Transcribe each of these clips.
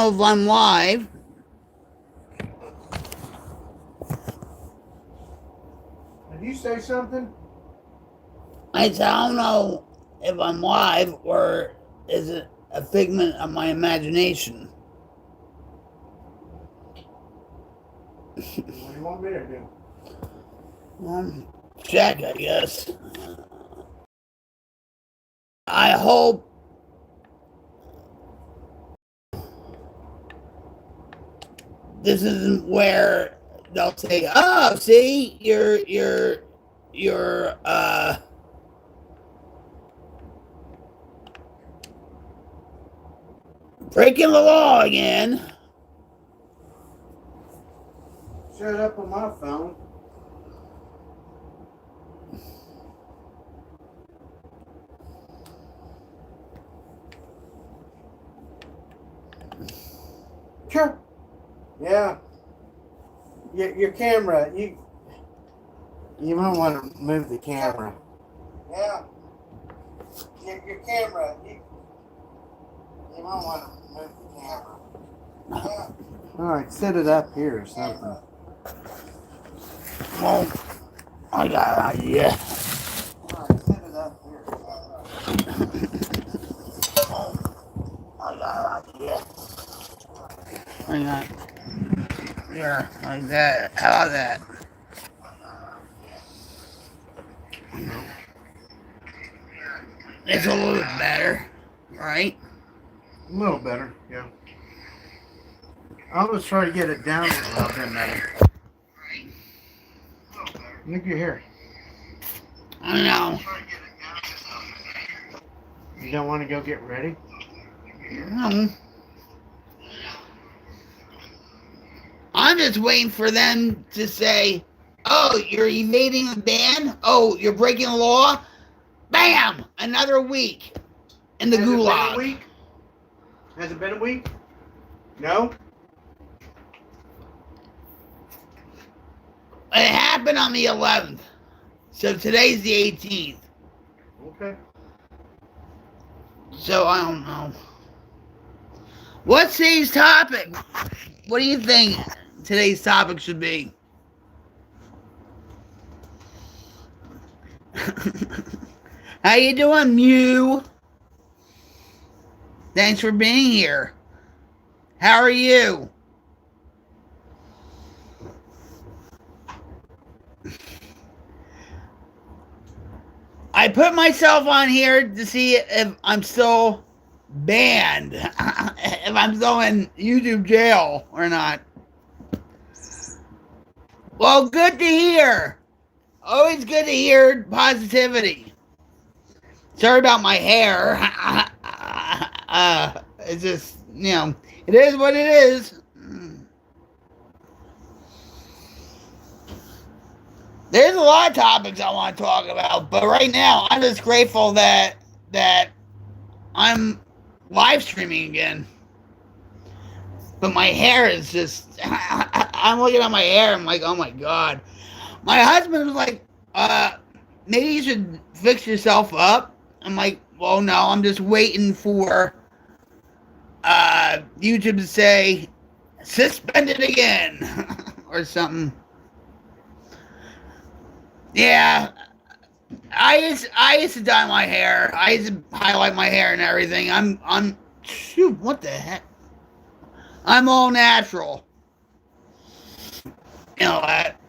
know if I'm live. Did you say something? I said, I don't know if I'm live or is it a figment of my imagination. What do you want me to do? Check, I guess. I hope this isn't where they'll say, "Oh, see, you're breaking the law again." Shut up on my phone. Sure. Yeah. Your camera. You might want to move the camera. Yeah. Your camera. You might want to move the camera. Yeah. All right, set it up here or something. Well, I got an idea. All right, set it up here. I got an idea. Hang on. Here, like that. How about that? It's a little bit better, right? A little better, yeah. I'll just try to get it down a little bit better. Look at your hair. I know. You don't want to go get ready? No. I'm just waiting for them to say, "Oh, you're evading the ban? Oh, you're breaking the law? Bam! Another week in the gulag." Has it been a week? Has it been a week? No? It happened on the 11th. So today's the 18th. Okay. So I don't know. What's today's topic? What do you think today's topic should be? How you doing, Mew? Thanks for being here. How are you? I put myself on here to see if I'm still banned, if I'm still in YouTube jail or not. Well, good to hear. Always good to hear positivity. Sorry about my hair. It's just, it is what it is. There's a lot of topics I want to talk about, but right now I'm just grateful that I'm live streaming again. But my hair is just, I'm looking at my hair, I'm like, oh my God. My husband was like, maybe you should fix yourself up. I'm like, well, no, I'm just waiting for YouTube to say, suspended again, or something. Yeah, I used to dye my hair. I used to highlight my hair and everything. Shoot, what the heck? I'm all natural. You know that.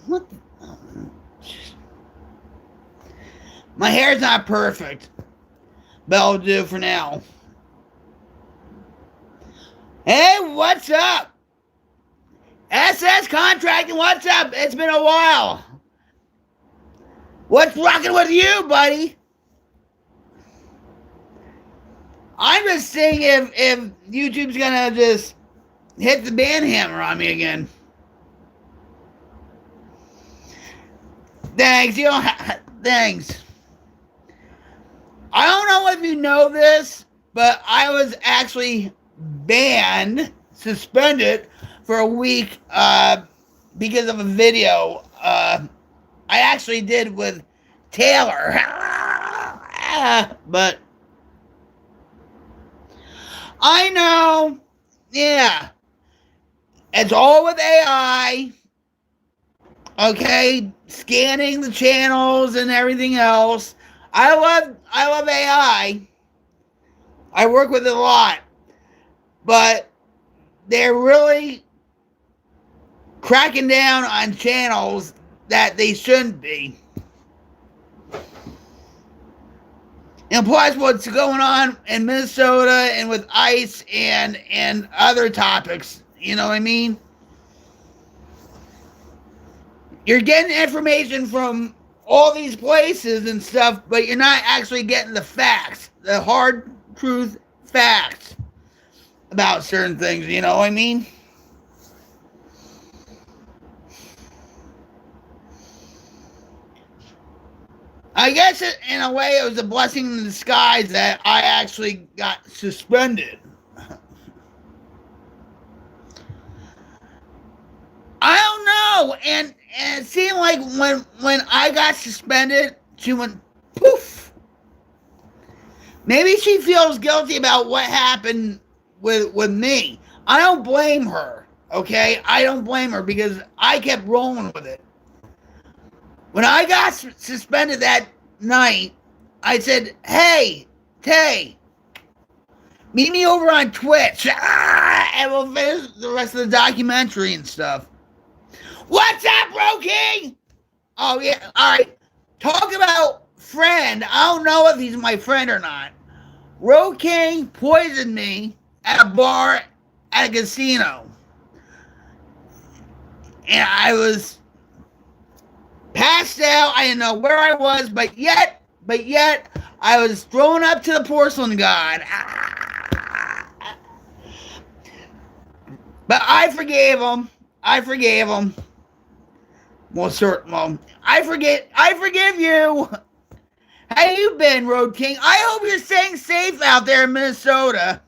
What? My hair's not perfect, but I'll do for now. Hey, what's up? SS Contracting, what's up? It's been a while. What's rocking with you, buddy? I'm just seeing if YouTube's gonna just hit the ban hammer on me again. Thanks, thanks. I don't know if you know this, but I was actually banned, suspended for a week because of a video I actually did with Taylor. But I know. Yeah. It's all with AI. Okay, scanning the channels and everything else. I love AI. I work with it a lot. But they're really cracking down on channels that they shouldn't be. And plus what's going on in Minnesota and with ICE and other topics, you know what I mean? You're getting information from all these places and stuff, but you're not actually getting the facts, the hard truth facts about certain things, you know what I mean? I guess in a way it was a blessing in disguise that I actually got suspended. I don't know, and it seemed like when I got suspended, she went poof. Maybe she feels guilty about what happened with me. I don't blame her, okay? I don't blame her because I kept rolling with it. When I got suspended that night, I said, hey, Tay, meet me over on Twitch. And we'll finish the rest of the documentary and stuff. What's up, Roki? Oh, yeah, all right. Talk about friend. I don't know if he's my friend or not. Roki poisoned me at a bar at a casino. And I was passed out. I didn't know where I was, but yet, I was thrown up to the porcelain god. But I forgave him. Well, I forgive you. How you been, Road King? I hope you're staying safe out there in Minnesota.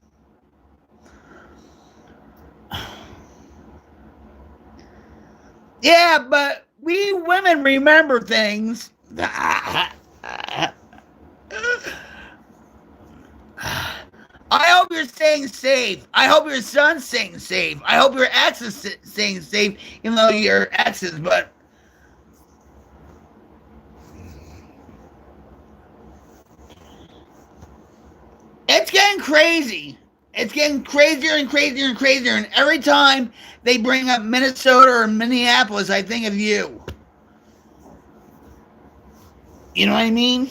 Yeah, but we women remember things. I hope you're staying safe. I hope your son's staying safe. I hope your ex is staying safe, even though you're exes, but it's getting crazy. It's getting crazier and crazier and crazier, and every time they bring up Minnesota or Minneapolis, I think of you. You know what I mean?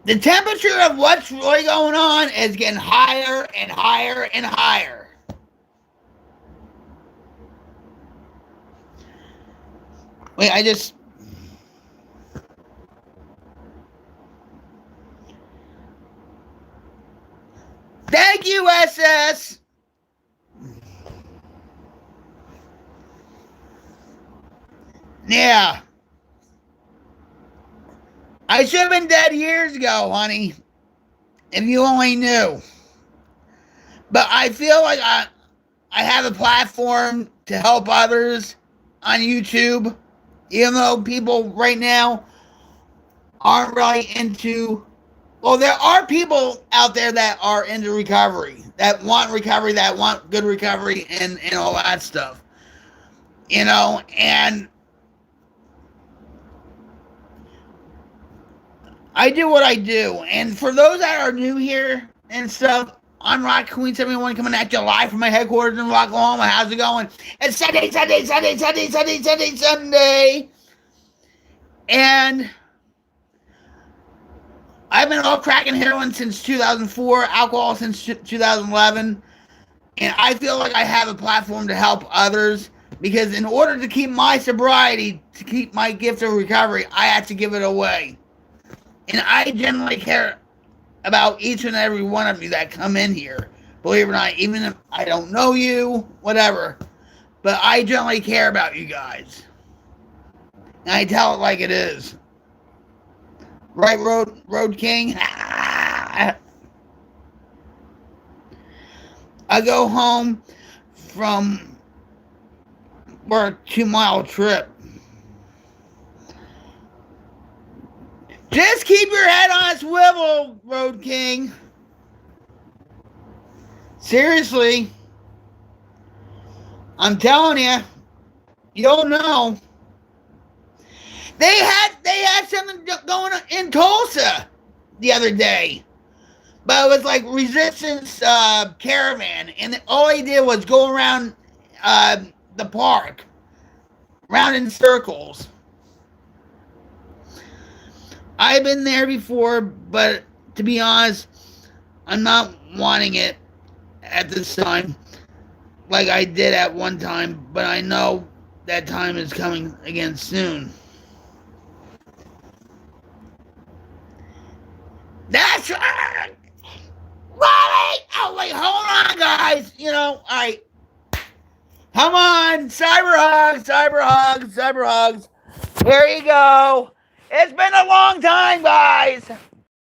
The temperature of what's really going on is getting higher and higher and higher. Wait, Thank you, SS! Yeah. I should have been dead years ago, honey. If you only knew. But I feel like I have a platform to help others on YouTube. Even though people right now aren't really into... Well, there are people out there that are into recovery. That want good recovery, and all that stuff. You know, and... I do what I do. And for those that are new here and stuff, I'm Rock Queen 71 coming at you live from my headquarters in Oklahoma. How's it going? It's Sunday. And I've been off cracking heroin since 2004, alcohol since 2011. And I feel like I have a platform to help others because in order to keep my sobriety, to keep my gift of recovery, I have to give it away. And I generally care about each and every one of you that come in here. Believe it or not, even if I don't know you, whatever. But I generally care about you guys. And I tell it like it is. Right, Road King? I go home from for a 2-mile trip. Just keep your head on a swivel, Road King. Seriously. I'm telling you, you'll know. They had something going on in Tulsa the other day. But it was like resistance caravan, and all he did was go around the park, round in circles. I've been there before, but to be honest, I'm not wanting it at this time like I did at one time, but I know that time is coming again soon. That's right! Really? Oh, wait, hold on, guys. Alright. Come on, cyber hugs. Here you go. It's been a long time, guys.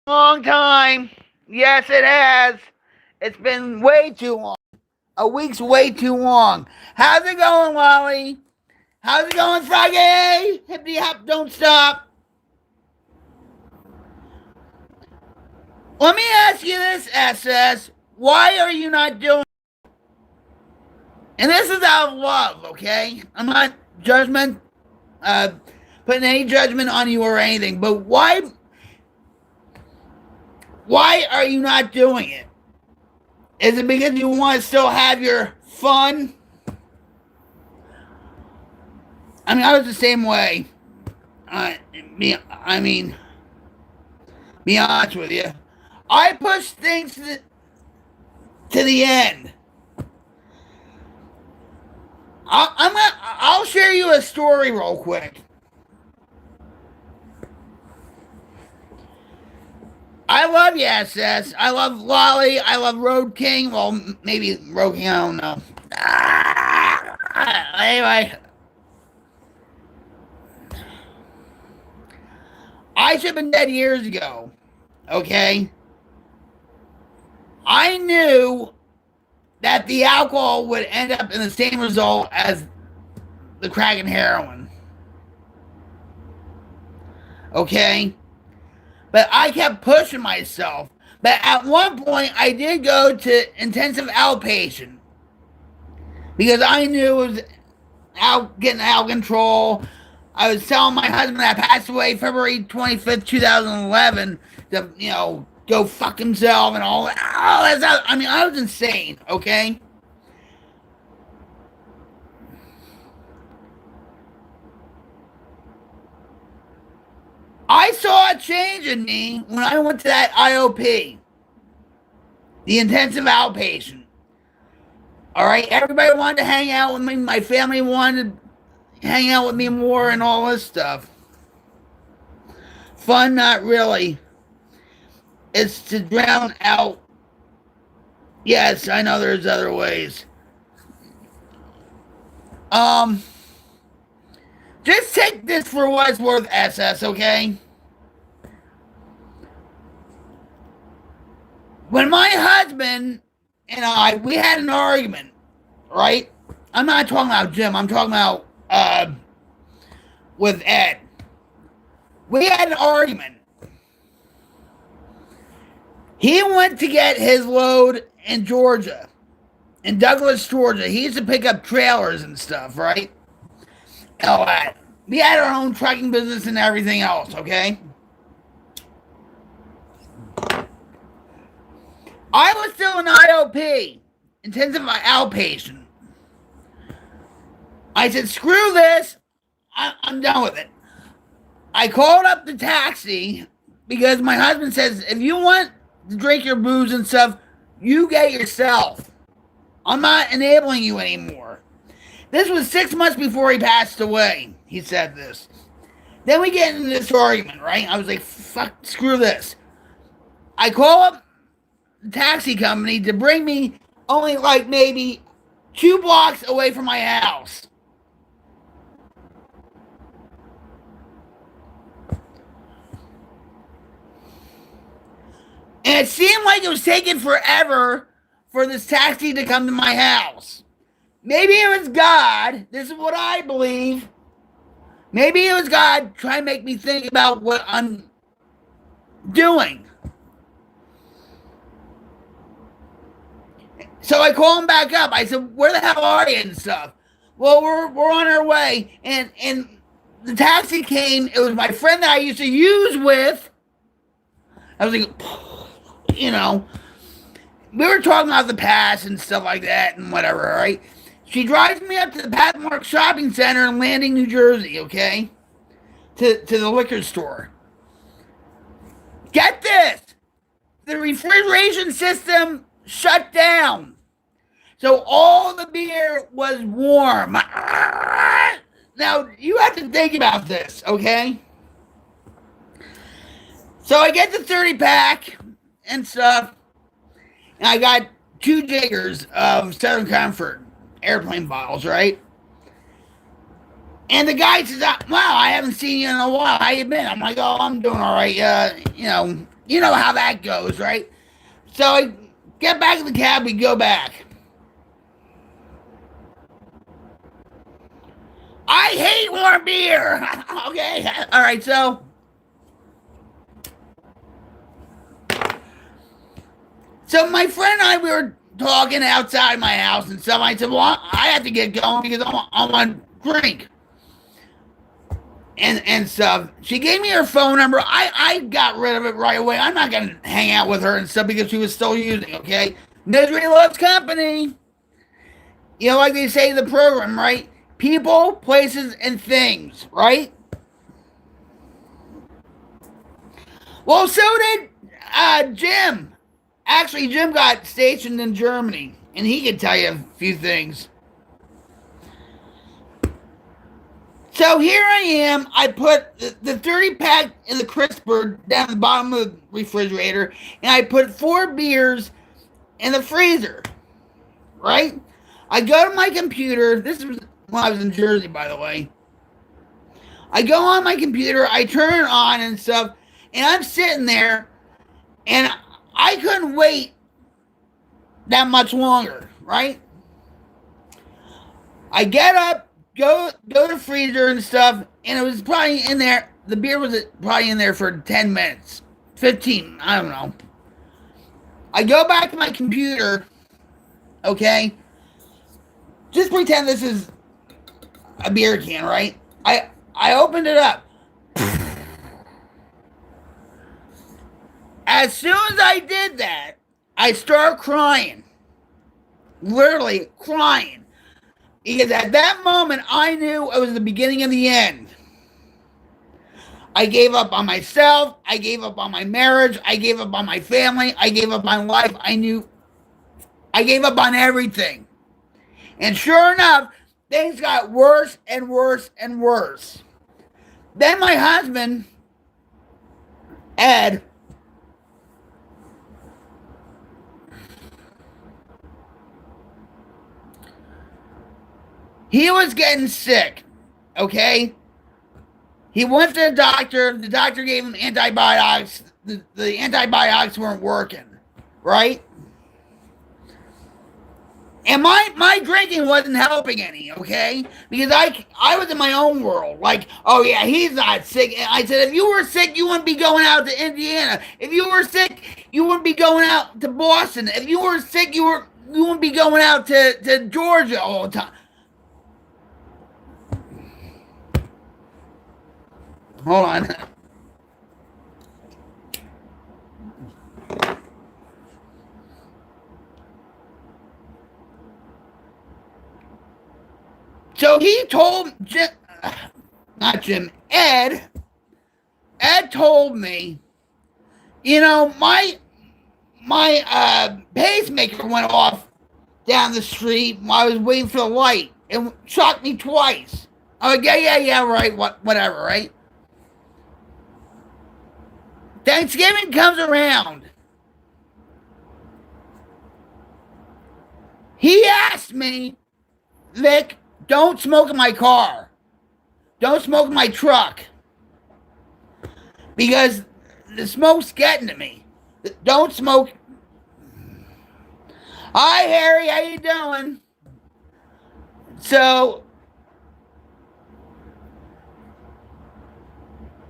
Long time. Yes, it has. It's been way too long. A week's way too long. How's it going, Wally? How's it going, Froggy? Hippity hop, don't stop. Let me ask you this, SS. Why are you not doing? And this is out of love, okay? I'm not putting any judgment on you or anything, but why are you not doing it? Is it because you want to still have your fun? I mean, I was the same way. Be honest with you. I push things to the end. I'll share you a story real quick. I love you, SS. I love Lolly. I love Road King. Well, maybe Road King, I don't know. Anyway. I should have been dead years ago. Okay? I knew that the alcohol would end up in the same result as the crack and heroin. Okay? But I kept pushing myself. But at one point, I did go to intensive outpatient. Because I knew it was getting out of control. I was telling my husband that passed away February 25th, 2011, to, go fuck himself and all that. I mean, I was insane, okay? I saw a change in me when I went to that IOP, the intensive outpatient. All right, everybody wanted to hang out with me. My family wanted to hang out with me more and all this stuff. Fun, not really. It's to drown out. Yes, I know there's other ways. Just take this for what it's worth, SS, okay? When my husband and I, we had an argument, right? I'm not talking about Jim. I'm talking about with Ed. We had an argument. He went to get his load in Georgia, in Douglas, Georgia. He used to pick up trailers and stuff, right? All that. We had our own trucking business and everything else, okay? I was still an IOP, intensive outpatient. I said, screw this. I'm done with it. I called up the taxi because my husband says, if you want to drink your booze and stuff, you get yourself. I'm not enabling you anymore. This was 6 months before he passed away. He said this. Then we get into this argument, right? I was like, fuck, screw this. I call up the taxi company to bring me only like maybe 2 blocks away from my house. And it seemed like it was taking forever for this taxi to come to my house. maybe it was God. This is what I believe. Maybe it was God trying to make me think about what I'm doing. So I call him back up. I said, "Where the hell are you?" and stuff. Well, we're on our way, and the taxi came. It was my friend that I used to use with. I was like, you know, we were talking about the past and stuff like that and whatever, right? She drives me up to the Pathmark Shopping Center in Landing, New Jersey, okay? To the liquor store. Get this! The refrigeration system shut down. So all the beer was warm. Now, you have to think about this, okay? So I get the 30 pack and stuff. And I got 2 jiggers of Southern Comfort airplane bottles, right? And the guy says, "Wow, I haven't seen you in a while. How you been?" I'm like, "Oh, I'm doing all right. You know how that goes, right?" So I get back in the cab. We go back. I hate warm beer. Okay, all right. So my friend and I, we were talking outside my house and stuff. I said, "Well, I have to get going because I want to drink." And stuff. She gave me her phone number. I got rid of it right away. I'm not going to hang out with her and stuff because she was still using it, okay? Misery loves company. You know, like they say in the program, right? People, places, and things, right? Well, so did Jim. Actually, Jim got stationed in Germany, and he could tell you a few things. So here I am. I put the 30 pack in the crisper down the bottom of the refrigerator, and I put 4 beers in the freezer. Right? I go to my computer. This was when I was in Jersey, by the way. I go on my computer. I turn it on and stuff, and I'm sitting there, and I couldn't wait that much longer. Right? I get up. Go to the freezer and stuff, and it was probably in there. The beer was probably in there for 10 minutes, 15. I don't know. I go back to my computer. Okay, just pretend this is a beer can, right? I opened it up. As soon as I did that, I start crying, literally crying. Because at that moment, I knew it was the beginning of the end. I gave up on myself. I gave up on my marriage. I gave up on my family. I gave up on life. I gave up on everything. And sure enough, things got worse and worse and worse. Then my husband, Ed, he was getting sick, okay? He went to the doctor. The doctor gave him antibiotics. The antibiotics weren't working, right? And my drinking wasn't helping any, okay? Because I was in my own world. Like, oh yeah, he's not sick. And I said, if you were sick, you wouldn't be going out to Indiana. If you were sick, you wouldn't be going out to Boston. If you were sick, you wouldn't be going out to Georgia all the time. Hold on. So he told Jim, not Jim, Ed told me, you know, my pacemaker went off down the street while I was waiting for the light. It shocked me twice. I'm like, yeah, right, whatever, right? Thanksgiving comes around. He asked me, Vic, don't smoke in my car. Don't smoke in my truck. Because the smoke's getting to me. Don't smoke. Hi, Harry, how you doing? So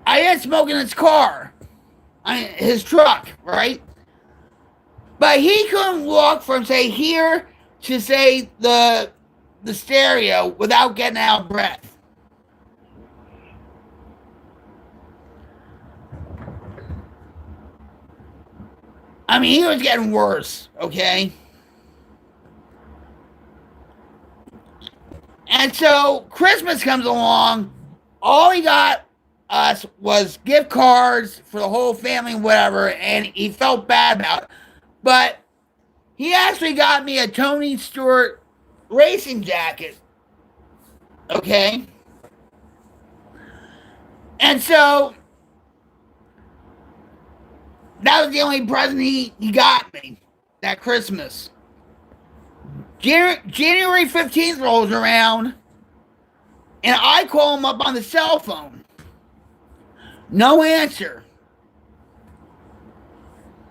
I had smoke in his car, his truck, right? But he couldn't walk from say here to say the stereo without getting out of breath. I mean, he was getting worse, okay? And so Christmas comes along. All he got us was gift cards for the whole family, whatever, and he felt bad about it. But he actually got me a Tony Stewart racing jacket. Okay? And so that was the only present he got me that Christmas. January 15th rolls around, and I call him up on the cell phone. No answer.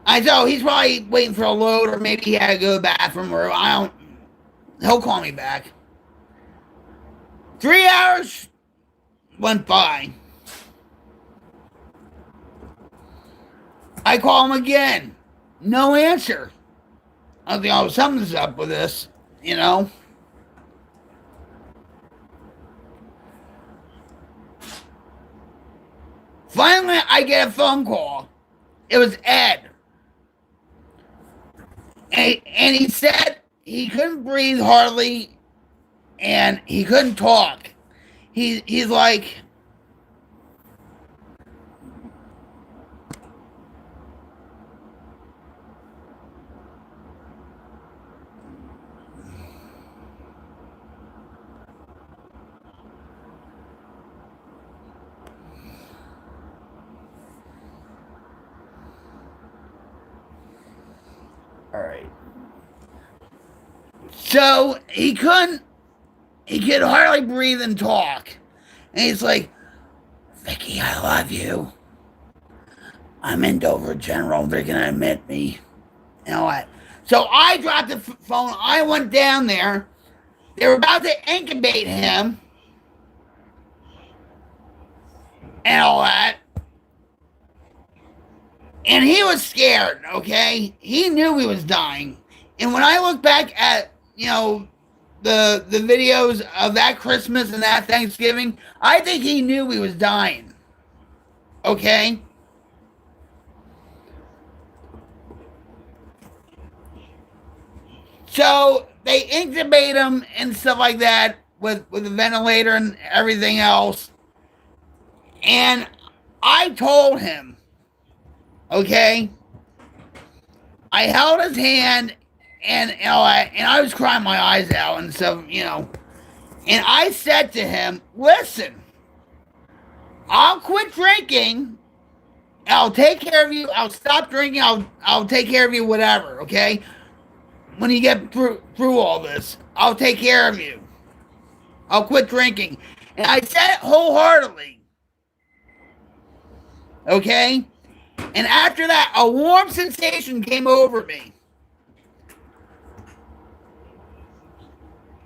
I know he's probably waiting for a load, or maybe he had to go to the bathroom, or I don't. He'll call me back. 3 hours went by. I call him again. No answer. I think, oh, something's up with this, you know. Finally, I get a phone call. It was Ed. And he said he couldn't breathe hardly, and he couldn't talk. He's like, all right. So he could hardly breathe and talk. And he's like, Vicky, I love you. I'm in Dover General. They're going to admit me. You know what? So I dropped the phone. I went down there. They were about to incubate him. And all that. And he was scared, okay? He knew he was dying. And when I look back at, you know, the videos of that Christmas and that Thanksgiving, I think he knew he was dying. Okay? So they intubate him and stuff like that with a ventilator and everything else. And I told him, okay, I held his hand and you know, I was crying my eyes out and stuff, you know. And I said to him, listen, I'll quit drinking. I'll take care of you. I'll stop drinking. I'll take care of you, whatever, okay? When you get through all this, I'll take care of you. I'll quit drinking. And I said it wholeheartedly. Okay? And after that, a warm sensation came over me.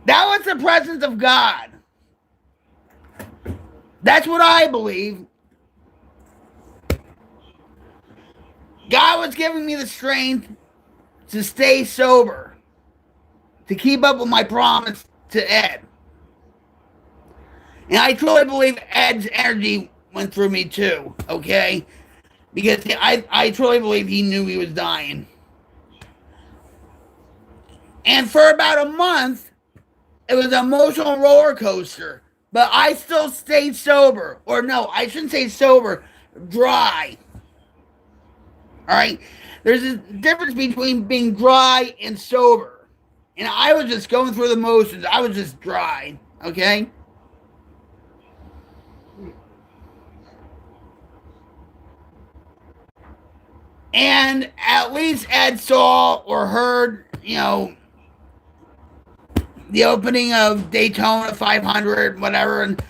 That was the presence of God. That's what I believe. God was giving me the strength to stay sober, to keep up with my promise to Ed. And I truly believe Ed's energy went through me too, okay? Because I truly believe he knew he was dying. And for about a month, it was an emotional roller coaster. But I still stayed sober. Or no, I shouldn't say sober, dry. Alright? There's a difference between being dry and sober. And I was just going through the motions. I was just dry. Okay? And at least Ed saw or heard, you know, the opening of Daytona 500, whatever. And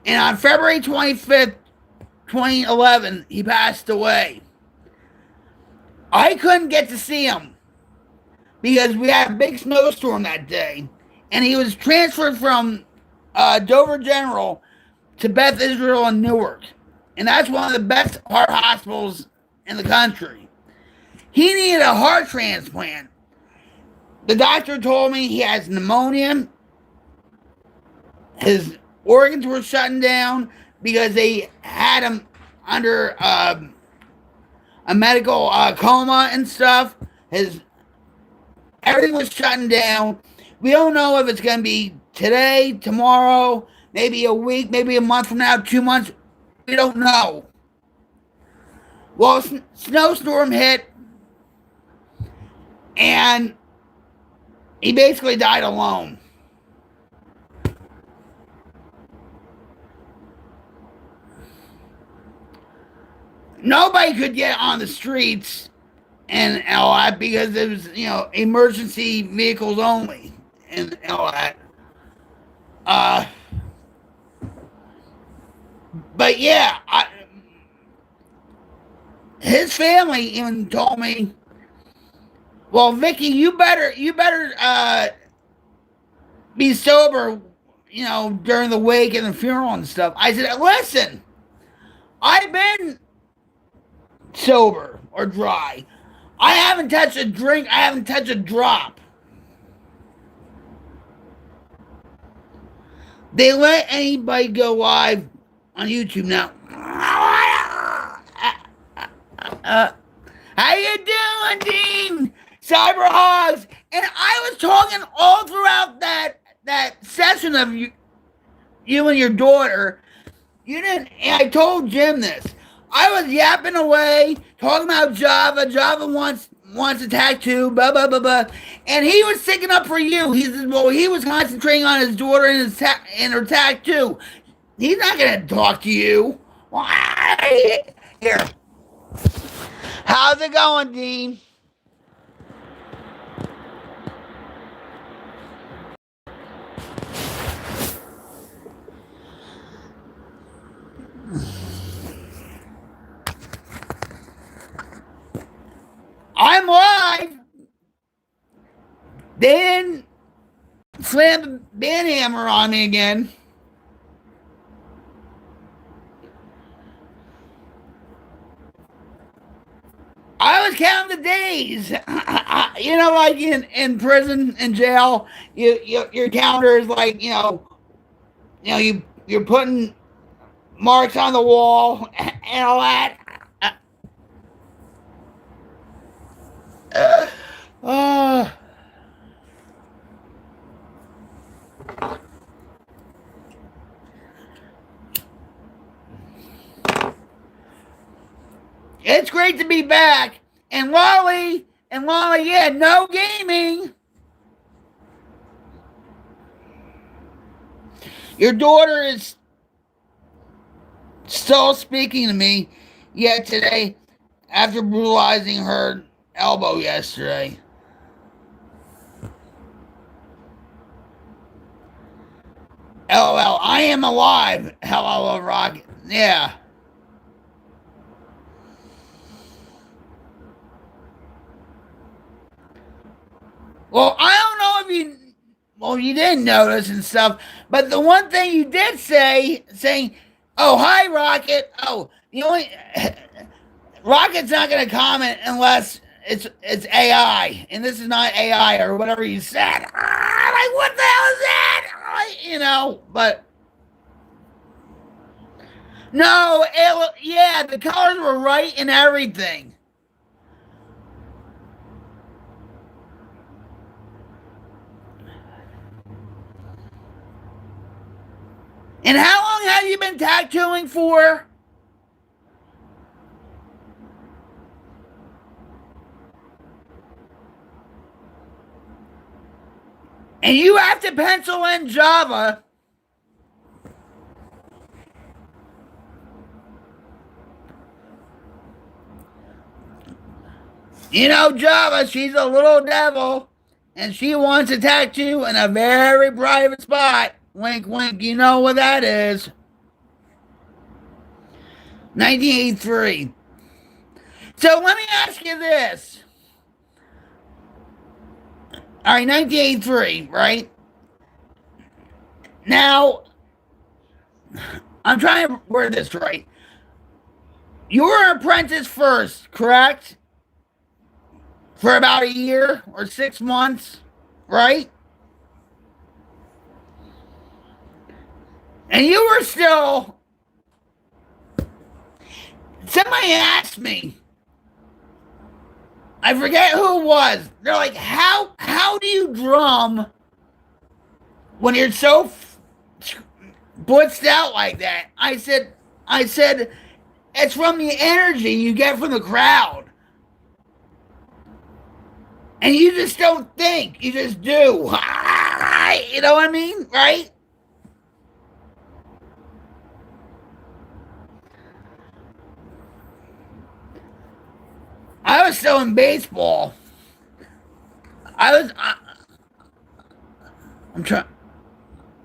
on February 25th, 2011, he passed away. I couldn't get to see him because we had a big snowstorm that day. and he was transferred from Dover General to Beth Israel in Newark. And that's one of the best heart hospitals in the country. He needed a heart transplant. The doctor told me he has pneumonia. His organs were shutting down because they had him under a medical coma and stuff. Everything was shutting down. We don't know if it's going to be today, tomorrow, maybe a week, maybe a month from now, 2 months. We don't know. Well, snowstorm hit, and he basically died alone. Nobody could get on the streets and all that because it was, emergency vehicles only and all that. But yeah, his family even told me, "Well, Vicky, you better be sober, during the wake and the funeral and stuff." I said, "Listen, I've been sober or dry. I haven't touched a drink. I haven't touched a drop." They let anybody go live on YouTube now. How you doing, Dean? Cyber Hogs. And I was talking all throughout that session of you and your daughter. You didn't. And I told Jim this. I was yapping away, talking about Java. Java wants attack too, blah, blah, blah, blah. And he was sticking up for you. He was concentrating on his daughter and her attack too. He's not going to talk to you. Why? Here. How's it going, Dean? I'm live. They didn't slam the band hammer on me again. I was counting the days. Like in prison and jail, your counter is like, you're putting marks on the wall and all that. It's great to be back. And Lolly, yeah, no gaming. Your daughter is still speaking to me yet today after brutalizing her elbow yesterday. LOL, I am alive. Hello, Rocket. Yeah. Well, I don't know if you didn't notice and stuff, but the one thing you did saying, "Oh, hi, Rocket." Oh, Rocket's not going to comment unless it's AI, and this is not AI or whatever you said. Like, what the hell is that? But no, the colors were right and everything. And how long have you been tattooing for? And you have to pencil in Java. Java, she's a little devil, and she wants to tattoo in a very private spot. Wink, wink, you know what that is. 1983. So let me ask you this. All right, 1983, right? Now, I'm trying to word this right. You were an apprentice first, correct? For about a year or 6 months, right? And you were still. Somebody asked me. I forget who it was. They're like, how do you drum when you're so blitzed out like that? I said, it's from the energy you get from the crowd. And you just don't think, you just do. You know what I mean? Right? I was still in baseball. I'm trying.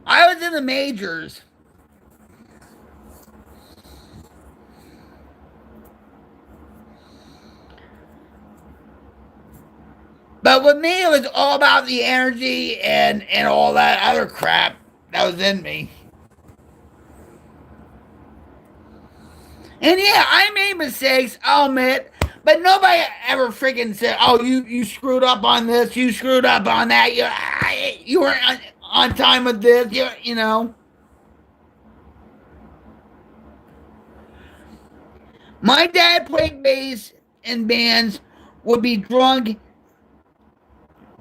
I was in the majors. But with me, it was all about the energy and all that other crap that was in me. And yeah, I made mistakes, I'll admit. But nobody ever freaking said, "Oh, you screwed up on this, you screwed up on that, you weren't on time with this, you know." My dad played bass in bands, would be drunk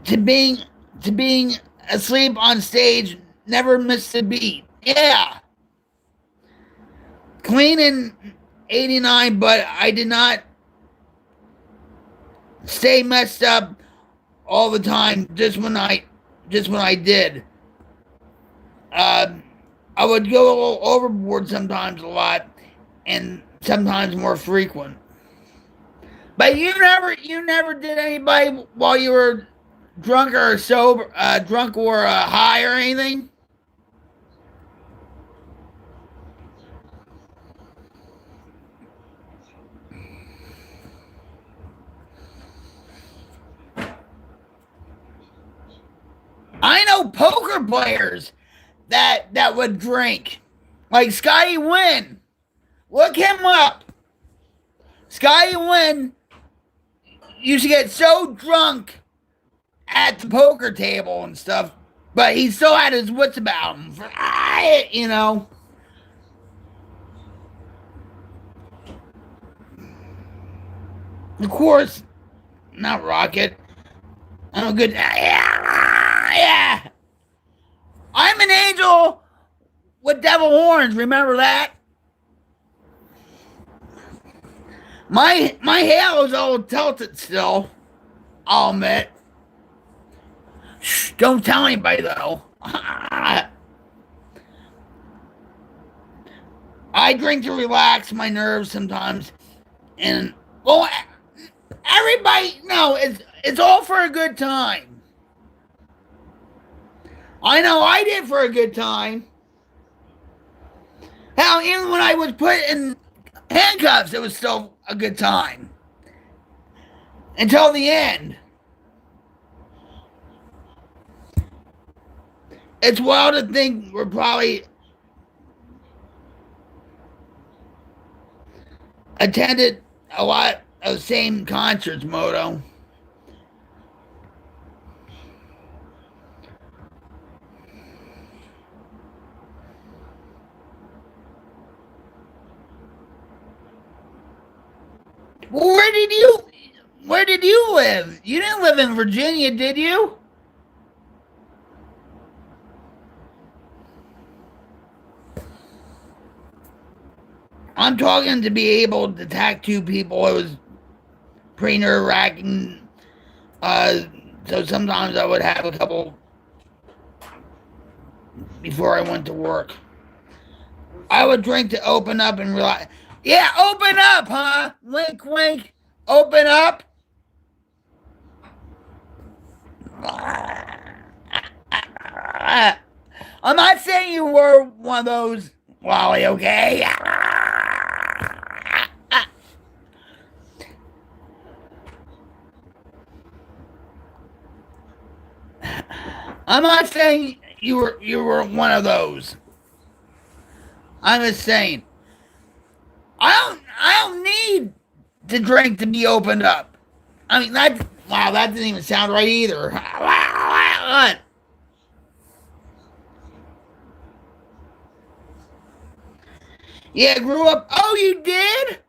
to being to being asleep on stage, never missed a beat. Yeah, clean in '89, but I did not stay messed up all the time. Just when I did, uh, I would go a little overboard sometimes, a lot, and sometimes more frequent. But you never did anybody while you were drunk or sober, drunk or high or anything. I know poker players that would drink, like Scotty Wynn. Look him up. Scotty Wynn used to get so drunk at the poker table and stuff, but he still had his wits about him. You know. Of course, not Rocket. I'm a good. Yeah. I'm an angel with devil horns. Remember that? My halo's all tilted still. I'll admit. Shh, don't tell anybody though. I drink to relax my nerves sometimes, and well, everybody no, it's all for a good time. I know I did for a good time. Hell, even when I was put in handcuffs, it was still a good time until the end. It's wild to think we're probably attended a lot of the same concerts, Moto. Well, where did you live? You didn't live in Virginia, did you? I'm talking to be able to tattoo people. It was pretty nerve wracking. So sometimes I would have a couple before I went to work. I would drink to open up and realize, yeah, open up, huh? Wink, wink. Open up. I'm not saying you were one of those, Wally, okay? I'm not saying you were one of those. I'm just saying. I don't need to drink to be opened up. I mean that. Wow, that didn't even sound right either. Yeah, grew up. Oh, you did?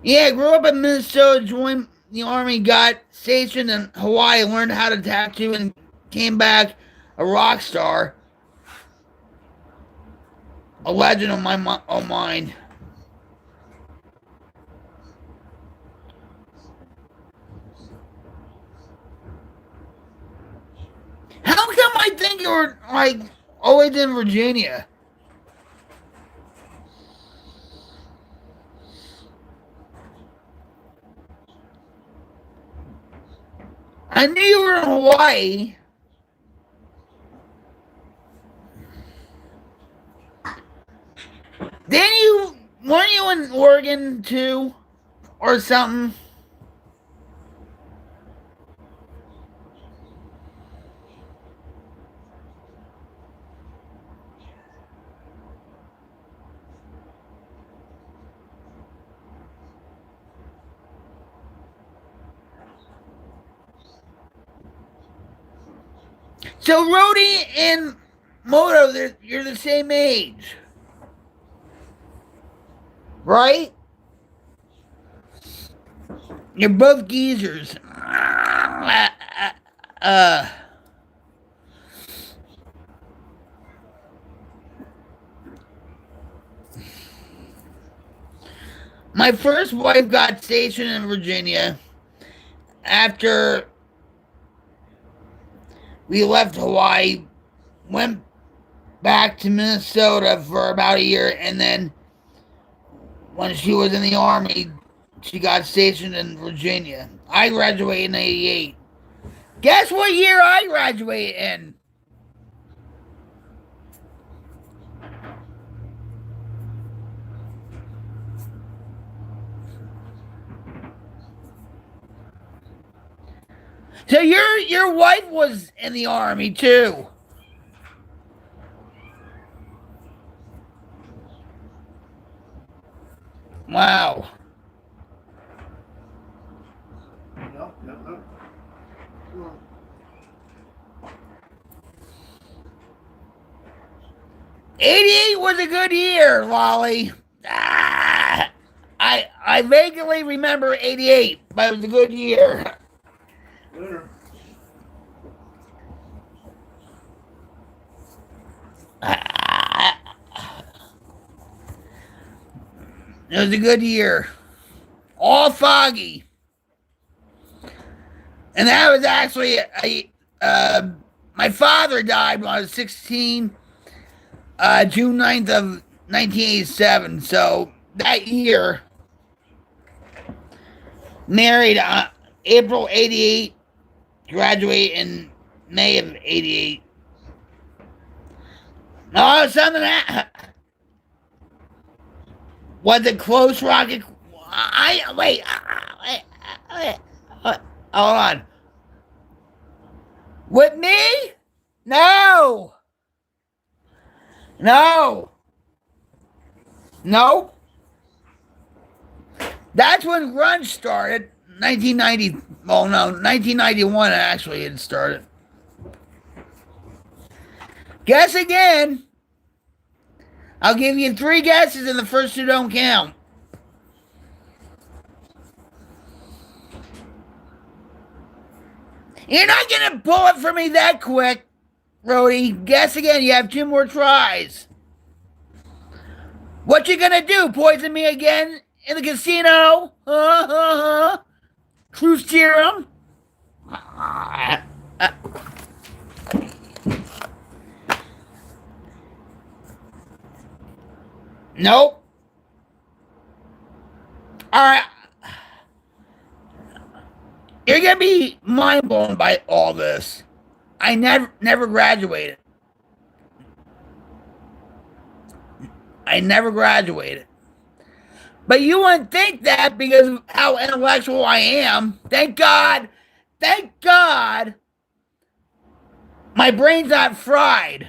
Yeah, grew up in Minnesota, joined the army, got stationed in Hawaii, learned how to tattoo, and came back a rock star, a legend of mine. How come I think you were like always in Virginia? I knew you were in Hawaii. Then you weren't you in Oregon too, or something? So Rhodey and Moto, you're the same age, right? You're both geezers. Uh, my first wife got stationed in Virginia after we left Hawaii, went back to Minnesota for about a year, and then when she was in the army, she got stationed in Virginia. I graduated in '88. Guess what year I graduated in? So your wife was in the army too. Wow. No, no, no. Come on. 88 was a good year, Lolly. I vaguely remember 88, but it was a good year. Winner. It was a good year. All foggy. And that was actually my father died when I was 16, June 9th of 1987. So that year, married April 88, graduated in May of 88. Oh, something that was a close rocket. Wait, hold on. With me? No. No. No. That's when grunge started. 1990. Well, no, 1991 actually it started. Guess again. I'll give you 3 guesses and the first 2 don't count. You're not going to pull it for me that quick, Rhodey. Guess again. You have 2 more tries. What you going to do? Poison me again in the casino? Truth serum? Nope. All right. You're gonna be mind blown by all this. I never graduated. I never graduated. But you wouldn't think that because of how intellectual I am. Thank God. Thank God. My brain's not fried.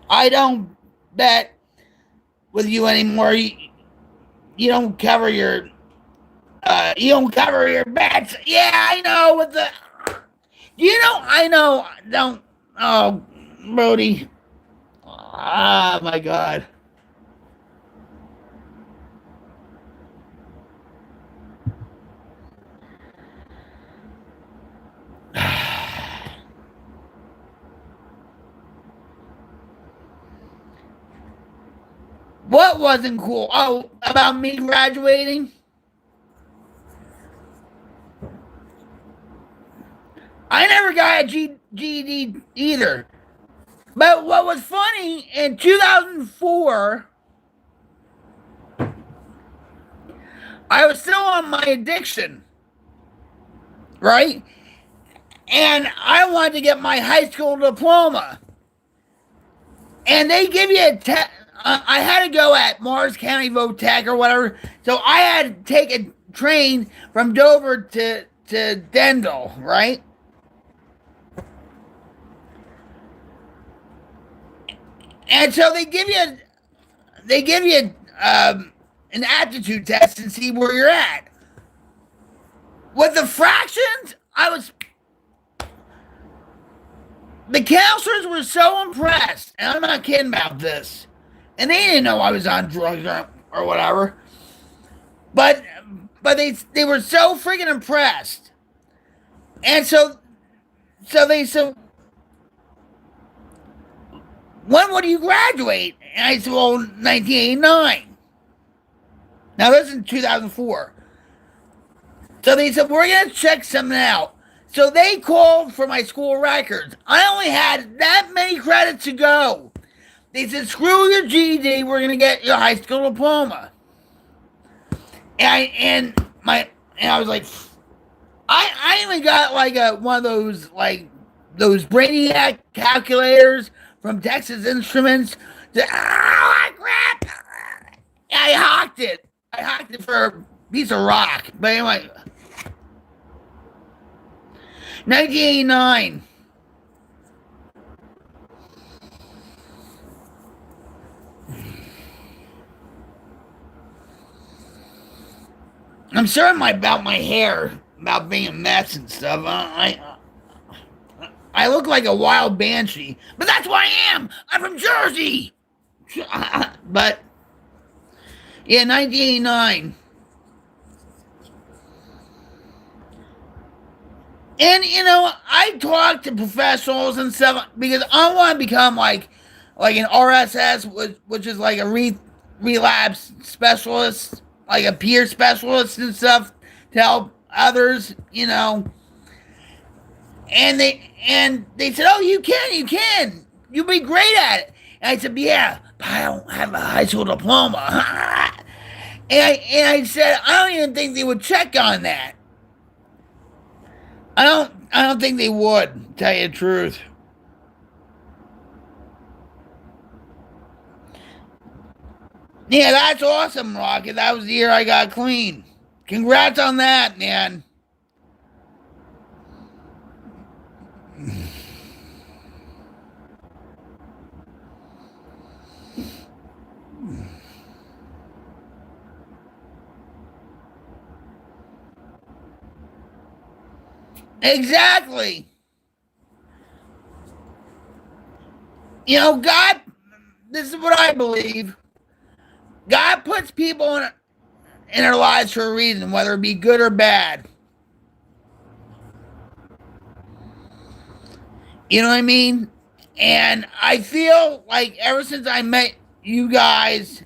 I don't bet with you anymore. You don't cover your bets. Yeah, I know with the I know don't oh Brody. Ah my god. What wasn't cool? Oh, about me graduating? I never got a GED either. But what was funny, in 2004, I was still on my addiction, right? And I wanted to get my high school diploma. And they give you a test. I had to go at Mars County Votech or whatever. So I had to take a train from Dover to Dendel, right? And so they give you an aptitude test and see where you're at. With the fractions, the counselors were so impressed, and I'm not kidding about this. And they didn't know I was on drugs or whatever. But they were so freaking impressed. And so they said, when would you graduate? And I said, well, 1989. Now this is 2004. So they said, we're going to check something out. So they called for my school records. I only had that many credits to go. They said, screw your GED, we're going to get your high school diploma. And I was like, I even got like one of those Brainiac calculators from Texas Instruments. Crap! I hawked it. I hawked it for a piece of rock. But anyway, 1989. I'm sorry about my hair, about being a mess and stuff. I look like a wild banshee, but that's who I am. I'm from Jersey. But yeah, 1989. And I talk to professionals and stuff because I want to become like an RSS, which is like a relapse specialist, like a peer specialist and stuff to help others, And they said, "Oh, you can, you'll be great at it." And I said, "Yeah, but I don't have a high school diploma." and I said, "I don't even think they would check on that. I don't think they would, tell you the truth." Yeah, that's awesome, Rocket. That was the year I got clean. Congrats on that, man. Exactly. God, this is what I believe. God puts people in their lives for a reason, whether it be good or bad. You know what I mean? And I feel like ever since I met you guys,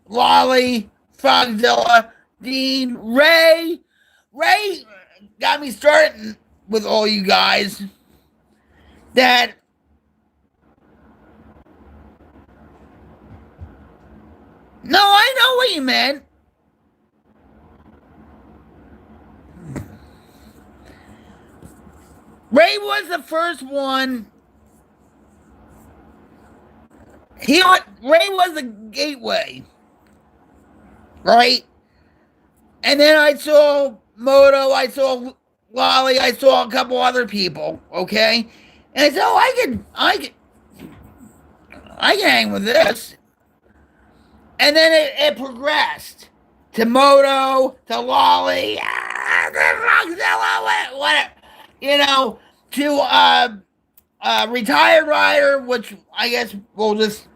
Lolly, Frogzilla, Dean, Ray got me started with all you guys. That no, I know what you meant. Ray was the first one. Ray was the gateway, right? And then I saw Moto, I saw Lolly, I saw a couple other people, okay? And I said, oh, I can hang with this. And then it progressed to Moto, to Lolly, what, you know, to Retired Rider, which I guess we'll just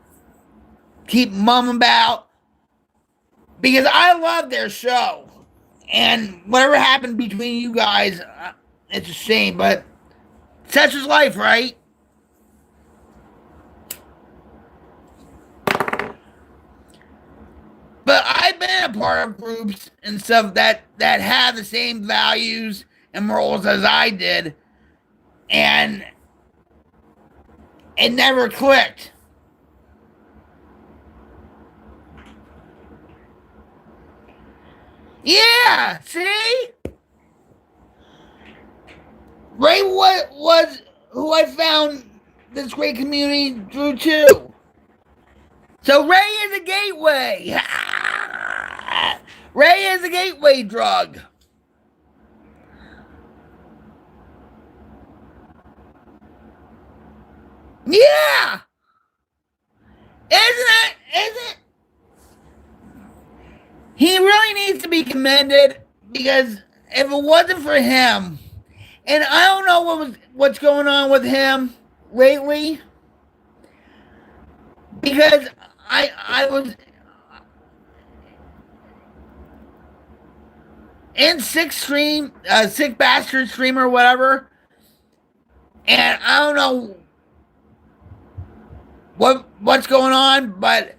keep mumming about because I love their show. And whatever happened between you guys, it's a shame, but such is life, right? But I've been a part of groups and stuff that have the same values and morals as I did, and it never clicked. Yeah, see? Ray was who I found this great community through too. So Ray is a gateway. Ray is a gateway drug. Yeah. Isn't it? Isn't he really needs to be commended because if it wasn't for him, and I don't know what's going on with him lately, because I was in Sick Bastard stream or whatever, and I don't know what's going on, but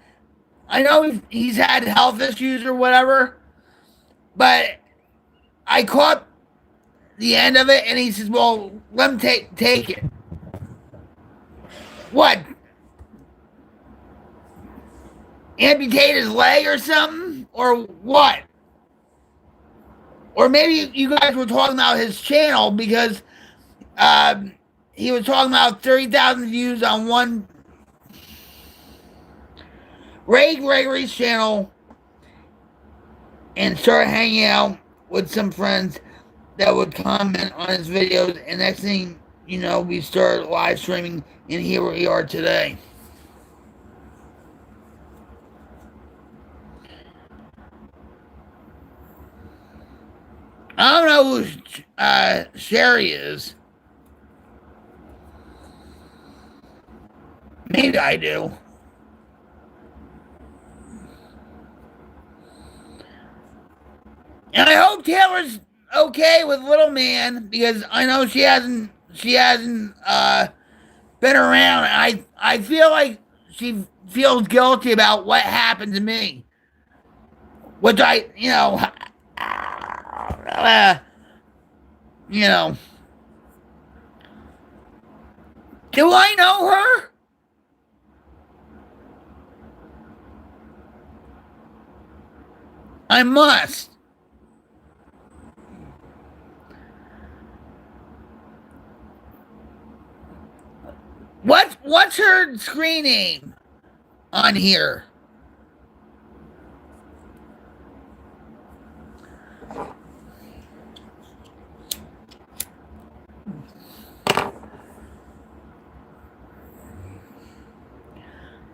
I know he's had health issues or whatever, but I caught the end of it, and he says, "Well, let him take it." What? Amputate his leg or something, or what? Or maybe you guys were talking about his channel because he was talking about 30,000 views on one Ray Gregory's channel and started hanging out with some friends that would comment on his videos, and next thing you know, we started live streaming, and here we are today. I don't know who Sherry is. Maybe I do. And I hope Taylor's okay with Little Man because I know she hasn't been around. I feel like she feels guilty about what happened to me, which you know, do I know her? I must. What's her screen name on here?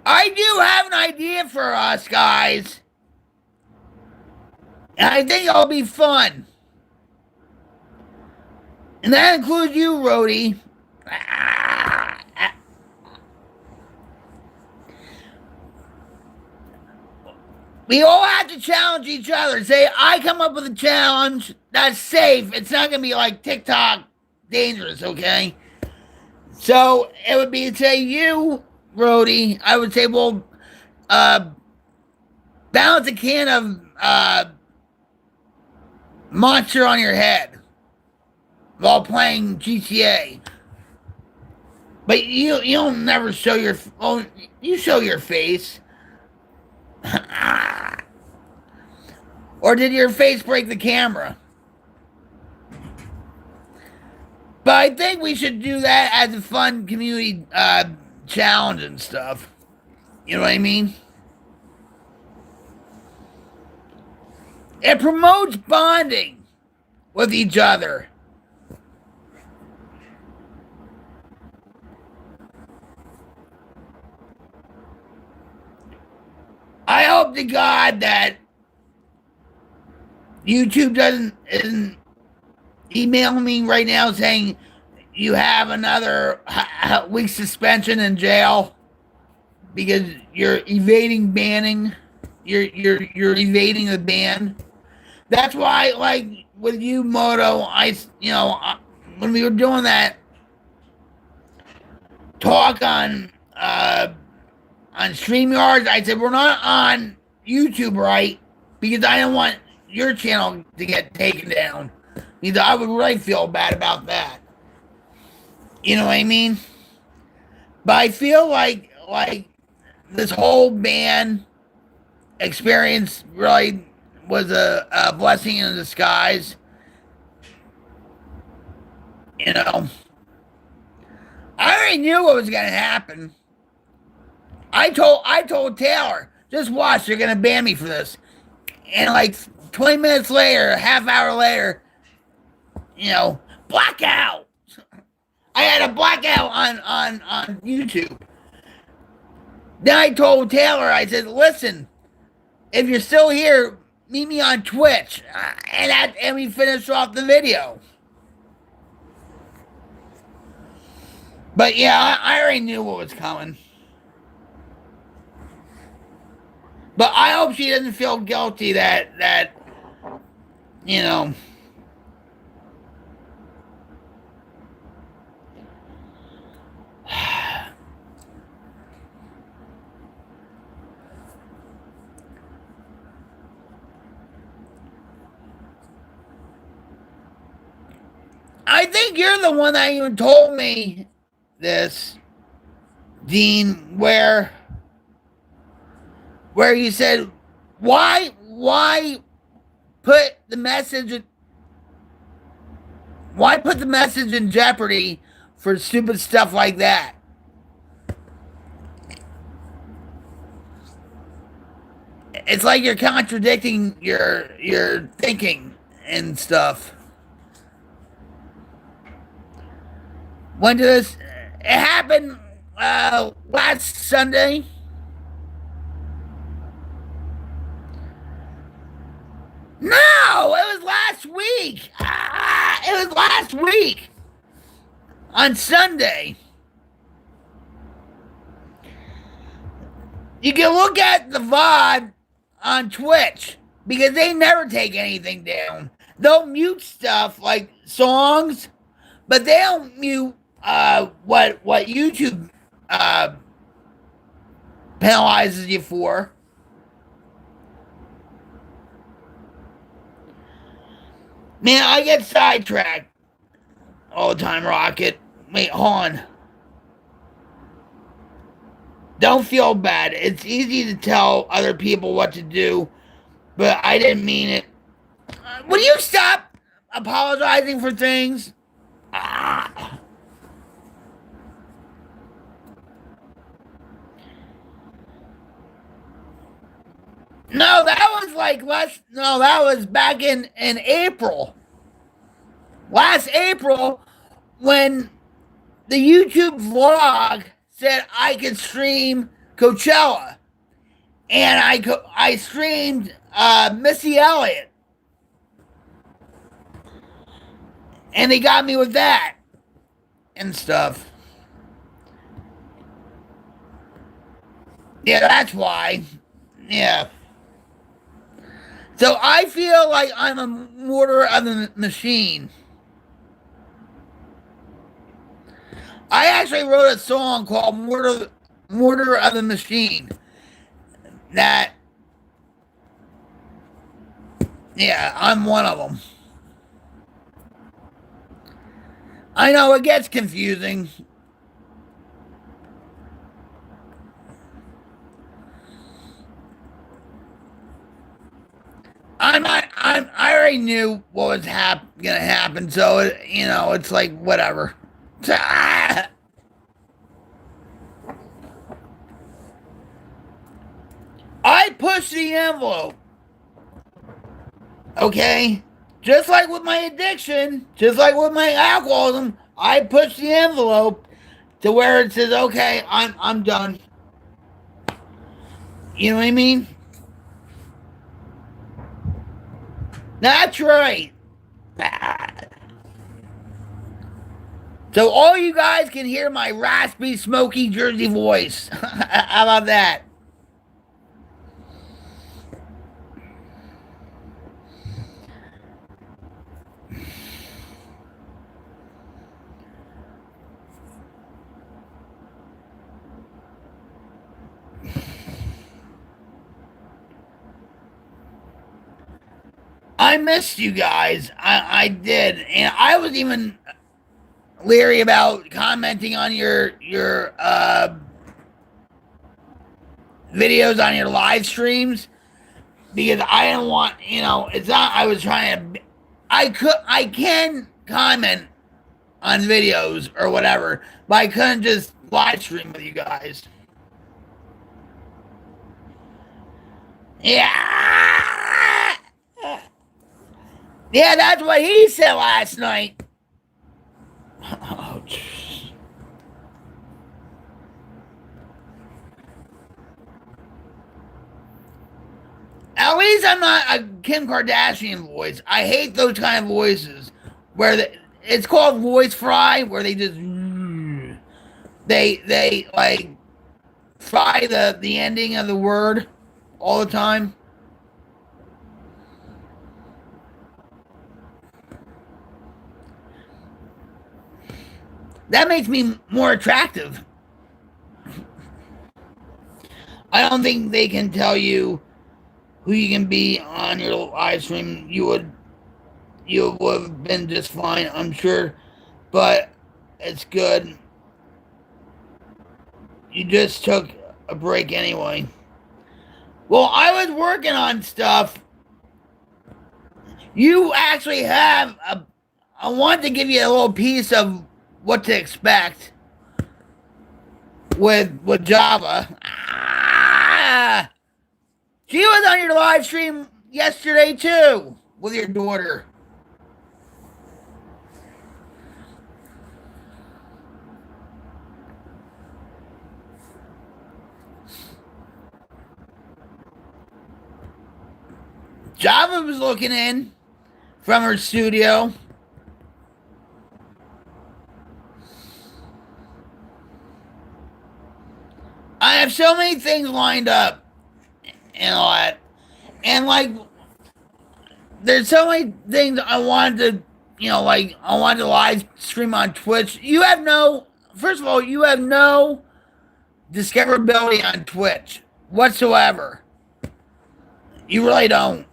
I do have an idea for us, guys. And I think it'll be fun. And that includes you, Rhodey. We all have to challenge each other. Say, I come up with a challenge that's safe. It's not going to be like TikTok dangerous, okay? So it would be, say, you, Rhodey, I would say, well, balance a can of Monster on your head while playing GTA. But you don't never show your... Oh, you show your face. Or did your face break the camera? But I think we should do that as a fun community challenge and stuff. You know what I mean? It promotes bonding. with each other. I hope to God that YouTube isn't emailing me right now saying you have another week suspension in jail because you're evading banning. You're evading the ban. That's why, like with you, Moto, when we were doing that talk on StreamYards, I said we're not on YouTube, right? Because I don't want your channel to get taken down. Because I would really feel bad about that. You know what I mean? But I feel like this whole ban experience really was a blessing in disguise. You know, I already knew what was going to happen. I told Taylor, just watch, they're going to ban me for this. And like 20 minutes later, a half hour later, blackout. I had a blackout on YouTube. Then I told Taylor, I said, listen, if you're still here, meet me on Twitch. And we finished off the video. But yeah, I already knew what was coming. But I hope she doesn't feel guilty that I think you're the one that even told me this, Dean, where you said, why put the message in jeopardy for stupid stuff like that? It's like you're contradicting your thinking and stuff. When did this? It happened last Sunday. No, it was last week. It was last week on Sunday. You can look at the VOD on Twitch because they never take anything down. They'll mute stuff like songs, but they don't mute what YouTube penalizes you for. Man, I get sidetracked all the time, Rocket. Wait, hold on. Don't feel bad. It's easy to tell other people what to do, but I didn't mean it. Will you stop apologizing for things? No, that was back in April. Last April, when the YouTube vlog said I could stream Coachella, and I streamed Missy Elliott, and they got me with that and stuff. Yeah, that's why. Yeah. So I feel like I'm a mortar of the machine. I actually wrote a song called Mortar of the Machine. That, yeah, I'm one of them. I know it gets confusing. I already knew what was gonna happen, so it's like whatever. I pushed the envelope. Okay? just like with my addiction, just like with my alcoholism, I push the envelope to where it says, okay, I'm done. You know what I mean? That's right. So all you guys can hear my raspy, smoky Jersey voice. How about that? I missed you guys. I did, and I was even leery about commenting on your videos on your live streams because I didn't want, it's not I was trying to I can comment on videos or whatever, but I couldn't just live stream with you guys. Yeah. Yeah, that's what he said last night. Oh, at least I'm not a Kim Kardashian voice. I hate those kind of voices where it's called voice fry, where they just they like fry the ending of the word all the time. That makes me more attractive. I don't think they can tell you who you can be on your live stream. You would have been just fine, I'm sure, but it's good. You just took a break anyway. Well, I was working on stuff. You actually have I want to give you a little piece of what to expect with Java. She was on your live stream yesterday too with your daughter. Java was looking in from her studio. I have so many things lined up and all that. And like there's so many things I wanted to I wanted to live stream on Twitch. First of all, you have no discoverability on Twitch whatsoever. You really don't.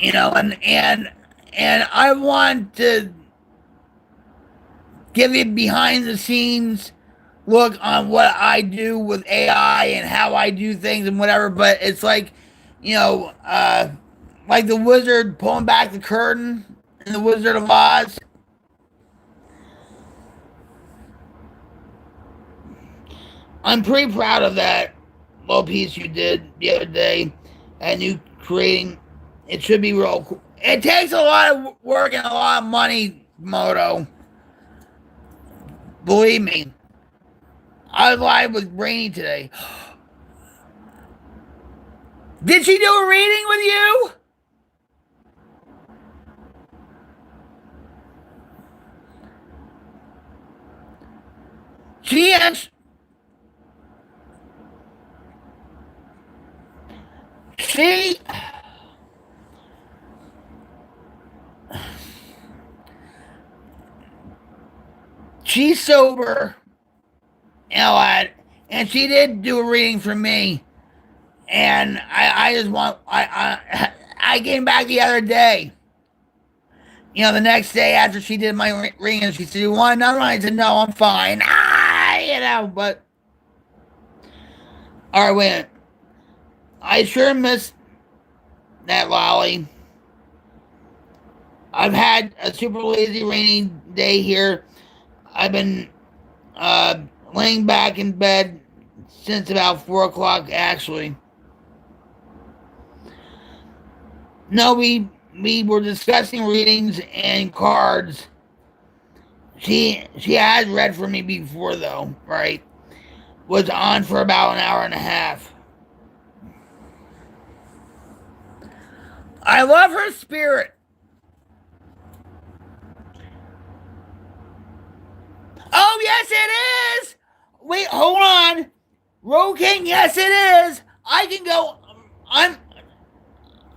And I want to give you behind the scenes look on what I do with AI and how I do things and whatever, but it's like, like the wizard pulling back the curtain in the Wizard of Oz. I'm pretty proud of that little piece you did the other day and you creating. It should be real cool. It takes a lot of work and a lot of money, Moto. Believe me. I was live with Brainy today. Did she do a reading with you? She she's sober, and she did do a reading for me, and I just want I came back the other day. The next day after she did my reading, she said, "You want another one?" I said, "No, I'm fine." But all right, wait. I sure missed that lolly. I've had a super lazy rainy day here. I've been laying back in bed since about 4 o'clock, actually. No, we were discussing readings and cards. She has read for me before though, right? Was on for about an hour and a half. I love her spirit. Oh yes, it is. Wait, hold on. Roll King, yes it is. I can go.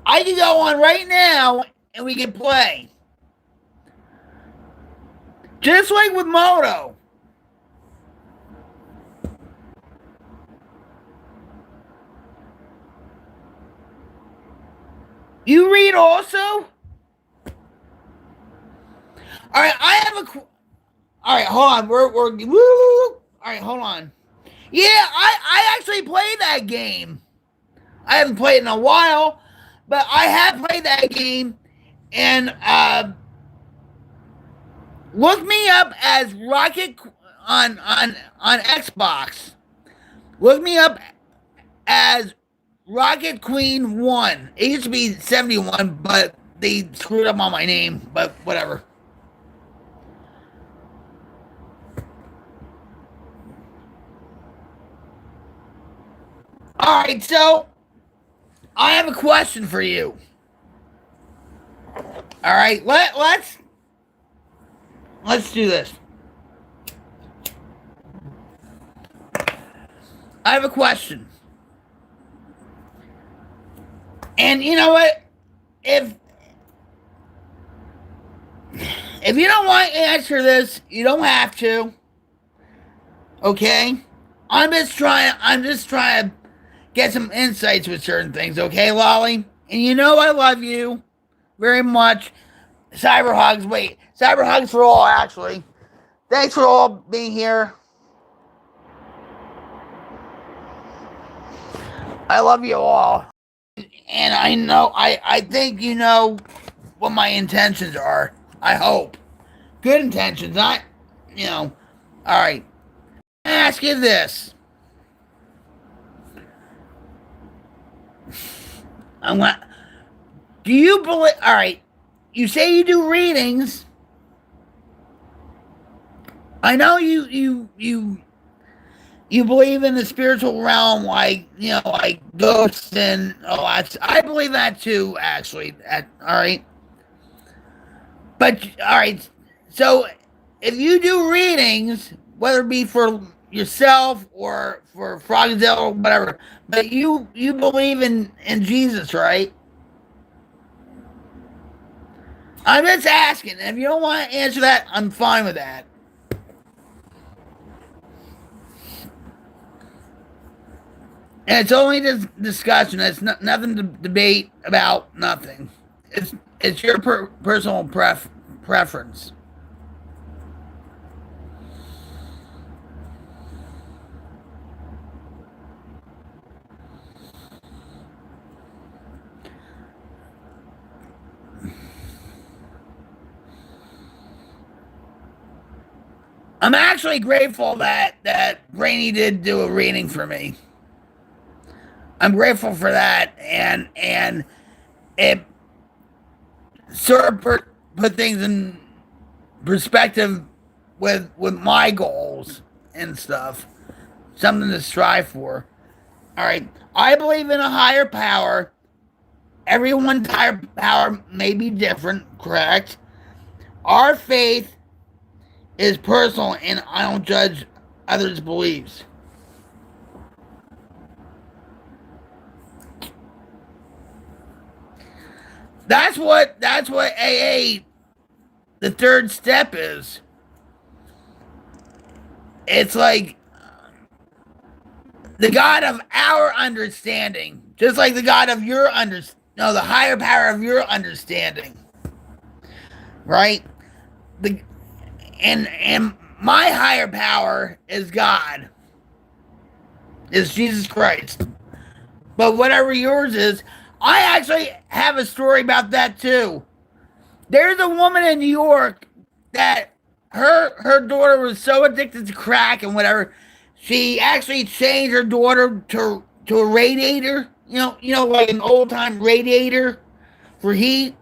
I can go on right now and we can play. Just like with Moto. You read also? All right, I have a. All right, hold on. We're woo. All right, hold on. Yeah, I actually played that game. I haven't played it in a while, but I have played that game, and look me up as Rocket on Xbox. Look me up as Rocket Queen 1. It used to be 71, but they screwed up on my name, but whatever. All right, so I have a question for you. All right, let's do this. I have a question. And you know what? If you don't want to answer this, you don't have to. Okay? I'm just trying to get some insights with certain things, okay, Lolly? And you know I love you very much. Cyber hugs, wait. Cyber hugs for all, actually. Thanks for all being here. I love you all. And I know, I think you know what my intentions are. I hope. Good intentions, not, you know. All right. I ask you this. Do you believe, all right, you say you do readings. I know you believe in the spiritual realm, like, you know, like ghosts and all that. I believe that too, actually. All right. But, all right, so if you do readings, whether it be for yourself or for Frogzilla or whatever, but you believe in Jesus, right? I'm just asking. If you don't want to answer that, I'm fine with that. And it's only this discussion. It's nothing to debate about. Nothing. It's your personal preference. I'm actually grateful that Brainy did do a reading for me. I'm grateful for that, and it sort of put things in perspective with my goals and stuff. Something to strive for. All right, I believe in a higher power. Everyone's higher power may be different, correct? Our faith is personal, and I don't judge others' beliefs. That's what AA, the third step, is. It's like the God of our understanding, just like the God of your the higher power of your understanding, right? The and my higher power is God, is Jesus Christ. But whatever yours is, I actually have a story about that too. There's a woman in New York that her daughter was so addicted to crack and whatever, she actually changed her daughter to a radiator. You know, like an old time radiator for heat.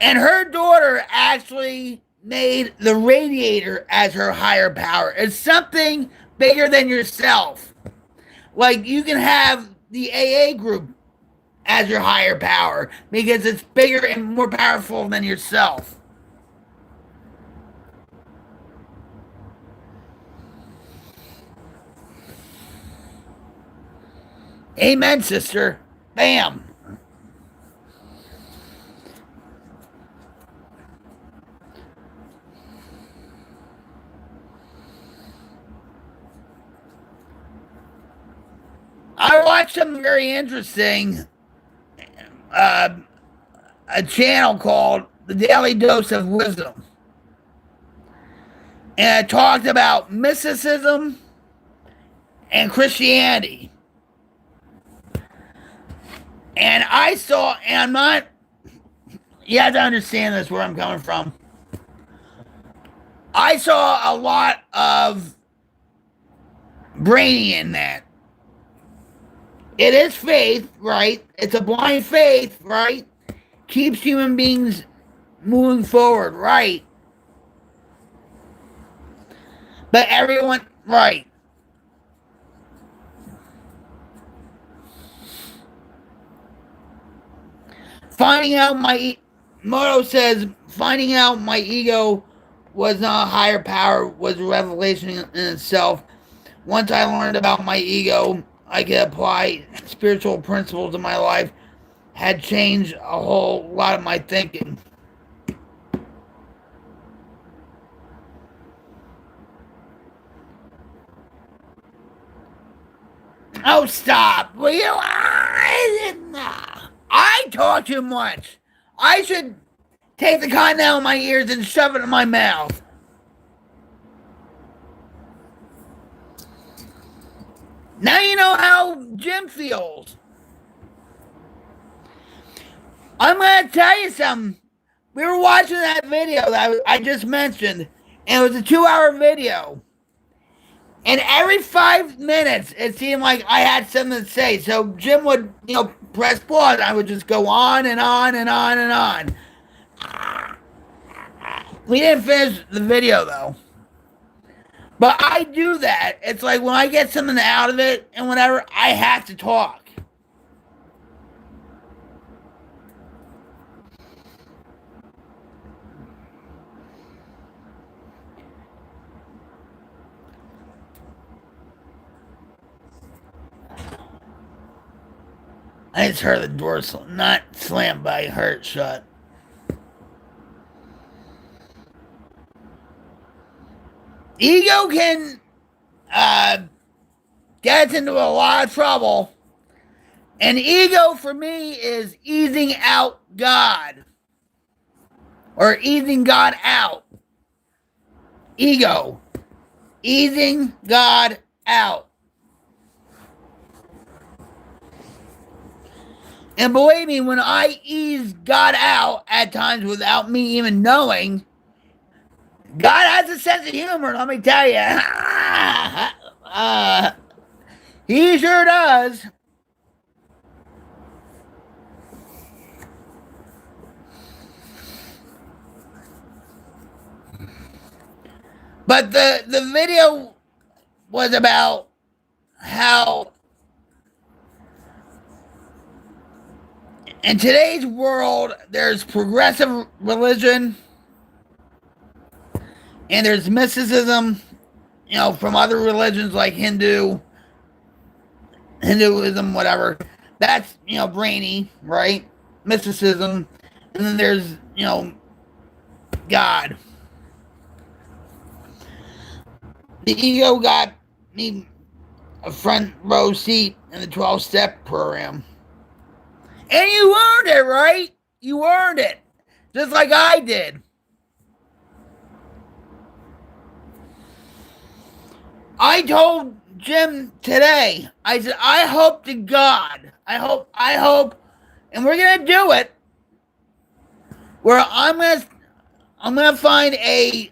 And her daughter actually made the radiator as her higher power. It's something bigger than yourself. Like you can have the AA group as your higher power because it's bigger and more powerful than yourself. Amen, sister. Bam. I watched something very interesting. A channel called The Daily Dose of Wisdom. And it talked about mysticism and Christianity. And I saw, and I'm not, you have to understand this where I'm coming from. I saw a lot of brainy in that. It is faith, right? It's a blind faith, right? Keeps human beings moving forward, right? But everyone, right. Finding out Moto says, finding out my ego was not a higher power was a revelation in itself. Once I learned about my ego, I could apply spiritual principles in my life. Had changed a whole lot of my thinking. Oh, stop. Will you? I talk too much. I should take the cotton out of my ears and shove it in my mouth. Now you know how Jim feels. I'm going to tell you something. We were watching that video that I just mentioned, and it was a 2-hour video. And every 5 minutes, it seemed like I had something to say. So Jim would, press pause. I would just go on and on and on and on. We didn't finish the video, though. But I do that. It's like when I get something out of it and whatever, I have to talk. I just heard the door not slammed, but I heard it shut. Ego can get us into a lot of trouble. And ego for me is easing out God. Or easing God out. Ego. Easing God out. And believe me, when I ease God out at times without me even knowing, God has a sense of humor, let me tell you. He sure does. But the video was about how in today's world there's progressive religion and there's mysticism, from other religions like Hinduism, whatever. That's, brainy, right? Mysticism. And then there's, God. The ego got me a front row seat in the 12-step program. And you earned it, right? You earned it. Just like I did. I told Jim today, I said, I hope to God, I hope, and we're going to do it, where I'm going to find an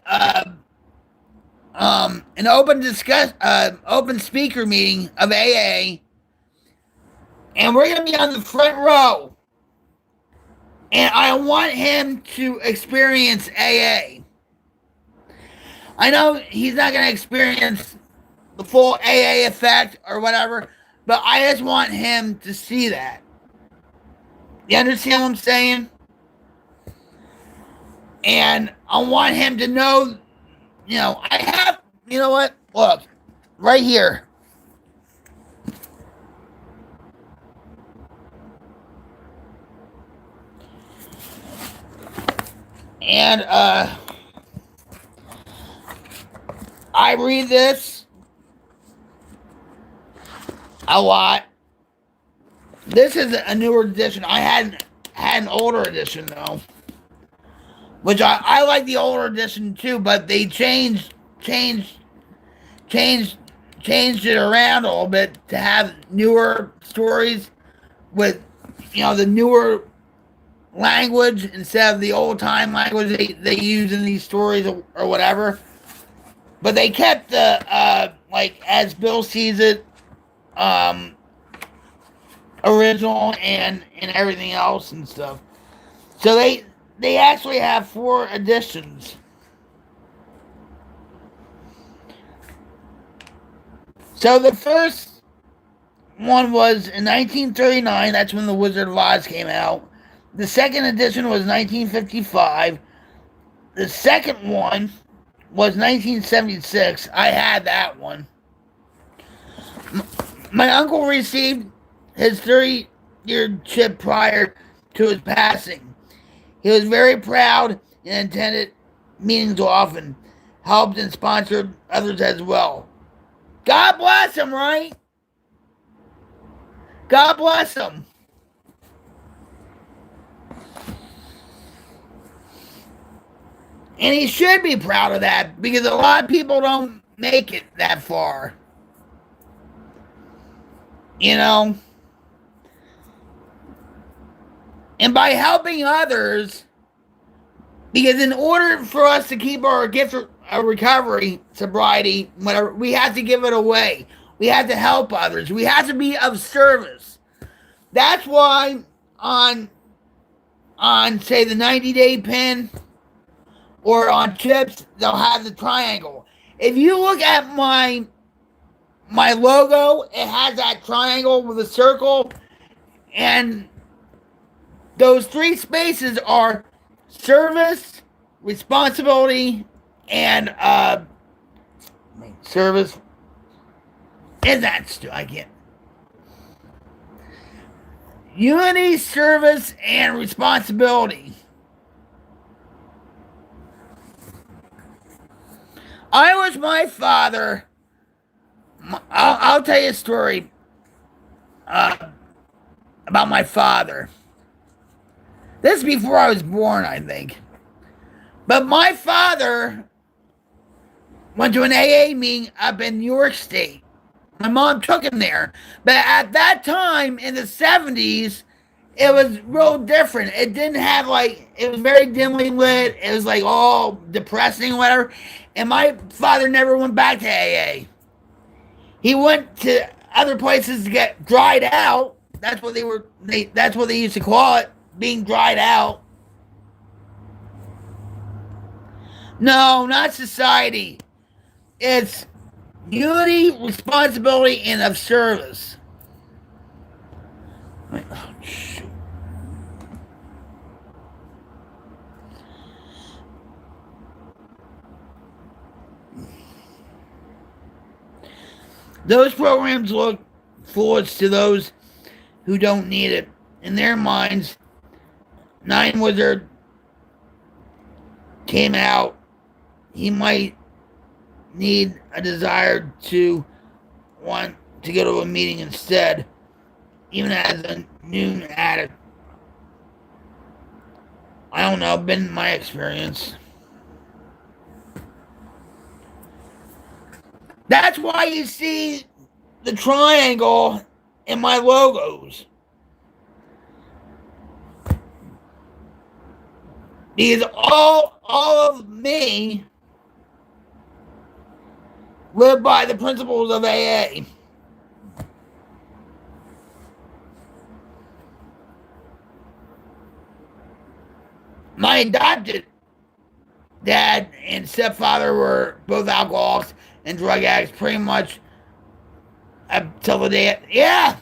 open speaker meeting of AA And we're going to be on the front row. And I want him to experience AA. I know he's not going to experience the full AA effect or whatever, but I just want him to see that. You understand what I'm saying? And I want him to know, I have, you know what? Look, right here. And I read this a lot. This is a newer edition. I had an older edition though, which I like the older edition too. But they changed it around a little bit to have newer stories with the newer language instead of the old time language they use in these stories or whatever. But they kept the like as Bill sees it, original and everything else and stuff. So they actually have 4 editions. So the first one was in 1939. That's when The Wizard of Oz came out. The second edition was 1955. The second one was 1976. I had that one. My uncle received his 30-year chip prior to his passing. He was very proud and attended meetings often, helped and sponsored others as well. God bless him, right? God bless him. And he should be proud of that because a lot of people don't make it that far. And by helping others, because in order for us to keep our gift of recovery, sobriety, whatever, we have to give it away. We have to help others. We have to be of service. That's why on say the 90-day pin or on chips, they'll have the triangle. If you look at my logo, it has that triangle with a circle, and those 3 spaces are service, responsibility, and service. And that's I can't. Unity, service, and responsibility. I was my father. I'll tell you a story about my father. This is before I was born, I think. But my father went to an AA meeting up in New York State. My mom took him there. But at that time, in the 70s, it was real different. It didn't have it was very dimly lit. It was all depressing, whatever. And my father never went back to AA. He went to other places to get dried out. That's what that's what they used to call it, being dried out. No, not society. It's unity, responsibility, and of service. Oh, shoot. Those programs look foolish to those who don't need it. In their minds, Nine Wizard came out. He might need a desire to want to go to a meeting instead, even as a noon addict. I don't know, been my experience. That's why you see the triangle in my logos. Because all of me live by the principles of AA. my adopted dad and stepfather were both alcoholics and drug addicts pretty much until the day. Yeah.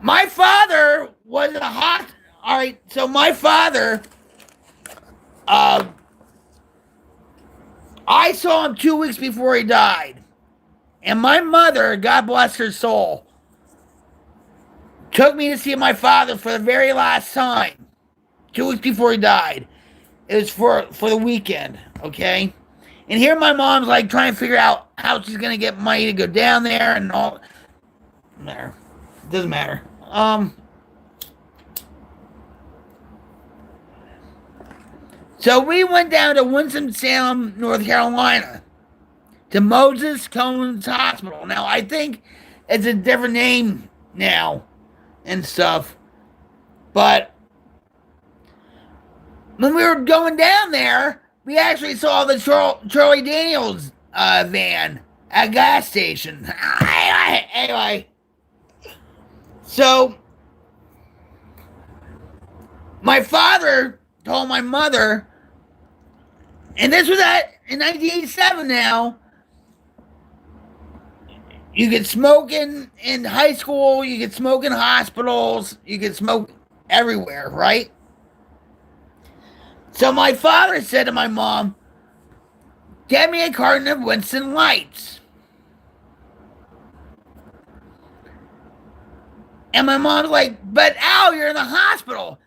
My father was in a hospital. All right, so my father, I saw him 2 weeks before he died. And my mother, God bless her soul, took me to see my father for the very last time, 2 weeks before he died. It was for the weekend, okay? And here my mom's like trying to figure out how she's gonna get money to go down there and all. Matter. Doesn't matter. So we went down to Winston-Salem, North Carolina, to Moses Cone's Hospital. Now I think it's a different name now and stuff, but when we were going down there, we actually saw the Charlie Daniels van at a gas station. Anyway, so my father told my mother, and this was in 1987 now, you could smoke in high school, you could smoke in hospitals, you could smoke everywhere, right? So my father said to my mom, get me a carton of Winston Lights. And my mom's like, but Al, you're in the hospital.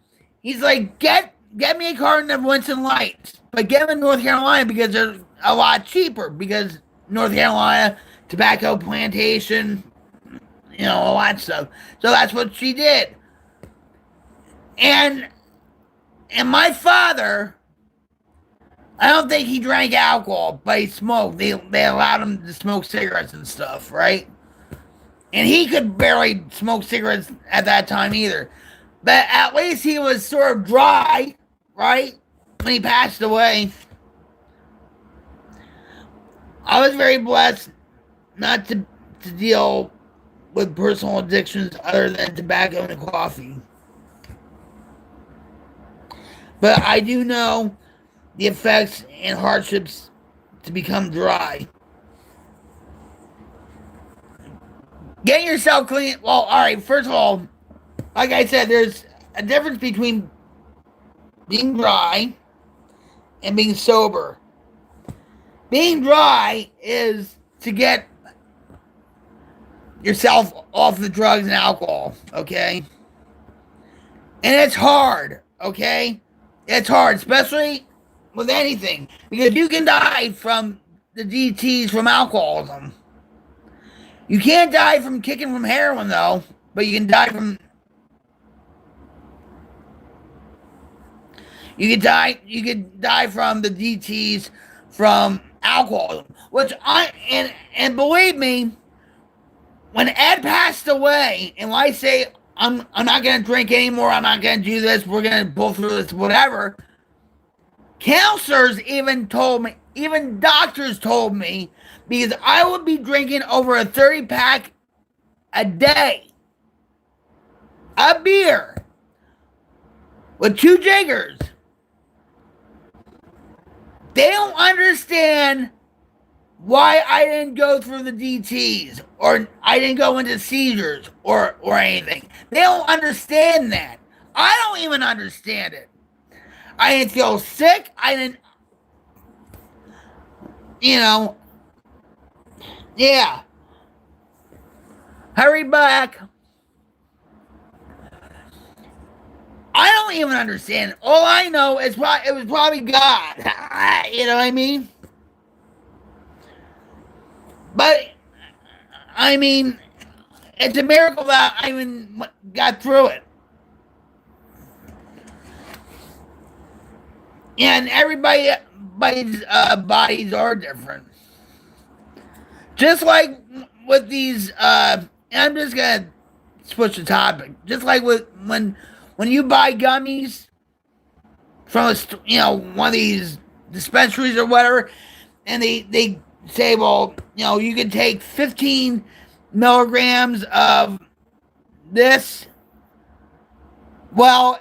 He's like, get me a carton of Winston Lights, but get them in North Carolina because they're a lot cheaper, because North Carolina, tobacco plantation, all that stuff. So that's what she did. And my father, I don't think he drank alcohol, but he smoked. They allowed him to smoke cigarettes and stuff, right? And he could barely smoke cigarettes at that time either. But at least he was sort of dry, right? When he passed away. I was very blessed not to deal with personal addictions other than tobacco and coffee. But I do know the effects and hardships to become dry. Get yourself clean. Well, all right, first of all, like I said, there's a difference between being dry and being sober. Being dry is to get yourself off the drugs and alcohol, okay? And it's hard, okay? It's hard, especially with anything, because you can die from the DTs from alcoholism. You can't die from kicking from heroin, though, but you can die from... You could die from the DTs from alcoholism, which and believe me, when Ed passed away, and I say I'm not gonna drink anymore, I'm not gonna do this, we're gonna pull through this, whatever. Counselors even told me, even doctors told me, because I would be drinking over a 30-pack a day, a beer with 2 jiggers. They don't understand why I didn't go through the DTs, or I didn't go into seizures or anything. They don't understand that. I don't even understand it. I didn't feel sick. I didn't, yeah. Hurry back. I don't even understand. All I know is it was probably God. You know what I mean? But, I mean, it's a miracle that I even got through it. And everybody's bodies are different. Just like with these, and I'm just going to switch the topic. Just like with when you buy gummies from one of these dispensaries or whatever, and they say, well, you can take 15 milligrams of this. Well,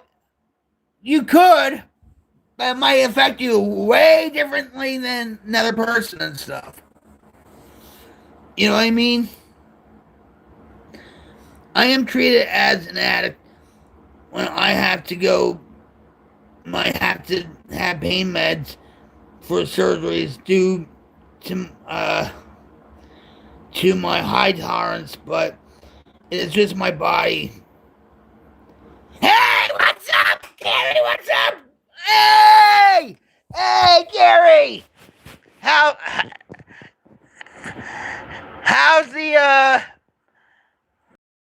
you could, but it might affect you way differently than another person and stuff. You know what I mean? I am treated as an addict when I have to go, might have to have pain meds for surgeries due to my high tolerance, but it's just my body. Hey, what's up, Gary? What's up? Hey, hey, Gary. How's the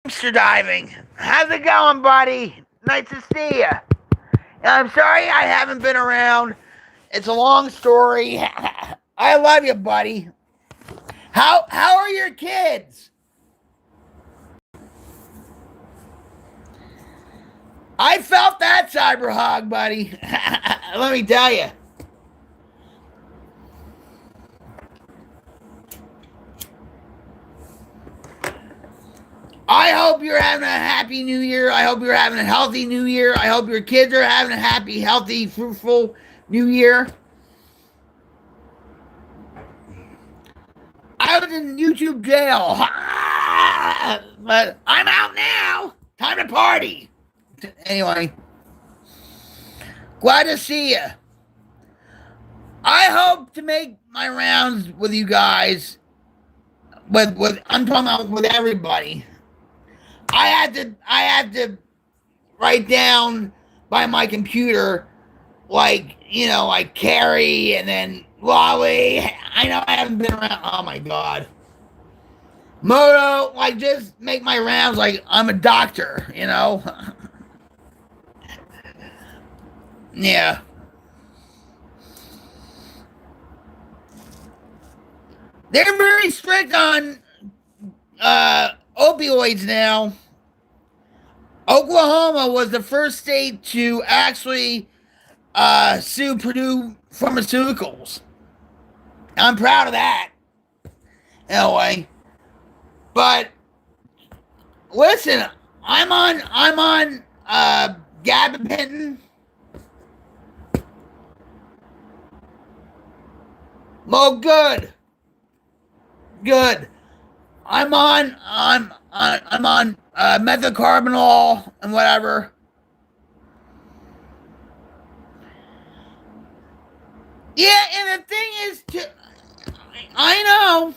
dumpster diving? How's it going, buddy? Nice to see you. I'm sorry I haven't been around. It's a long story. I love you, buddy. How are your kids? I felt that cyber hog, buddy. Let me tell you. I hope you're having a happy new year. I hope you're having a healthy new year. I hope your kids are having a happy, healthy, fruitful new year. I was in YouTube jail, but I'm out now. Time to party. Anyway, glad to see you. I hope to make my rounds with you guys. With I'm talking about with everybody. I had to write down by my computer, like Carrie and then Wally. I know I haven't been around. Oh my god. Moto, like just make my rounds like I'm a doctor, Yeah. They're very strict on opioids now. Oklahoma was the first state to actually sue Purdue Pharmaceuticals. I'm proud of that. Anyway, but listen, I'm on gabapentin. Oh, good. I'm on methocarbamol and whatever. Yeah, and the thing is, I know.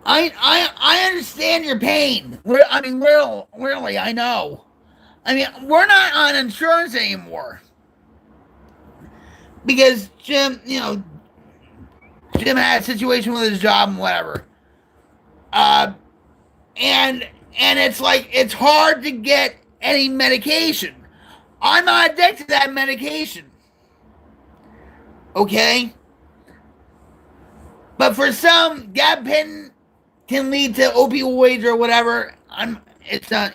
I understand your pain. Really, I know. I mean, we're not on insurance anymore. Because Jim had a situation with his job and whatever. And it's like, it's hard to get any medication. I'm not addicted to that medication. Okay? But for some, gabapentin can lead to opioids or whatever. It's not,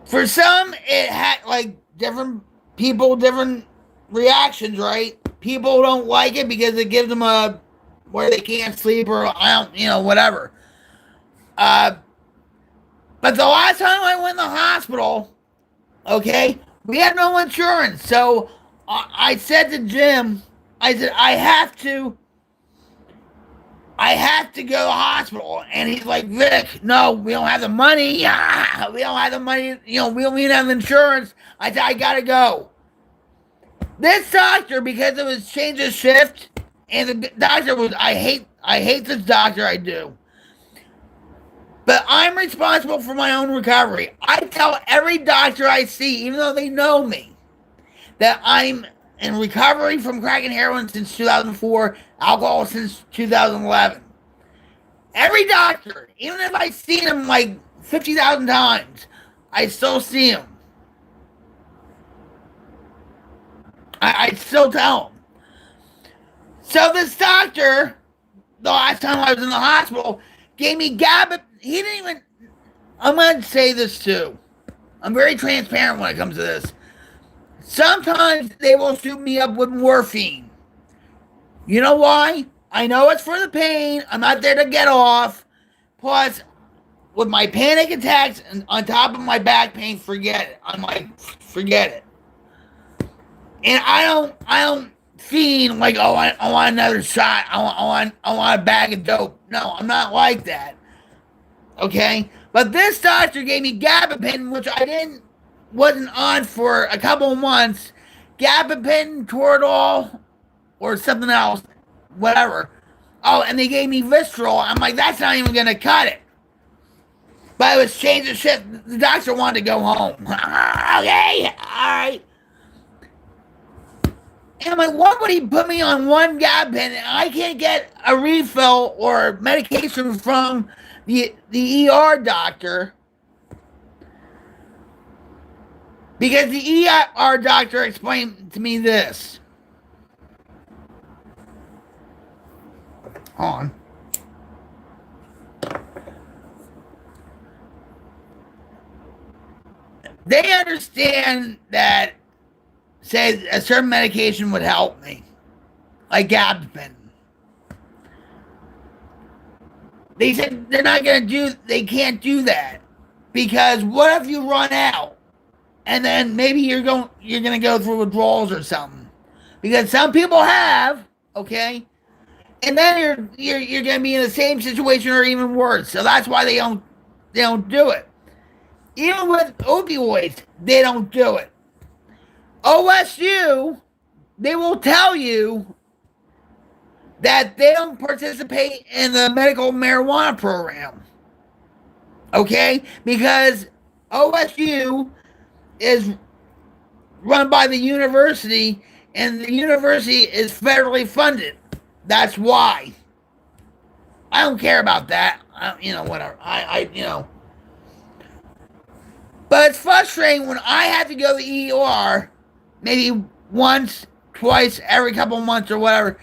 for some, it had like different people, different reactions, right? People don't like it because it gives them where they can't sleep or whatever. But the last time I went to the hospital, okay, we had no insurance. So I said to Jim, I said, I have to go to the hospital. And he's like, Vic, no, we don't have the money. We don't have the money. We don't even have insurance. I said, I got to go. This doctor, because of his change of shift, and the doctor was, I hate this doctor, I do. But I'm responsible for my own recovery. I tell every doctor I see, even though they know me, that I'm in recovery from crack and heroin since 2004, alcohol since 2011. Every doctor, even if I've seen him like 50,000 times, I still see him. I still tell him. So this doctor, the last time I was in the hospital, gave me gabapentin. He didn't even, I'm going to say this too. I'm very transparent when it comes to this. Sometimes they will shoot me up with morphine. You know why? I know it's for the pain. I'm not there to get off. Plus, with my panic attacks and on top of my back pain, forget it. I'm like, forget it. And I don't fiend like, oh, I want another shot. I want a bag of dope. No, I'm not like that. Okay, but this doctor gave me gabapentin, which wasn't on for a couple of months. Gabapentin, Toradol, or something else, whatever. Oh, and they gave me Visceral. I'm like, that's not even gonna cut it. But it was changing shit. The doctor wanted to go home. Okay, all right. And I'm like, why would he put me on one gabapentin and I can't get a refill or medication from the ER doctor? Because the ER doctor explained to me this. Hold on. They understand that, say, a certain medication would help me, like gabapentin. They said they can't do that because what if you run out and then maybe you're gonna go through withdrawals or something? Because some people have, okay, and then you're gonna be in the same situation or even worse. So that's why they don't do it. Even with opioids, they don't do it. OSU, they will tell you that they don't participate in the medical marijuana program. Okay? Because OSU is run by the university and the university is federally funded. That's why. I don't care about that. Whatever. But it's frustrating when I have to go to the ER maybe once, twice, every couple of months or whatever,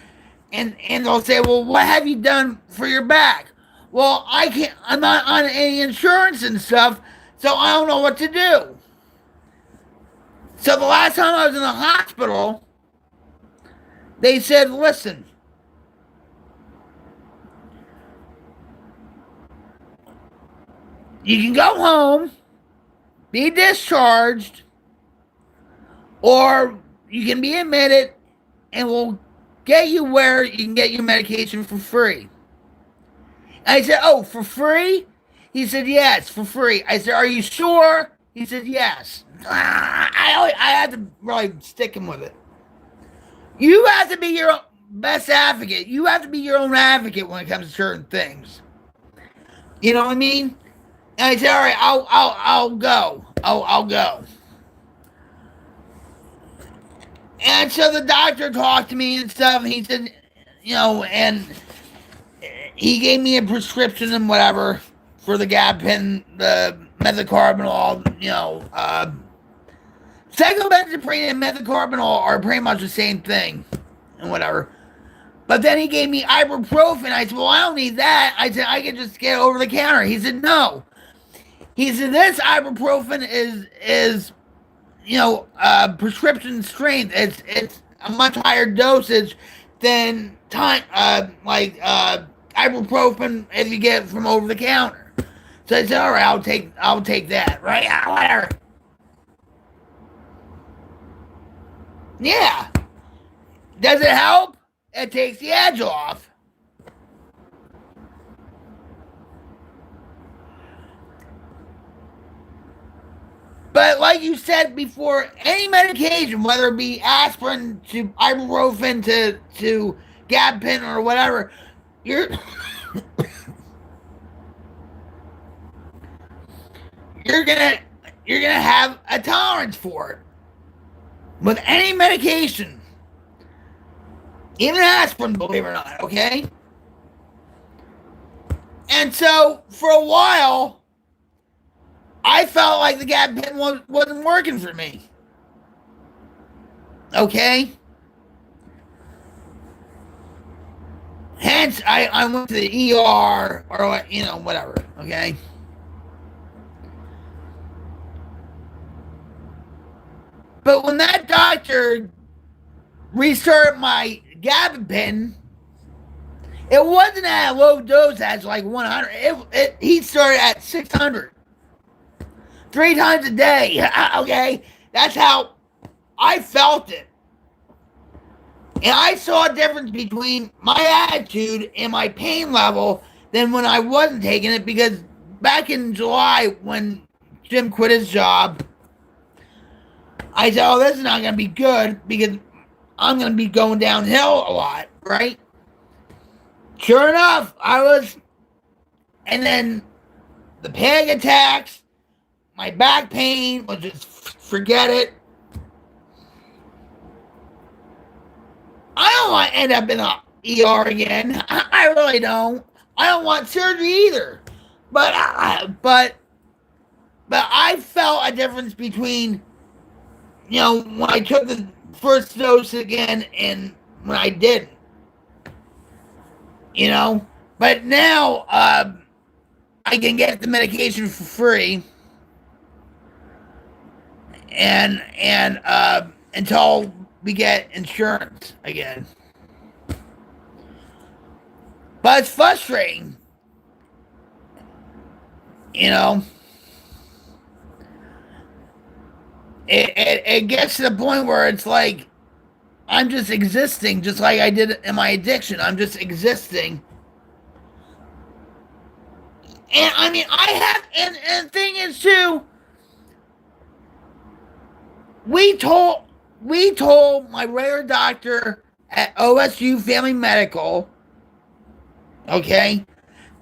and they'll say, well, what have you done for your back? Well, I'm not on any insurance and stuff, so I don't know what to do. So the last time I was in the hospital, they said, listen, you can go home, be discharged, or you can be admitted and we'll get you where you can get your medication for free. And I said, oh, for free? He said, yes, for free. I said, are you sure? He said, yes. I had to really stick him with it. You have to be your best advocate. You have to be your own advocate when it comes to certain things. You know what I mean? And I said, all right, I'll go. I'll go. And so the doctor talked to me and stuff, and he said, and he gave me a prescription and whatever for the gabapentin, the methocarbamol, cyclobenzaprine and methocarbamol are pretty much the same thing and whatever. But then he gave me ibuprofen. I said, well, I don't need that. I said, I can just get it over the counter. He said, no. He said, this ibuprofen is prescription strength. It's a much higher dosage than ibuprofen if you get it from over the counter. So I said, all right, I'll take that, right? Whatever. Yeah. Does it help? It takes the edge off. But like you said before, any medication, whether it be aspirin to ibuprofen to gabapentin or whatever, you're gonna have a tolerance for it. With any medication, even aspirin, believe it or not, okay? And so for a while, I felt like the gabapentin wasn't working for me. Okay? Hence, I went to the ER or, whatever. Okay? But when that doctor restarted my gabapentin, it wasn't at a low dose as like 100. He started at 600. 3 times a day. Okay? That's how I felt it. And I saw a difference between my attitude and my pain level than when I wasn't taking it, because back in July when Jim quit his job, I said, oh, this is not going to be good because I'm going to be going downhill a lot, right? Sure enough, I was. And then the panic attacks, my back pain was just, forget it. I don't want to end up in the ER again. I really don't. I don't want surgery either. But I felt a difference between, when I took the first dose again and when I didn't. But now I can get the medication for free, and until we get insurance again. But it's frustrating, It gets to the point where it's like I'm just existing, just like I did in my addiction. I'm just existing. And I mean, and the thing is too, we told my regular doctor at OSU Family Medical, okay,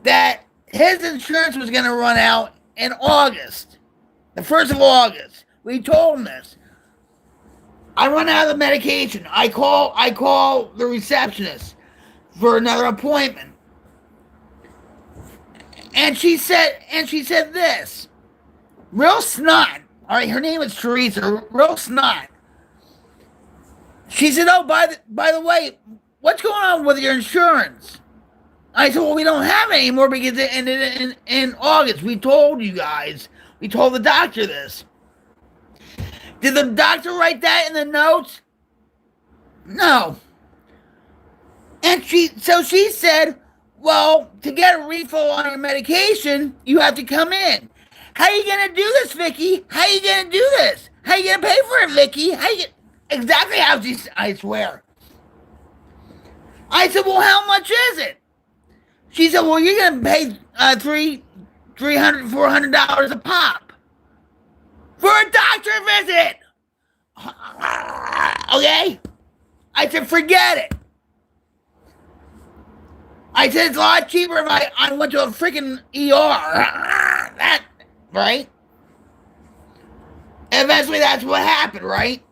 that his insurance was going to run out in August, the 1st of August. We told him this. I run out of the medication. I call the receptionist for another appointment. And she said this. Real snot. All right, her name is Teresa. Real snot. She said, oh, by the way, what's going on with your insurance? I said, well, we don't have it anymore because it ended in August. We told you guys. We told the doctor this. Did the doctor write that in the notes? No. And she said, well, to get a refill on your medication, you have to come in. How are you going to do this, Vicky? How are you going to do this? How are you going to pay for it, Vicky? Exactly how she said, I swear. I said, well, how much is it? She said, well, you're going to pay $300, $400 a pop for a doctor visit. Okay? I said, forget it. I said, it's a lot cheaper if I went to a freaking ER. That, right? Eventually, that's what happened, right?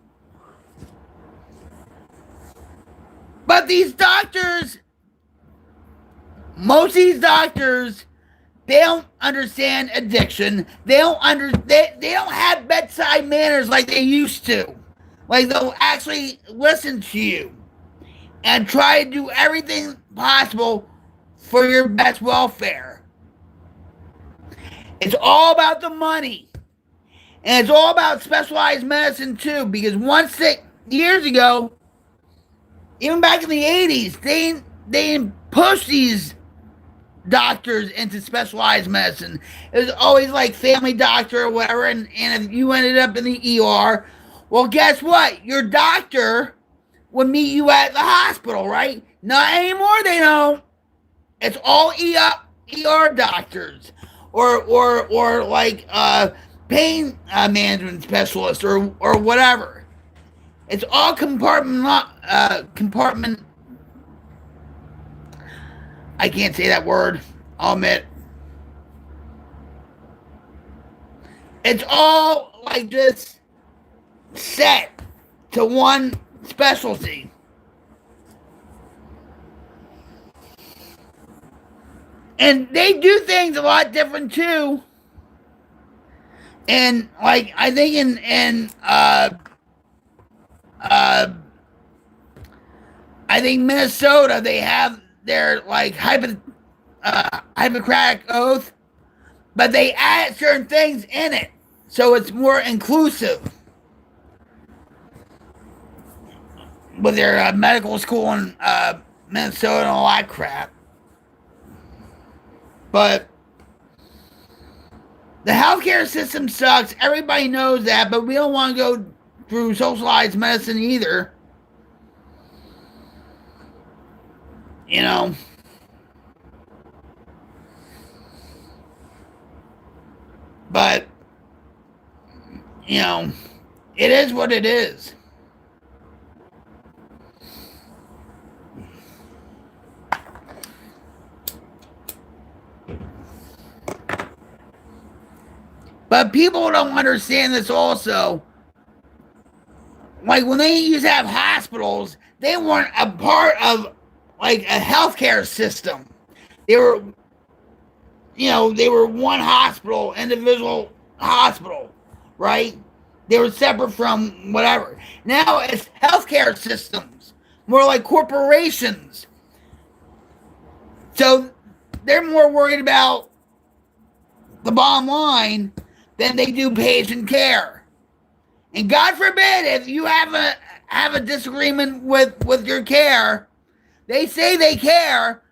But these doctors, most of these doctors, they don't understand addiction. They don't have bedside manners like they used to. Like, they'll actually listen to you and try to do everything possible for your best welfare. It's all about the money. And it's all about specialized medicine too, because years ago, even back in the 80s, they didn't push these doctors into specialized medicine. It was always like family doctor or whatever, and if you ended up in the ER, well, guess what? Your doctor would meet you at the hospital, right? Not anymore, they don't. It's all ER doctors or like pain management specialists or whatever. It's all compartment. I can't say that word. I'll admit. It's all like just set to one specialty. And they do things a lot different too. And like I think in I think Minnesota, they have their like Hippocratic oath, but they add certain things in it, so it's more inclusive. with their medical school in Minnesota and all that crap. But the healthcare system sucks. Everybody knows that, but we don't want to go through socialized medicine either. You know. But, you know, it is what it is. But people don't understand this also. Like when they used to have hospitals, they weren't a part of like a healthcare system. They were, you know, they were one hospital, individual hospital, right? They were separate from whatever. Now it's healthcare systems, more like corporations. So they're more worried about the bottom line than they do patient care. And God forbid if you have a disagreement with your care, they say they care.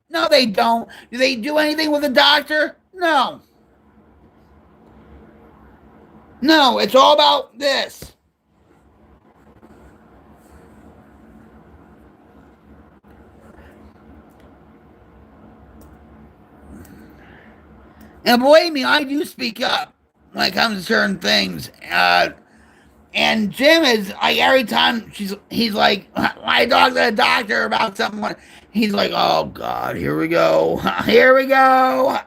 No, they don't. Do they do anything with the doctor? No. No, it's all about this. And believe me, I do speak up when it comes to certain things. And Jim is like every time he's like, I talk to a doctor about something. He's like, oh God, here we go, here we go.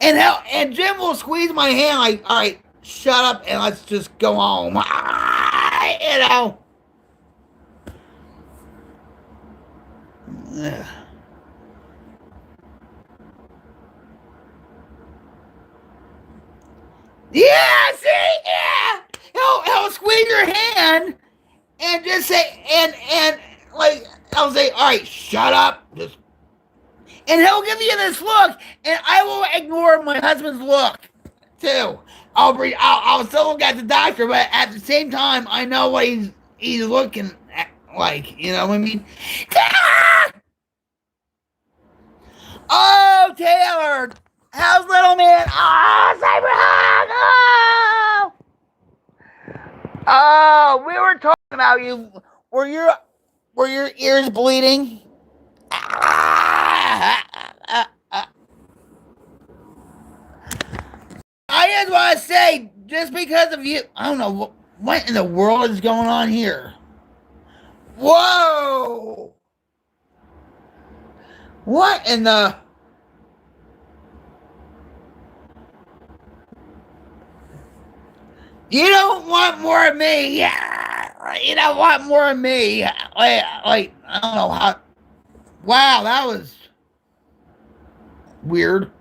And Jim will squeeze my hand like, all right, shut up and let's just go home. You know. Yeah, see, yeah. He'll squeeze your hand and just say and like I'll say, all right, shut up. Just and he'll give you this look, and I will ignore my husband's look too. I'll still look at the doctor, but at the same time, I know what he's looking at, like. You know what I mean? Oh, Taylor, how's little man? Oh, cyber hug. Oh, we were talking about you. Were your ears bleeding? I just want to say, just because of you, I don't know what in the world is going on here. Whoa! What in the? You don't want more of me. Yeah, you don't want more of me. Like I don't know how. Wow, that was weird.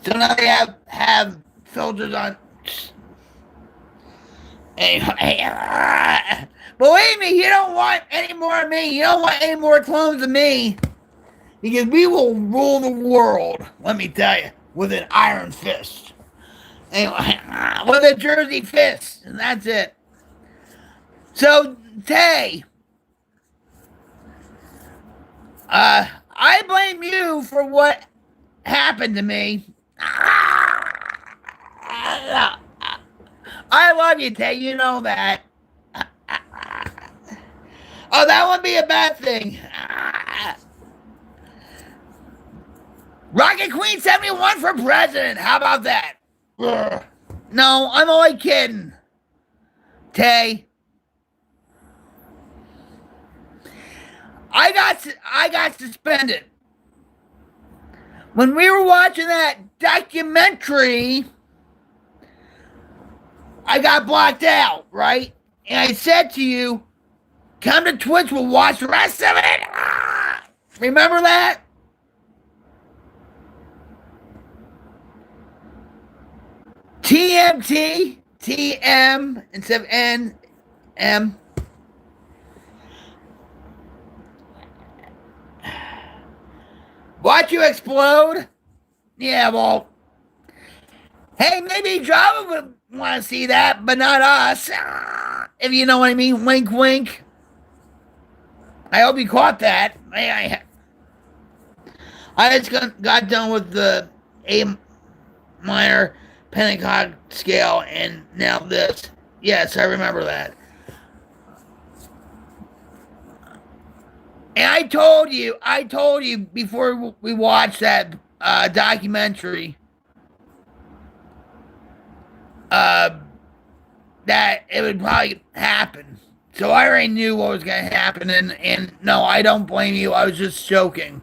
So now they have filters on. Anyway, believe me, you don't want any more of me. You don't want any more clones of me. Because we will rule the world, let me tell you, with an iron fist. Anyway, with a Jersey fist. And that's it. So, Tay, I blame you for what happened to me. I love you, Tay. You know that. Oh, that would be a bad thing. Rocket Queen 71 for president. How about that? No, I'm only kidding. Tay. I got suspended. When we were watching that documentary, I got blocked out, right? And I said to you, come to Twitch, we'll watch the rest of it. Remember that? TMT, TM instead of NM. Watch you explode? Yeah, well, hey, maybe Java want to see that, but not us. If you know what I mean. Wink, wink. I hope you caught that. I just got done with the A minor Pentatonic scale, and now this. Yes, I remember that. And I told you before we watched that documentary that it would probably happen. So I already knew what was going to happen, and no, I don't blame you. I was just joking.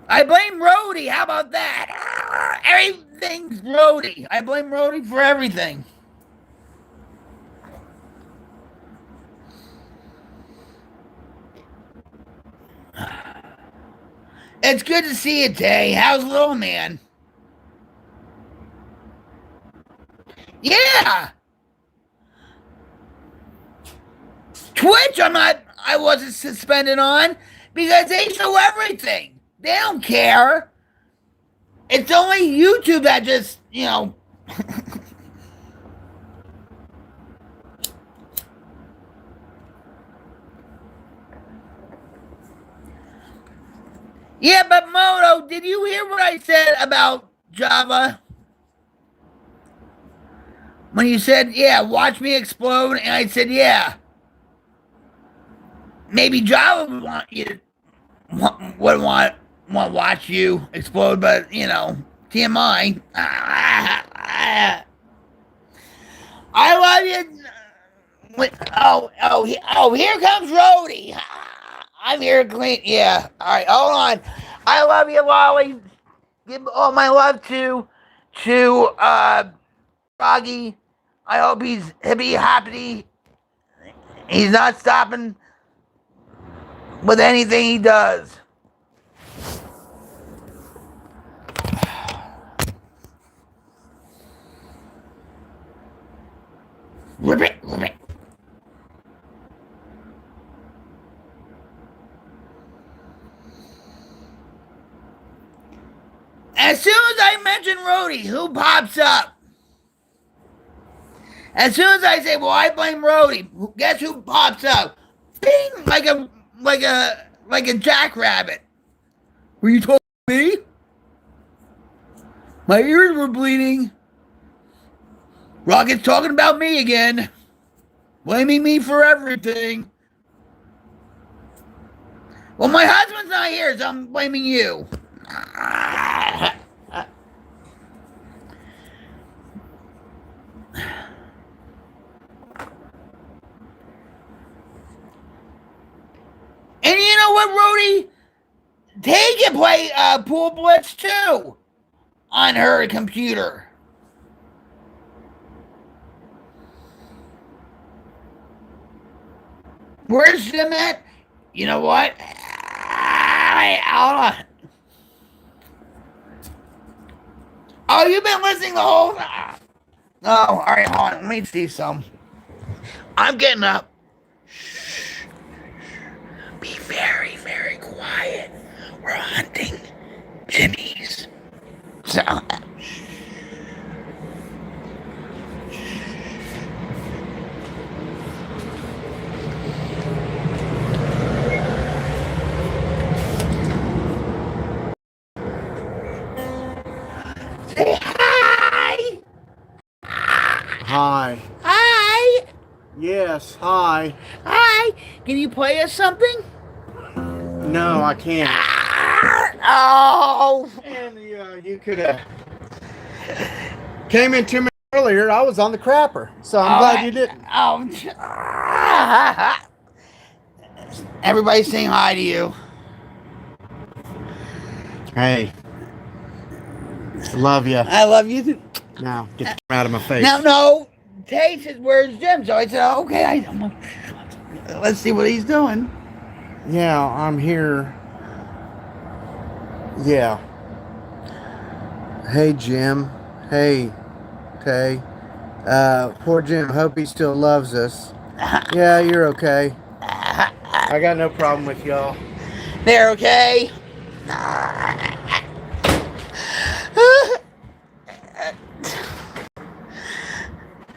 I blame Rhodey. How about that? Everything's Rhodey. I blame Rhodey for everything. It's good to see you, Tay. How's little man? Yeah. Twitch, I wasn't suspended on because they show everything. They don't care. It's only YouTube that just, Yeah, but Moto, did you hear what I said about Java? When you said, yeah, watch me explode, and I said, yeah. Maybe Java would want you to, would want to watch you explode, but, TMI. I love you. Here comes Rhodey. I'm here to clean. Yeah. All right, hold on. I love you, Lolly. Give all my love to Froggy. I hope he'll be happy. He's not stopping with anything he does. Ribbit. As soon as I mention Rhodey, who pops up? As soon as I say, well, I blame Rhodey, guess who pops up? Bing! Like a jackrabbit. Were you talking to me? My ears were bleeding. Rocket's talking about me again. Blaming me for everything. Well, my husband's not here, so I'm blaming you. And you know what, Rhodey? They can play Pool Blitz too on her computer. Where's Jim at? You know what? Hold on. Oh, you've been listening the whole time. Oh, all right, hold on. Let me see some. I'm getting up. Shh. Be very, very quiet. We're hunting Jimmy's. So. Say hi. Hi. Hi. Yes, hi. Hi. Can you play us something? No, I can't. Oh. And you could have came in 2 minutes earlier. I was on the crapper, so I'm glad you didn't. Everybody's saying hi to you. Hey. Love you. I love you too. Now, get the camera out of my face. Now, no. Tay says, where's Jim? So I said, okay, let's see what he's doing. Yeah, I'm here. Yeah. Hey, Jim. Hey, Tay. Poor Jim. Hope he still loves us. Yeah, you're okay. I got no problem with y'all. They're okay.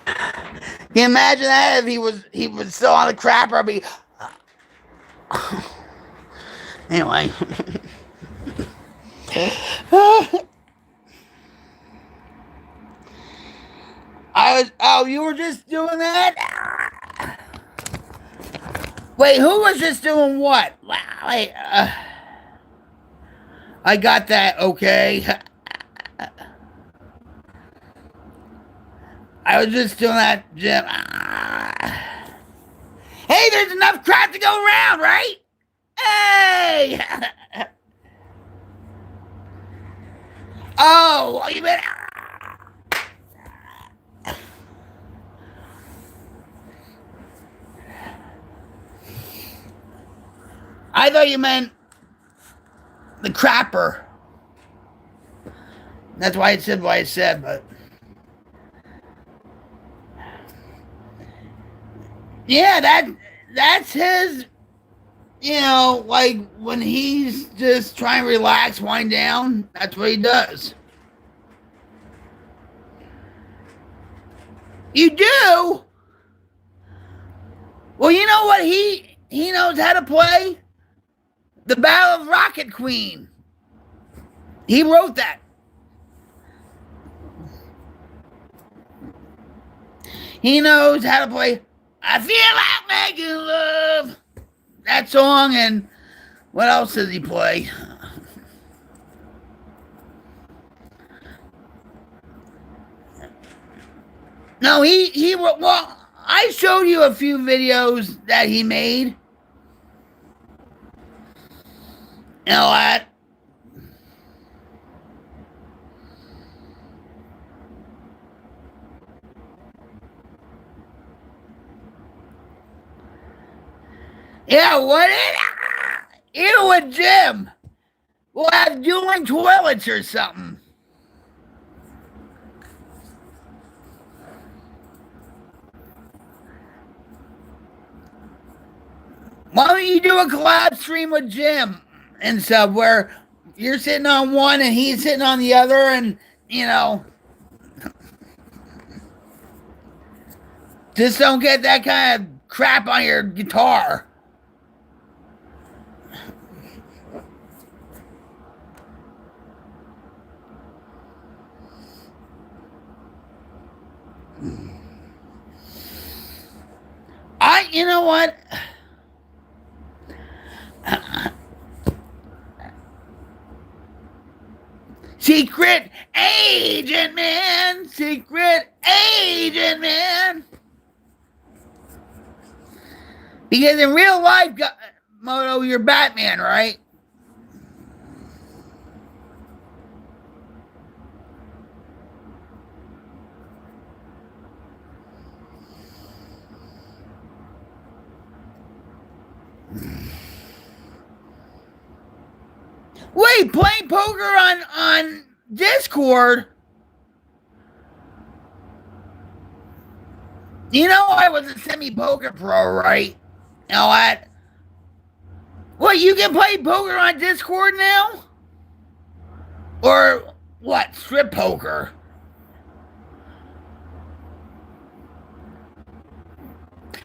Can you imagine that if he was still on the crapper? I'd be anyway. You were just doing that? Wait, who was just doing what? Wait, I got that, okay. I was just doing that, Jim. Hey, there's enough crap to go around, right? Hey! Oh, you meant... I thought you meant the crapper. That's why I said what I said, but... Yeah, that's his... You know, like, when he's just trying to relax, wind down, that's what he does. You do? Well, you know what he knows how to play? The Battle of Rocket Queen. He wrote that. He knows how to play I Feel Like Making Love. That song, and what else does he play? No, well, I showed you a few videos that he made. You know what? Yeah, what is it? You and Jim will have dueling toilets or something. Why don't you do a collab stream with Jim and stuff where you're sitting on one and he's sitting on the other, and you know, just don't get that kind of crap on your guitar. You know what? Secret agent man, secret agent man. Because in real life, Moto, you're Batman, right? Wait, playing poker on Discord? You know I was a semi-poker pro, right? You know what? What, you can play poker on Discord now? Or what, strip poker?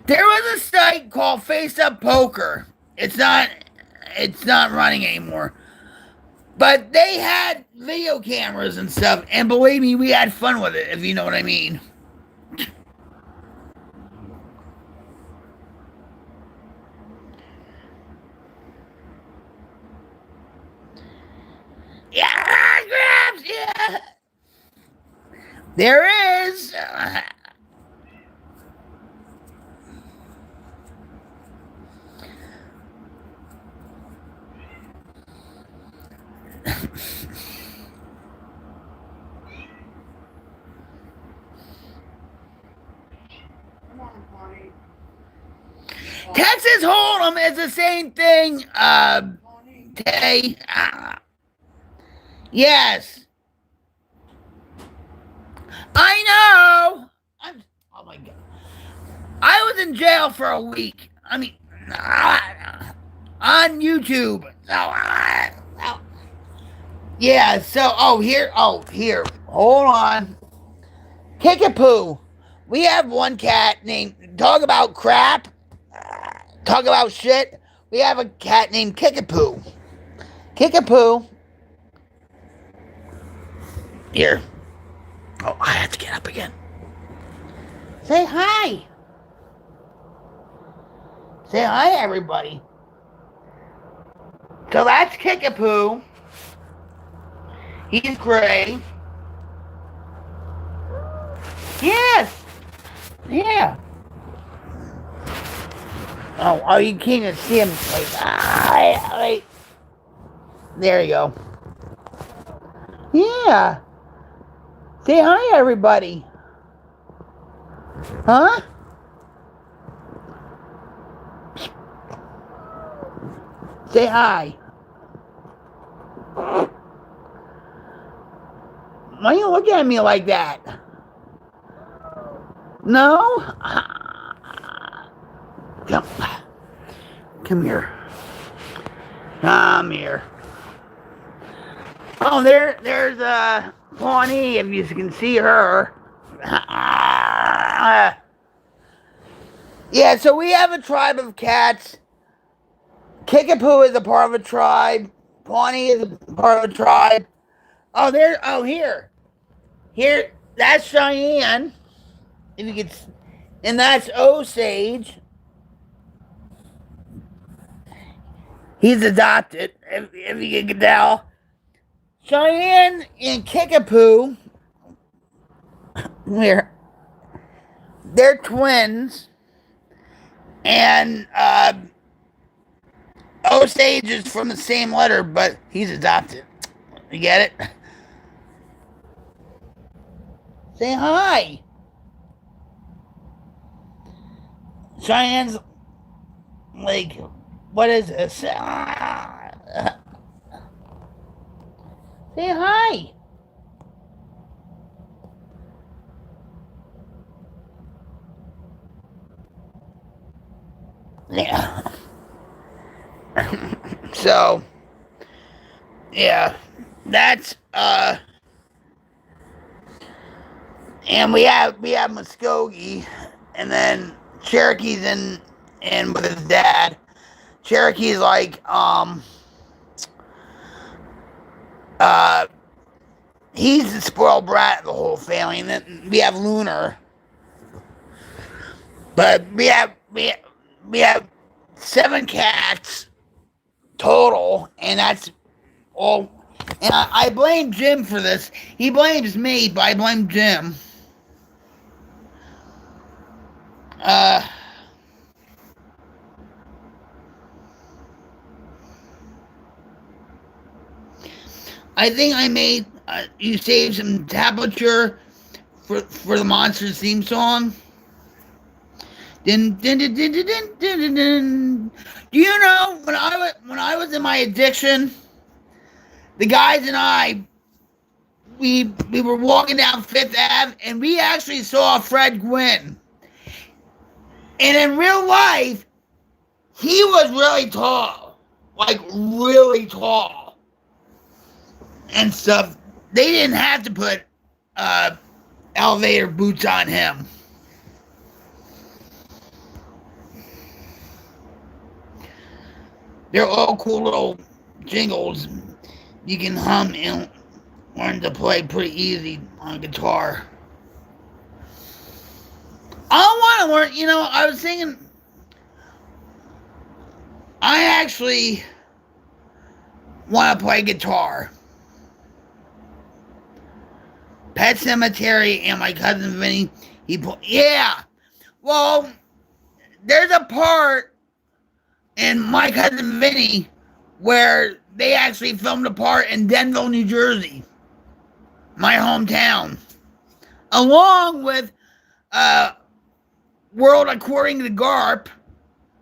There was a site called Face Up Poker. It's not running anymore. But they had video cameras and stuff, and believe me, we had fun with it, if you know what I mean. Yeah, grabs, yeah. There is. Texas Hold'em is the same thing, Tay. Yes. I know. Oh my God. I was in jail for a week. I mean, on YouTube. Yeah, so, here. Hold on. Kickapoo. We have one cat named, talk about crap, talk about shit. We have a cat named Kickapoo. Kickapoo. Here. Oh, I have to get up again. Say hi. Say hi, everybody. So that's Kickapoo. He's gray. Yes. Yeah. Oh, you can't see him. Wait. There you go. Yeah. Say hi, everybody. Huh? Say hi. Why you look at me like that? No? Come here. Come here. Oh, there's Pawnee, if you can see her. Yeah, so we have a tribe of cats. Kickapoo is a part of a tribe. Pawnee is a part of a tribe. Here, that's Cheyenne. If you could, and that's Osage. He's adopted, if you can tell. Cheyenne and Kickapoo, they're twins, and Osage is from the same letter, but he's adopted. You get it? Say hi. Cheyenne's like, what is this? Say hi. Yeah. So, yeah, that's and we have Muskogee, and then Cherokee's in with his dad. Cherokee's like he's the spoiled brat of the whole family, and then we have Lunar. But we have 7 cats total, and that's all. And I blame Jim for this. He blames me, but I blame Jim. I think I made you save some tablature for the Monsters theme song. Din, din, din, din, din, din, din, din. Do you know when I was in my addiction, the guys and I we were walking down Fifth Ave, and we actually saw Fred Gwynn. And in real life, he was really tall, like really tall and stuff. They didn't have to put elevator boots on him. They're all cool little jingles you can hum and learn to play pretty easy on guitar. I don't want to learn, I was thinking, I actually want to play guitar. Pet Cemetery and my cousin Vinny, yeah. Well, there's a part in My Cousin Vinny where they actually filmed a part in Denville, New Jersey, my hometown, along with World According to Garp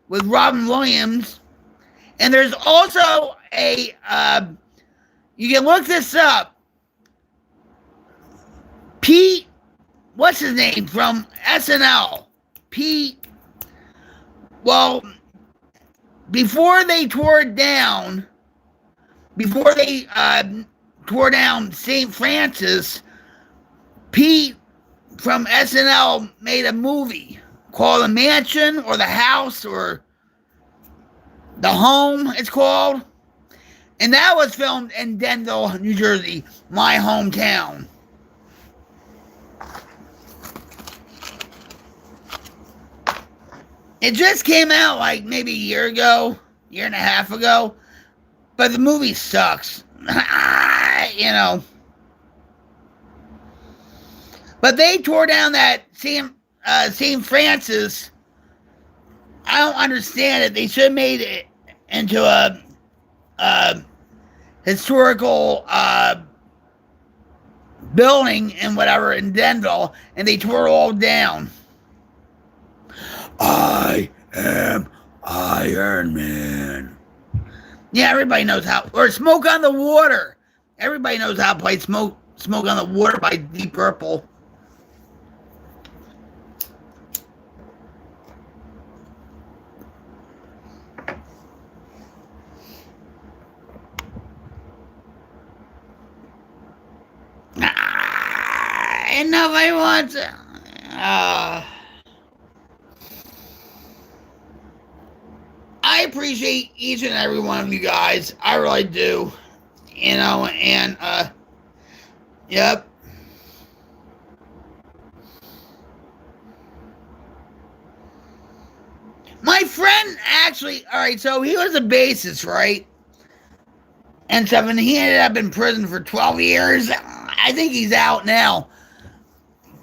with Robin Williams. And there's also a you can look this up, Pete, what's his name from SNL, Pete. Well, before they tore down St. Francis, Pete from SNL made a movie called The Mansion or The House or The Home, it's called. And that was filmed in Denville, New Jersey, my hometown. It just came out like maybe a year and a half ago. But the movie sucks. You know. But they tore down that St. Francis. I don't understand it. They should have made it into a historical building and whatever in Denville, and they tore it all down. I am Iron Man. Yeah, everybody knows how. Or Smoke on the Water. Everybody knows how to play Smoke on the Water by Deep Purple. And nobody wants it. I appreciate each and every one of you guys. I really do. You know, and, yep. My friend actually, alright, so he was a bassist, right? And stuff, and he ended up in prison for 12 years. I think he's out now.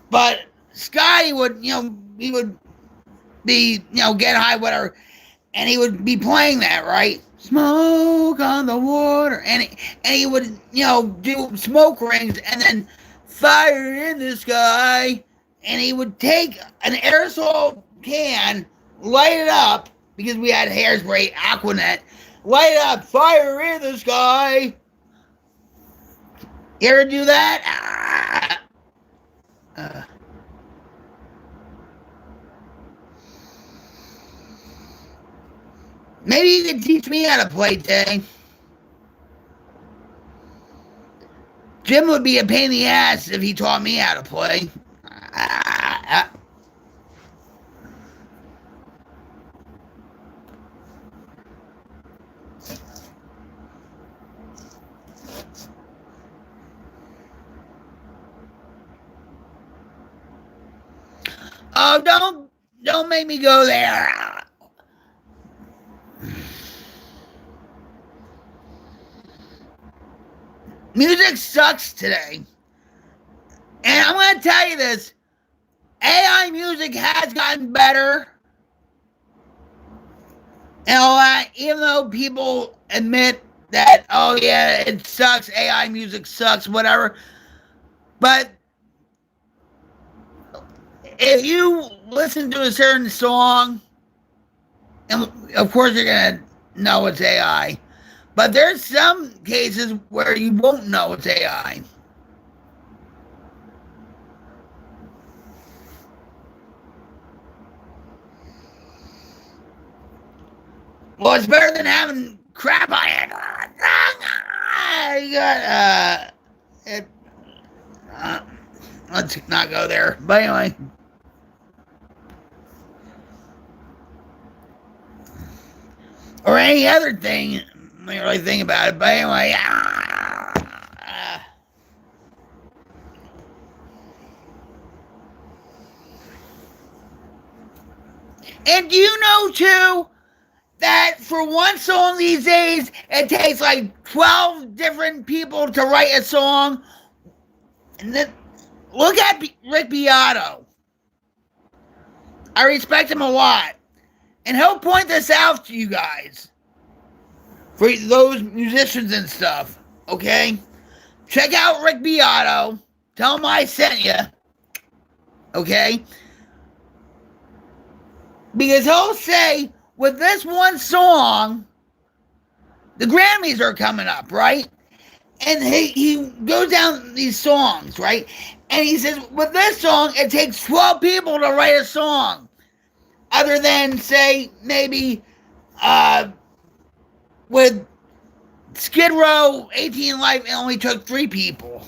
But Scotty would, you know, he would be, you know, get high, whatever, and he would be playing that, right? Smoke on the water. And he would, you know, do smoke rings and then fire in the sky. And he would take an aerosol can, light it up, because we had hairspray, Aquanet, light it up, fire in the sky. You ever do that? Maybe you could teach me how to play, Tay. Jim would be a pain in the ass if he taught me how to play. Oh, don't make me go there. Music sucks today. And I'm going to tell you this. AI music has gotten better. You know, even though people admit that, oh yeah, it sucks, AI music sucks, whatever. But if you listen to a certain song, and of course you're going to know it's AI. But there's some cases where you won't know it's AI. Well, it's better than having crap on it. You got, let's not go there. But anyway. Or any other thing. I don't really think about it, but anyway. And do you know, too, that for one song these days, it takes like 12 different people to write a song? And then, look at Rick Beato. I respect him a lot. And he'll point this out to you guys. For those musicians and stuff, okay? Check out Rick Beato. Tell him I sent you. Okay? Because he'll say, with this one song, the Grammys are coming up, right? And he goes down these songs, right? And he says, with this song, it takes 12 people to write a song. Other than, say, maybe, with Skid Row, 18 Life, it only took 3 people.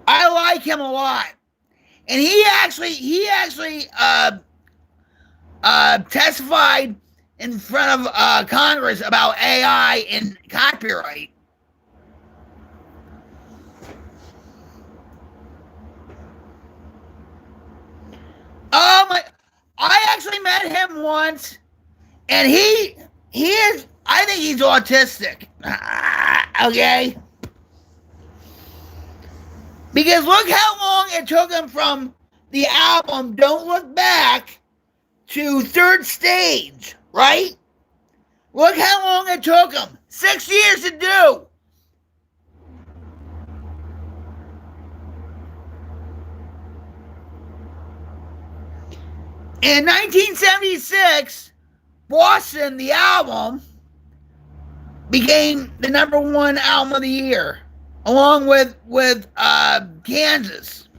I like him a lot. And he actually testified in front of Congress about AI and copyright. I actually met him once, and he is, I think he's autistic. Okay? Because look how long it took him from the album Don't Look Back to Third Stage, right? Look how long it took him. 6 years to do. In 1976, Boston, the album, became the #1 album of the year, along with Kansas.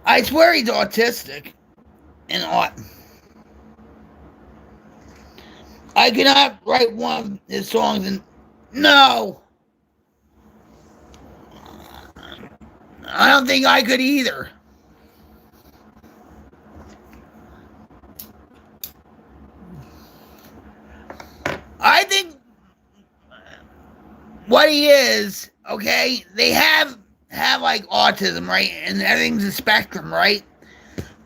I swear he's autistic. And I cannot write one of his songs and no. I don't think I could either. I think what he is, okay, they have like autism, right? And everything's a spectrum, right?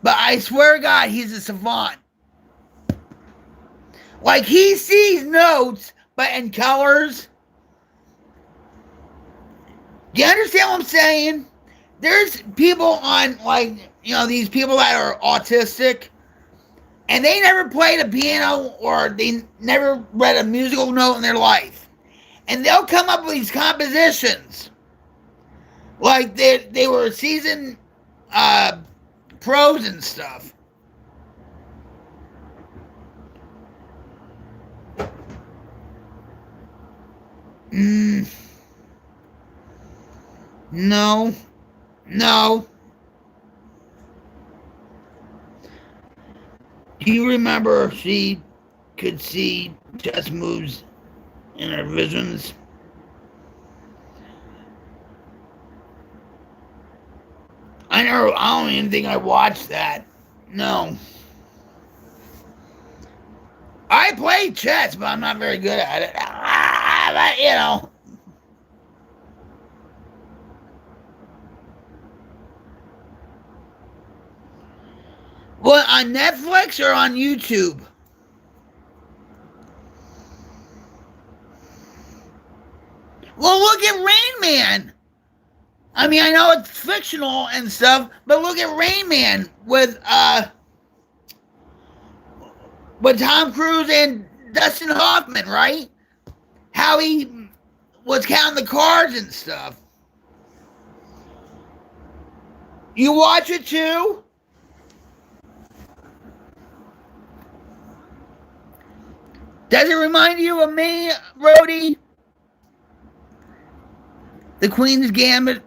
But I swear to God, he's a savant. Like, he sees notes, but in colors. Do you understand what I'm saying? There's people on, like, you know, these people that are autistic, and they never played a piano or they never read a musical note in their life. And they'll come up with these compositions. Like, they were seasoned pros and stuff. No. Do you remember she could see chess moves in her visions? I don't even think I watched that. No. I play chess, but I'm not very good at it. But, you know. What, on Netflix or on YouTube? Well, look at Rain Man. I mean, I know it's fictional and stuff, but look at Rain Man with Tom Cruise and Dustin Hoffman, right? How he was counting the cards and stuff. You watch it too? Does it remind you of me, Rhodey? The Queen's Gambit?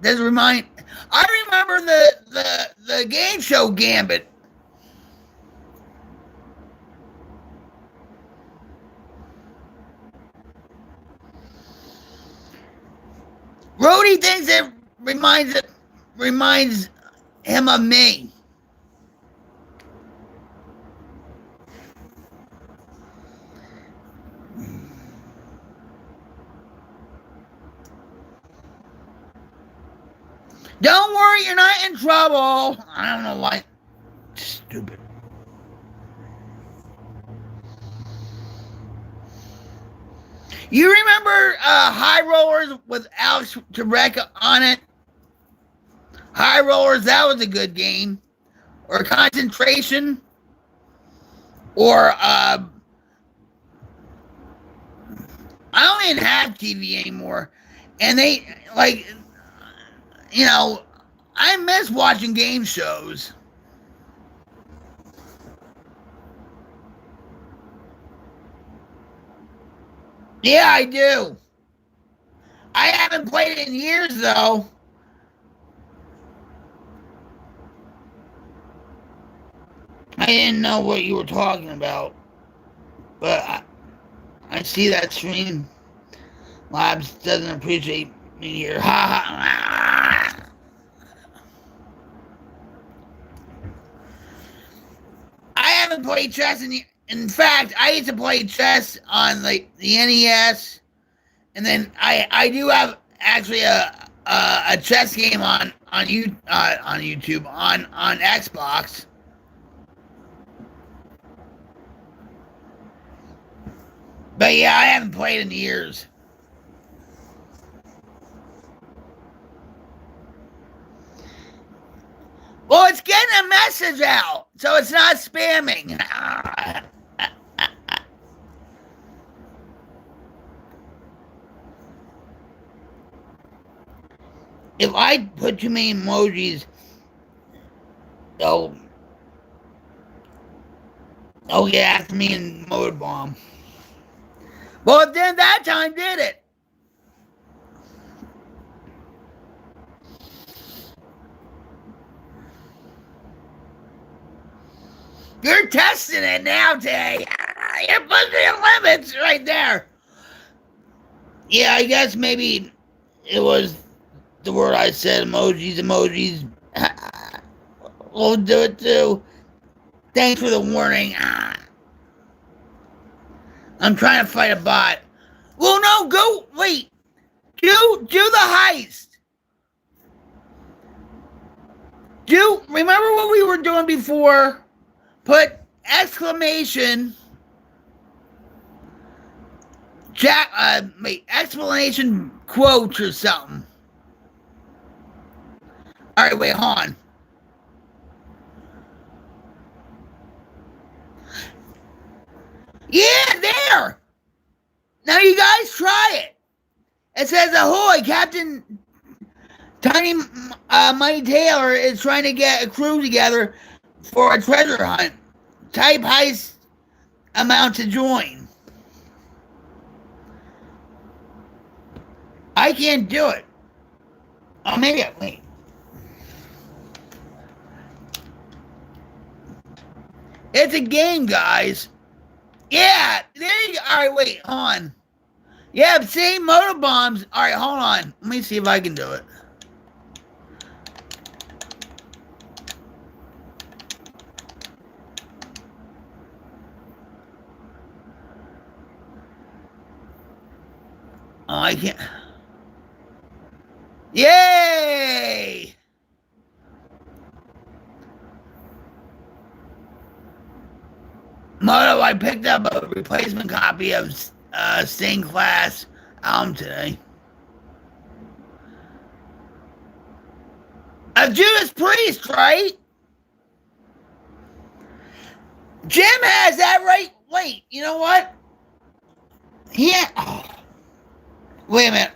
Does it remind? I remember the game show Gambit. Rhodey thinks it reminds him of me. Don't worry, you're not in trouble. I don't know why. Stupid. You remember High Rollers with Alex Trebek on it? High Rollers, that was a good game. Or Concentration. Or, I don't even have TV anymore. And they, like, you know, I miss watching game shows. Yeah, I do. I haven't played it in years, though. I didn't know what you were talking about. But I see that stream. Labs doesn't appreciate me here. Ha ha. I haven't played chess in fact, I used to play chess on like the NES, and then I do have actually a chess game on YouTube on Xbox. But yeah, I haven't played in years. Well, it's getting a message out, so it's not spamming. If I put too many emojis, they'll get after me in mode bomb. Well, then that time did it. You're testing it now, Tay. You're pushing limits right there. Yeah, I guess maybe it was the word I said, emojis. We'll do it too. Thanks for the warning. I'm trying to fight a bot. Well, no, go, wait. Do the heist. Remember what we were doing before? Put exclamation, explanation quotes or something. All right, wait, hold on. Yeah, there. Now you guys try it. It says, ahoy, Captain Tiny Money Taylor is trying to get a crew together for a treasure hunt. Type heist amount to join. I can't do it. Oh, maybe wait. It's a game, guys. Yeah, there you go. All right, wait, hold on. Yeah, see, motor bombs. All right, hold on. Let me see if I can do it. Oh, I can't. Yay! Moto, I picked up a replacement copy of Stained Glass album today. Of Judas Priest, right? Jim has that right. Wait, you know what? Oh. Wait a minute.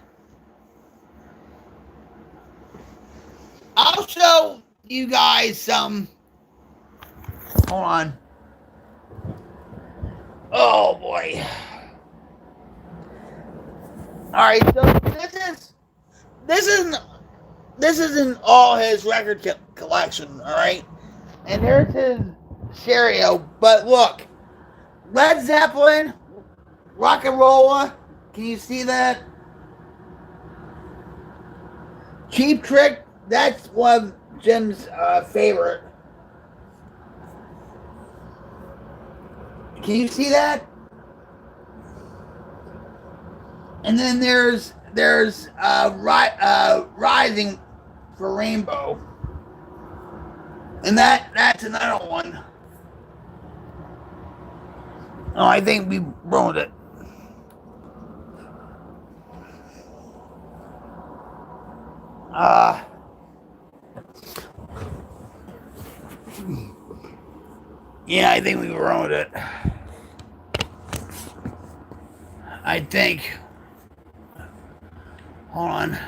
I'll show you guys some. Hold on. Oh boy. All right, so this isn't all his record collection. All right, and there's his stereo. But look, Led Zeppelin, Rock and Rolla. Can you see that? Cheap Trick. That's one of Jim's favorite. Can you see that? And then there's Rising for Rainbow, and that's another one. Oh, I think we ruined it. Yeah, I think we ruined it. I think. Hold on.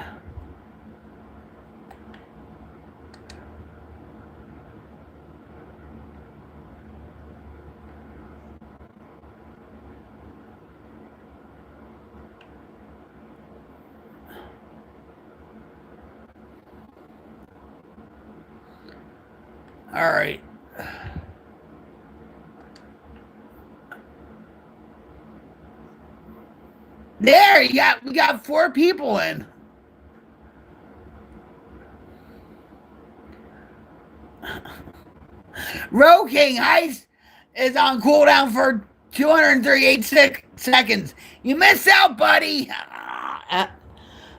All right. There, we got 4 people in. Row King Heist is on cooldown for 238 seconds. You missed out, buddy.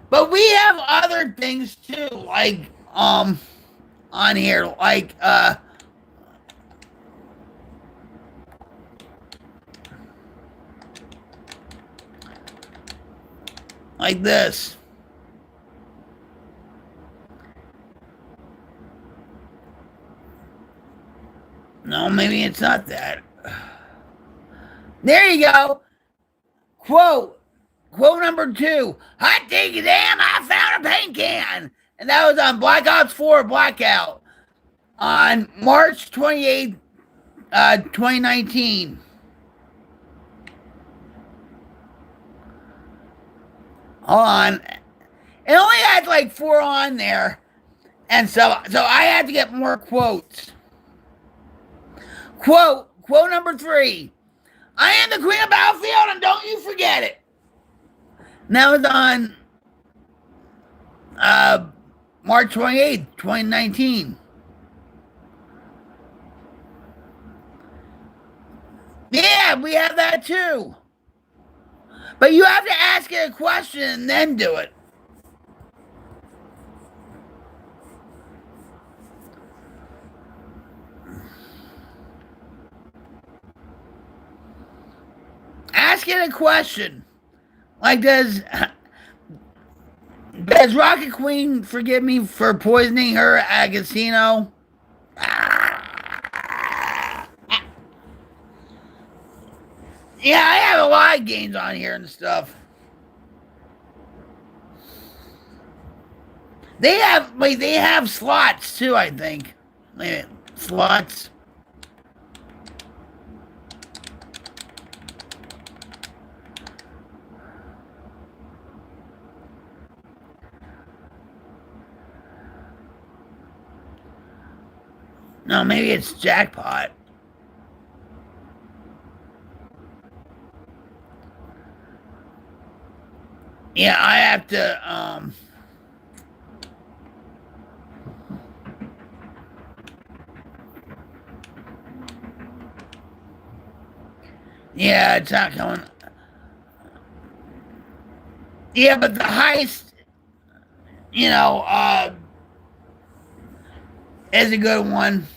But we have other things too, like on here, like this. No, maybe it's not that. There you go. Quote number 2. Hot diggity damn, I found a paint can. And that was on Black Ops 4 Blackout on March 28th, 2019. Hold on. It only had like 4 on there. And so I had to get more quotes. Quote number 3. I am the queen of Battlefield and don't you forget it. And that was on March 28th, 2019. Yeah, we have that too. But you have to ask it a question and then do it. Ask it a question. Like, does Rocket Queen forgive me for poisoning her at a casino? Yeah, I have a lot of games on here and stuff. They have slots too, I think. Wait a minute, slots. No, maybe it's jackpot. Yeah, I have to, yeah, it's not coming. Yeah, but the heist, you know, is a good one.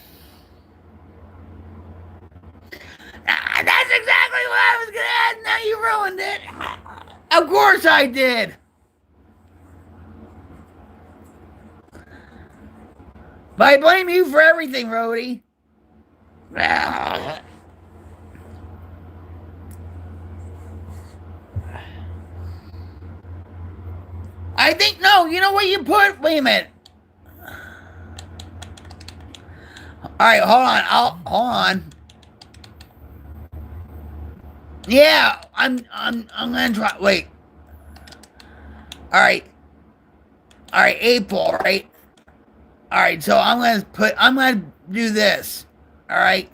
That's exactly what I was gonna add. Now you ruined it. Of course I did. But I blame you for everything, Rhodey. I think, no, you know what you put? Wait a minute. Alright, hold on. Yeah, I'm gonna try. Wait. Alright, April, right? Alright, so I'm gonna do this. Alright.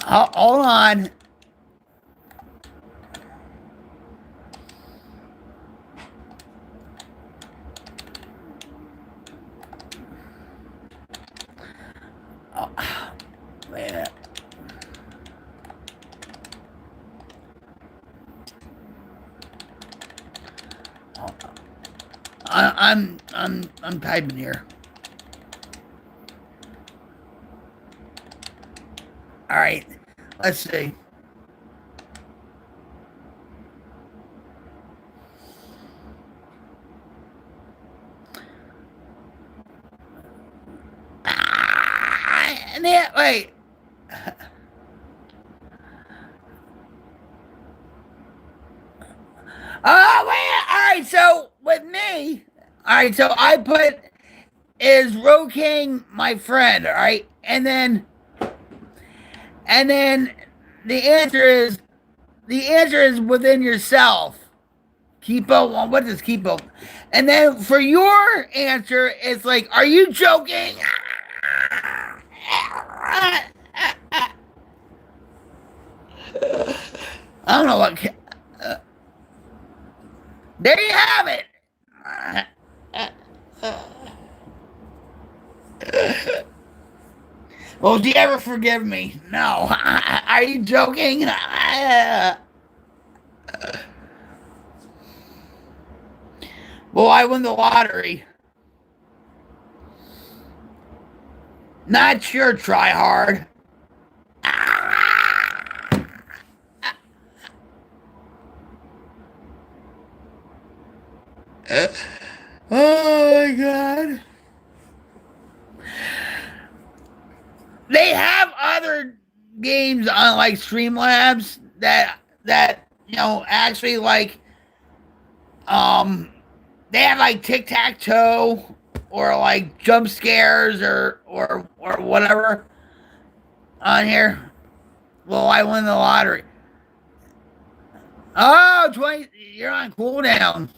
Hold on. Wait a minute. I'm typing here. All right, let's see. Wait. Oh, wait. All right, so with me, all right, so I put, is Roe King my friend, all right? And then the answer is within yourself. Kipo, what does Kipo? And then for your answer, it's like, are you joking? I don't know what. There you have it. Well, do you ever forgive me? No. Are you joking? Well, I won the lottery. Not sure, try hard. Oh my god. They have other games on like Streamlabs that actually like um they have like tic tac toe or like jump scares or whatever on here. Well, I won the lottery. Oh, 20, you're on cooldown.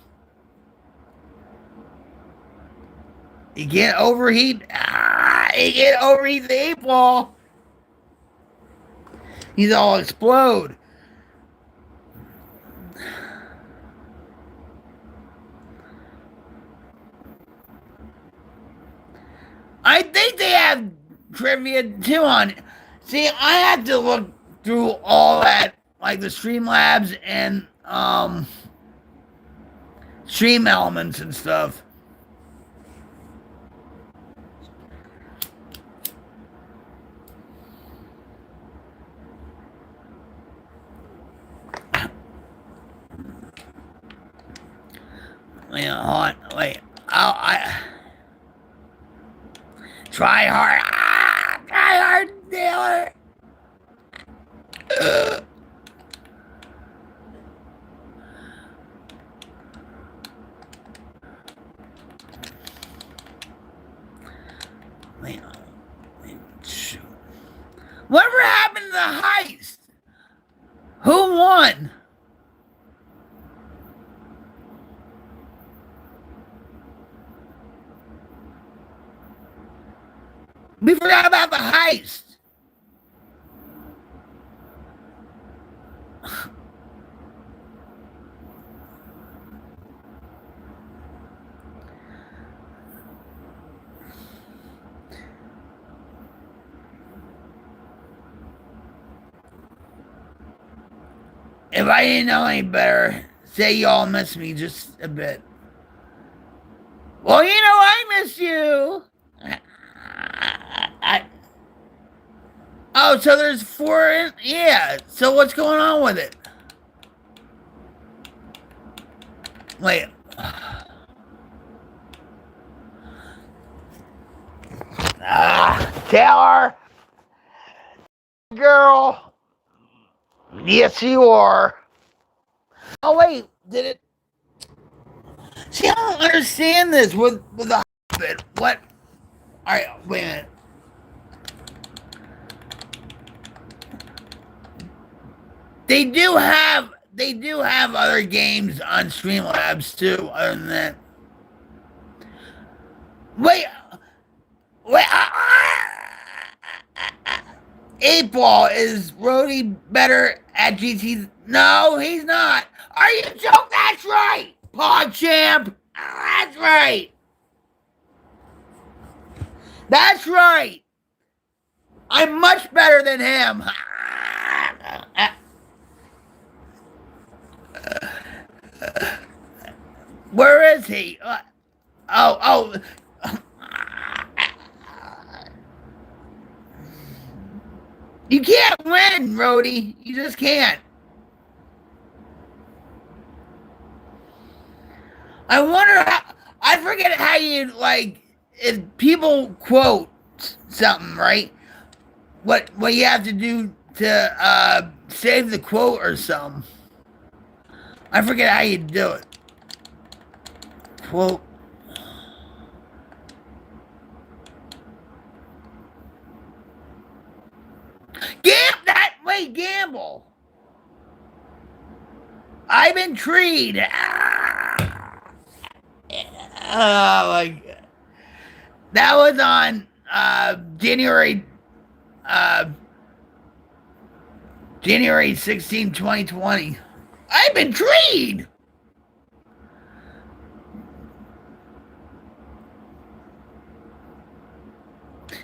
You can't overheat. You can't overheat the 8 ball. He's all explode. I think they have trivia too on. See, I have to look through all that, like the Streamlabs and Stream Elements and stuff. Wait, hold on. Wait. I try hard. Try hard, dealer. Wait, shoot. Whatever happened to the heist? Who won? We forgot about the heist. If I didn't know any better, say y'all miss me just a bit. Well, I miss you. Oh, so there's 4 yeah. So what's going on with it? Wait. Taylor. Girl. Yes, you are. Oh, wait. Did it? See, I don't understand this with the Hobbit. What? All right, wait a minute. They do have other games on Streamlabs too. Other than that, wait. 8 ball, is Rhodey better at GT? No, he's not. Are you joking? That's right, PogChamp. That's right. That's right. I'm much better than him. Where is he? Oh. You can't win, Rhodey. You just can't. I wonder how. I forget how you like if people quote something, right? What you have to do to save the quote or something. I forget how you do it. Quote. Gamble. I've been treed. Oh my god. That was on January January 16, 2020. I've been treed.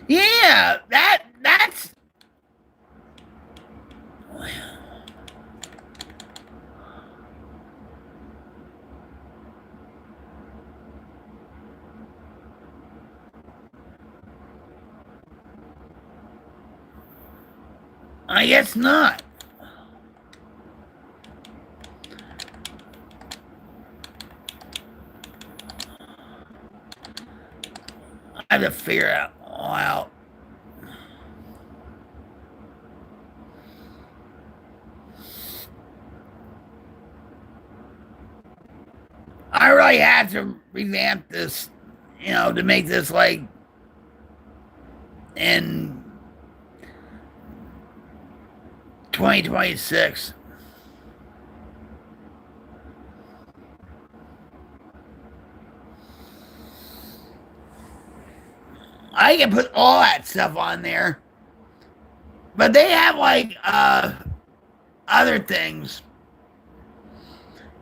Yeah, that's I guess not. I have to figure it all out. I really have to revamp this, to make this like in 2026. I can put all that stuff on there. But they have like other things.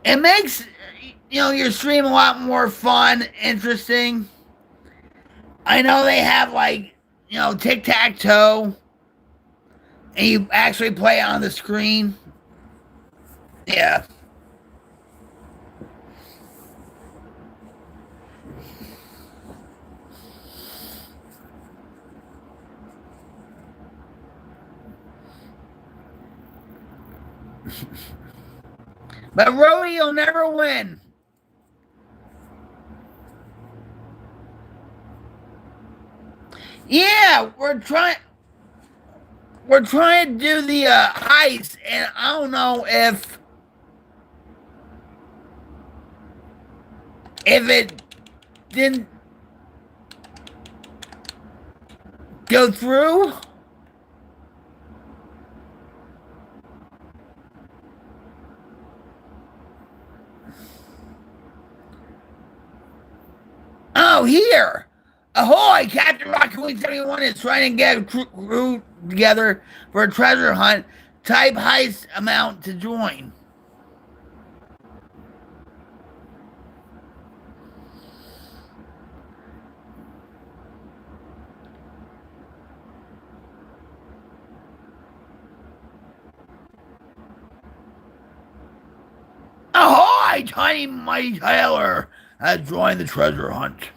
It makes your stream a lot more fun, interesting. I know they have like tic-tac-toe, and you actually play on the screen. Yeah. But Rody will never win. Yeah, we're trying to do the heist, and I don't know if it didn't go through. Oh, here! Ahoy! Captain Rocket Wing 71 is trying to get a crew together for a treasure hunt. Type heist amount to join. Ahoy! Tiny Mighty Taylor has joined the treasure hunt.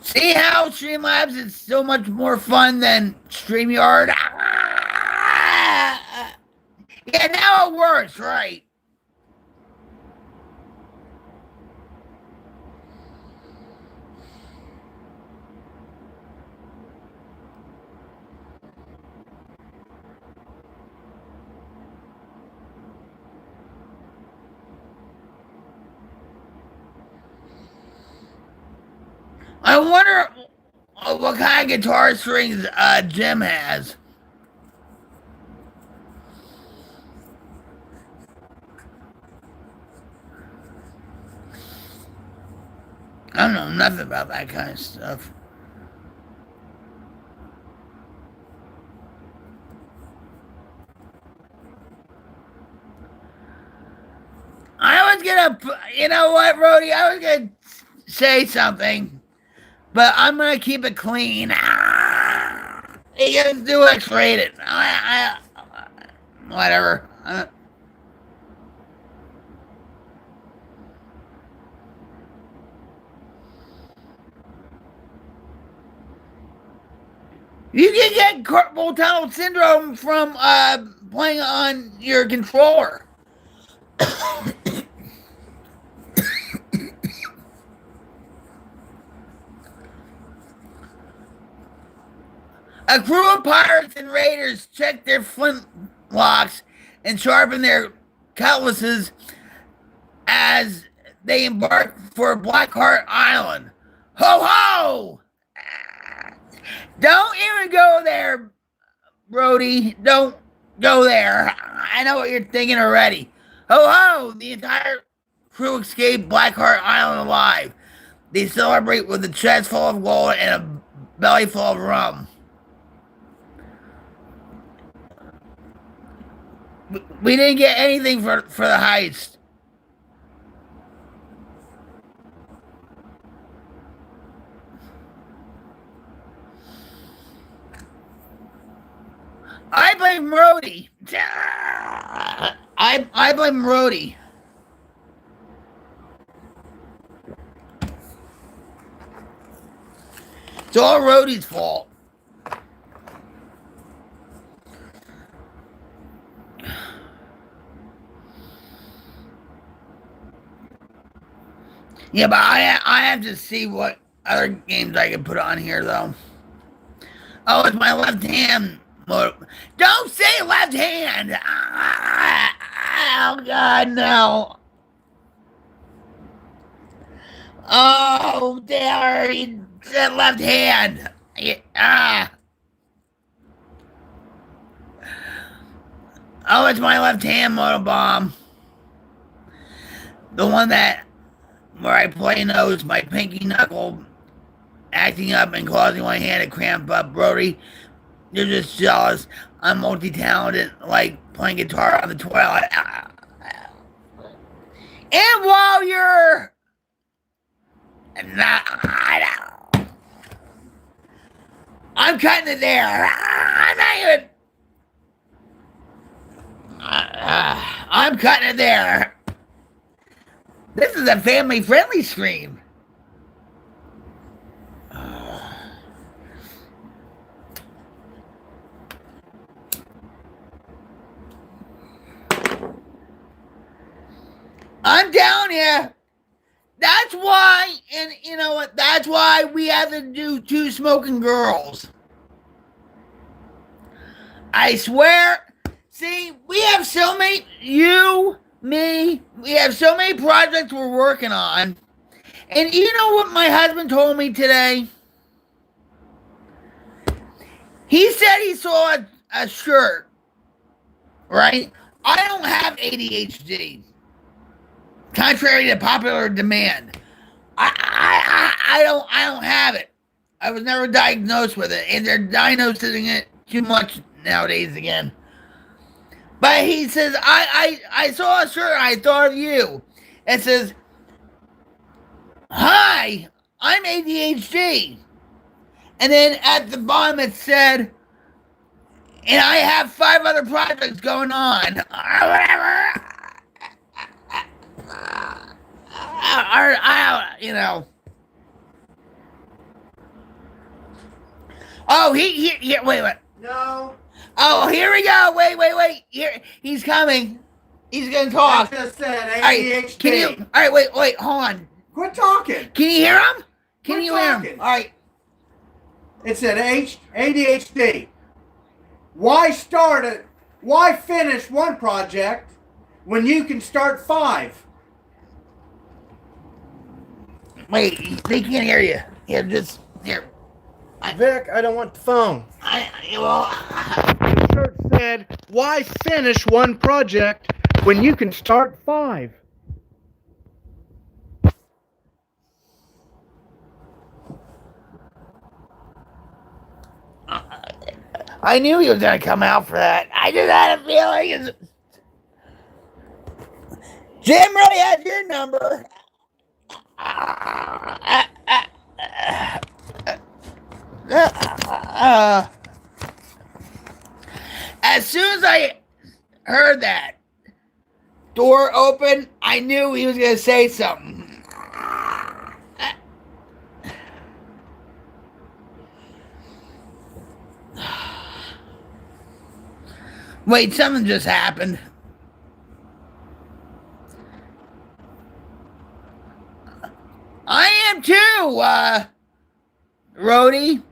See how Streamlabs is so much more fun than StreamYard? Yeah, now it works, right? I wonder what kind of guitar strings Jim has. I don't know nothing about that kind of stuff. I was gonna, you know what, Rody? I was gonna say something, but I'm gonna keep it clean. You guys do X-rated. Whatever. You can get carpal tunnel syndrome from playing on your controller. A crew of pirates and raiders check their flintlocks and sharpen their cutlasses as they embark for Blackheart Island. Ho ho! Don't even go there, Brody. Don't go there. I know what you're thinking already. Ho ho! The entire crew escaped Blackheart Island alive. They celebrate with a chest full of gold and a belly full of rum. We didn't get anything for the heist. I blame Rhodey. I blame Rhodey. It's all Rhodey's fault. Yeah, but I have to see what other games I can put on here, though. Oh, it's my left hand. Don't say left hand. Oh, God, no. Oh, there. He said left hand. Oh, it's my left hand motobomb. The one that where I play knows my pinky knuckle acting up and causing my hand to cramp up. Brody, you're just jealous. I'm multi-talented, like playing guitar on the toilet. And while you're not, I'm cutting it there. I'm not even. I'm cutting it there. This is a family-friendly stream. I'm down here. That's why, and you know what? That's why we have to do 2 smoking girls. I swear. See, we have so many, me, we have so many projects we're working on. And you know what my husband told me today? He said he saw a shirt, right? I don't have ADHD, contrary to popular demand. I don't have it. I was never diagnosed with it, and they're diagnosing it too much nowadays again. But he says, I saw a shirt, I thought of you. It says, hi, I'm ADHD. And then at the bottom it said, and I have 5 other projects going on. Or whatever. You know. Oh, wait. No. Oh, here we go. Wait. Here, he's coming. He's gonna talk. I just said ADHD. All right, wait, hold on. Quit talking. Can you hear him? Quit talking. All right. It said ADHD. Why finish one project when you can start 5? Wait, they can't hear you. Here. Vic, I don't want the phone. The shirt said, why finish one project when you can start 5? I knew he was going to come out for that. I just had a feeling. Jim really has your number. As soon as I heard that door open, I knew he was going to say something. Wait, something just happened. I am too, Rhodey.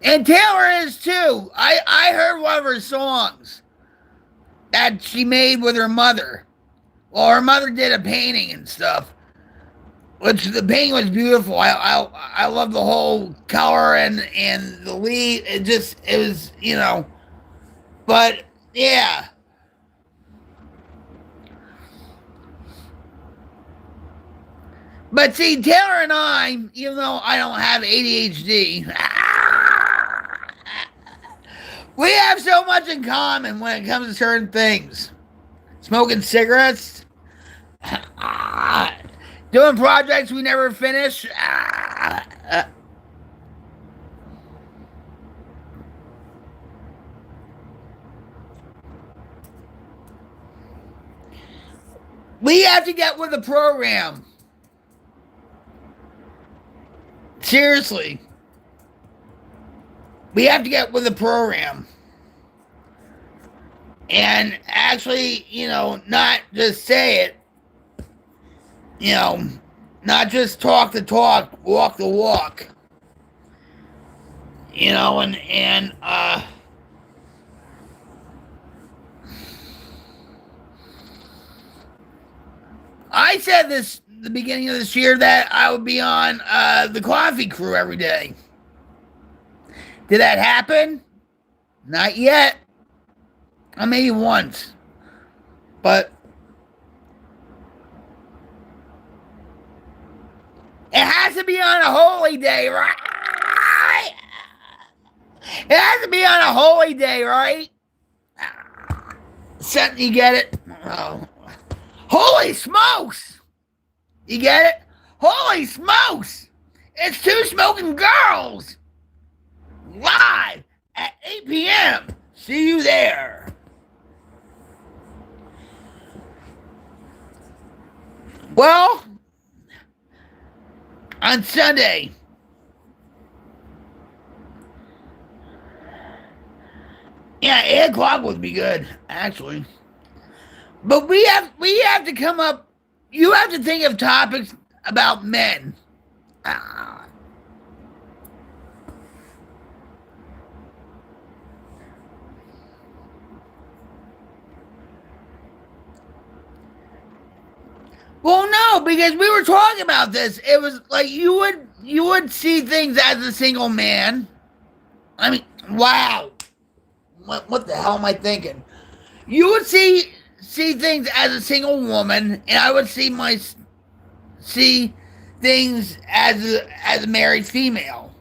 And Taylor is too. I heard one of her songs that she made with her mother. Well, her mother did a painting and stuff. Which the painting was beautiful. I love the whole color and the leaf. It was, you know. But yeah. But see, Taylor and I, even though I don't have ADHD, we have so much in common when it comes to certain things. Smoking cigarettes, doing projects we never finish. We have to get with the program. Seriously. We have to get with the program. And actually, not just say it. Not just talk the talk, walk the walk. I said this the beginning of this year that I would be on the coffee crew every day. Did that happen? Not yet. Maybe once. But it has to be on a holy day, right? It has to be on a holy day, right? Something, you get it? Oh. Holy smokes! You get it? Holy smokes! It's two smoking girls! Live at 8 p.m. See you there. Well, on Sunday, yeah, 8 o'clock would be good, actually. But we have to come up. You have to think of topics about men. Well, no, because we were talking about this. It was like you would see things as a single man. I mean, wow. What the hell am I thinking? You would see things as a single woman, and I would see things as a married female.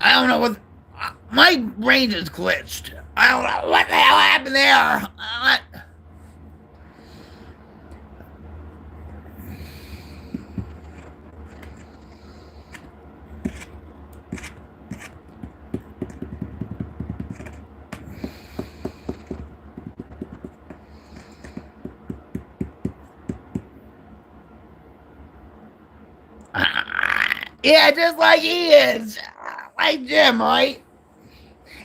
I don't know what my brain is glitched. I don't know what the hell happened there. Yeah, just like he is. Like Jim, right?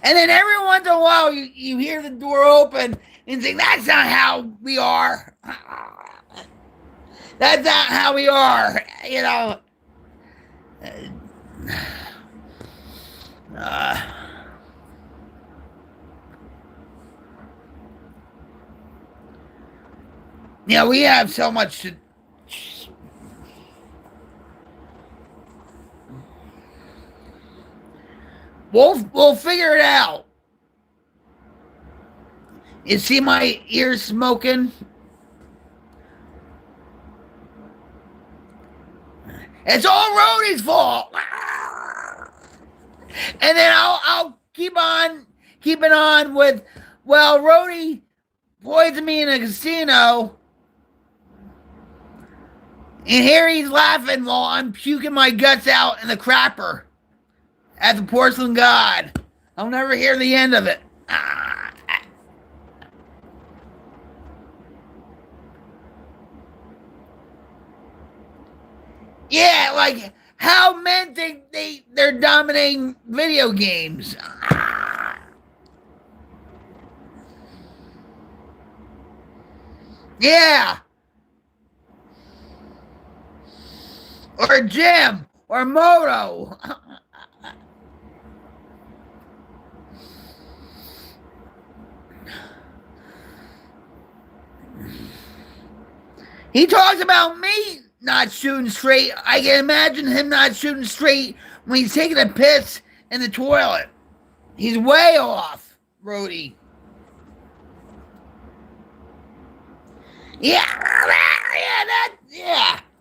And then every once in a while you hear the door open and think, that's not how we are. That's not how we are, we have so much to... We'll figure it out. You see my ears smoking? It's all Rhodey's fault. And then I'll keep on keeping on with, well, Rhodey poisoned me in a casino. And here he's laughing while I'm puking my guts out in the crapper at the Porcelain God. I'll never hear the end of it. Yeah, like how men think they're dominating video games. Yeah. Or Jim. Or Moto. He talks about me not shooting straight. I can imagine him not shooting straight when he's taking a piss in the toilet. He's way off. Rhodey. Yeah,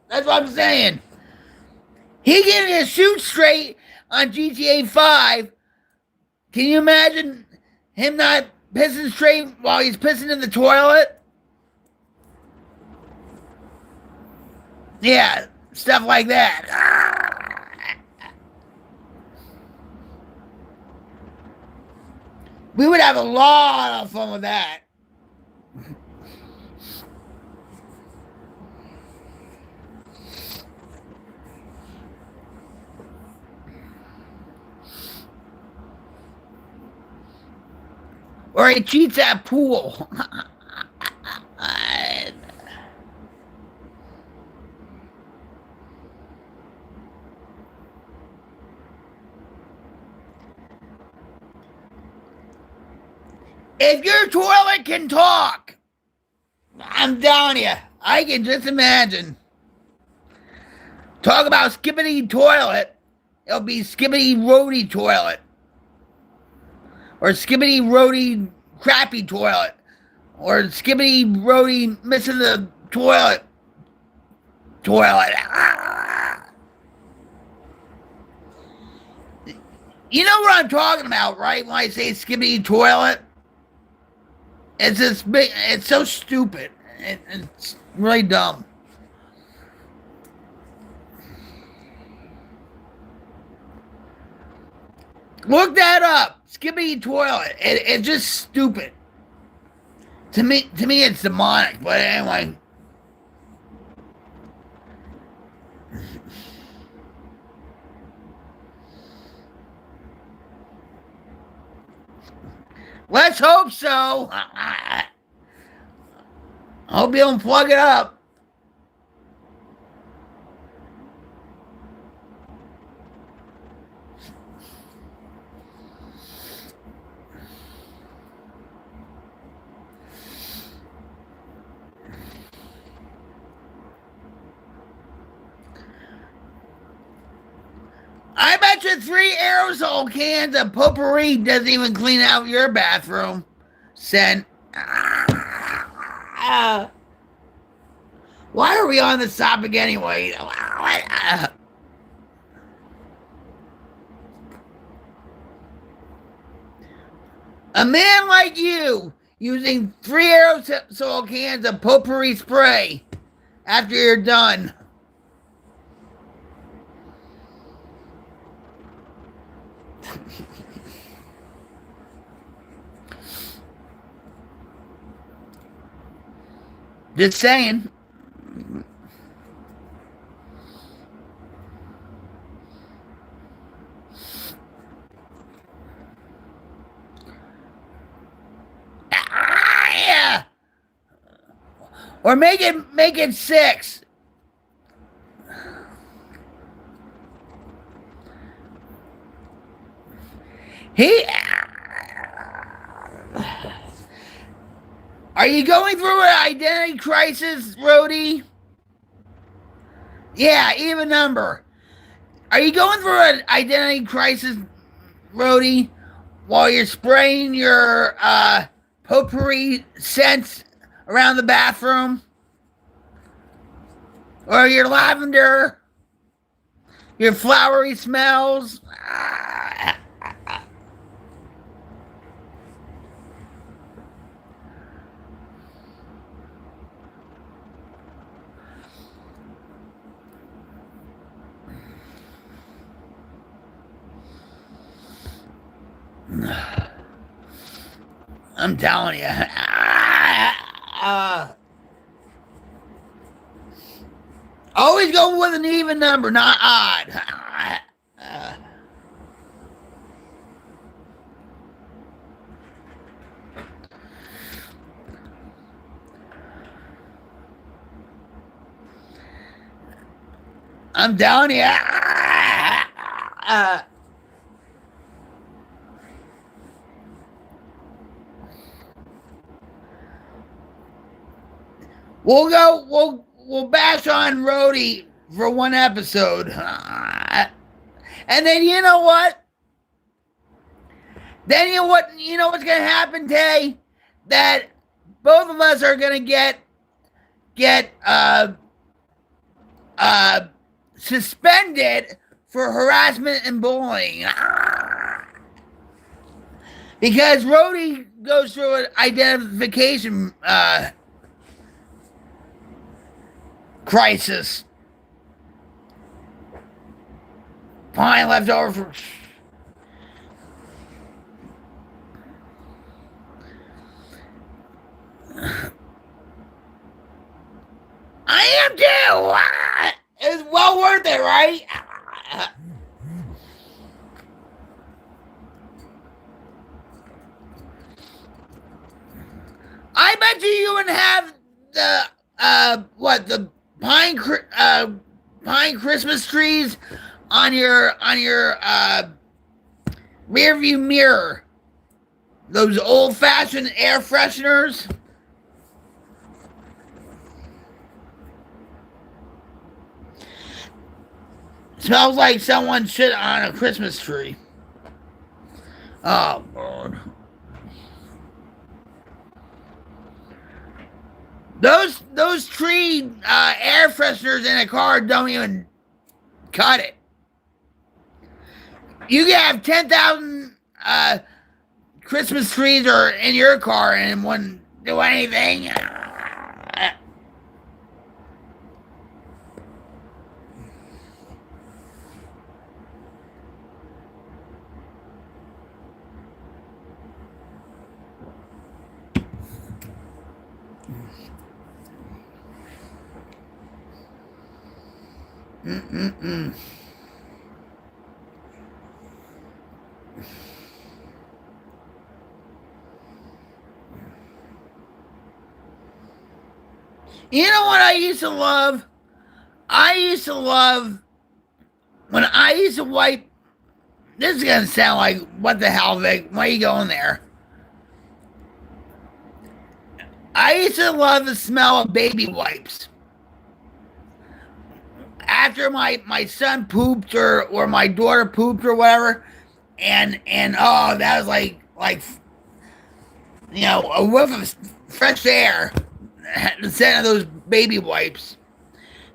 that's what I'm saying. He getting his shoot straight on GTA 5. Can you imagine him not pissing straight while he's pissing in the toilet? Yeah, stuff like that. We would have a lot of fun with that. Or he cheats at pool. If your toilet can talk, I'm telling you, I can just imagine. Talk about skibbity toilet, it'll be skibbity roadie toilet. Or skibbity roadie crappy toilet. Or skibbity roadie missing the toilet. You know what I'm talking about, right? When I say skibbity toilet? It's this big, it's so stupid. It's really dumb. Look that up. Skibbity toilet. It's just stupid. To me, it's demonic. But anyway. Let's hope so. I hope you don't plug it up. I bet you 3 aerosol cans of potpourri doesn't even clean out your bathroom. Why are we on this topic anyway? A man like you using 3 aerosol cans of potpourri spray after you're done. Just saying. Yeah. Or make it 6. Are you going through an identity crisis, Rhodey? Yeah, even number. Are you going through an identity crisis, Rhodey, while you're spraying your potpourri scents around the bathroom? Or your lavender? Your flowery smells? I'm telling you. Always go with an even number, not odd. I'm telling you. We'll bash on Rhodey for one episode. And then you know what? Then you know what's gonna happen, Tay? That both of us are gonna get uh suspended for harassment and bullying. Because Rhodey goes through an identification crisis. Pine left over for. I am too. It's well worth it, right? I bet you wouldn't have the pine Christmas trees on your rear view mirror. Those old fashioned air fresheners. Smells like someone shit on a Christmas tree. Oh, Lord. Those tree air fresheners in a car don't even cut it. You can have 10,000 Christmas trees or in your car and it wouldn't do anything. Mm-mm-mm. You know what I used to love? I used to love when I used to wipe. This is gonna sound like what the hell, Vic? Why are you going there? I used to love the smell of baby wipes. After my son pooped or my daughter pooped or whatever, and oh, that was like a whiff of fresh air. The scent of those baby wipes.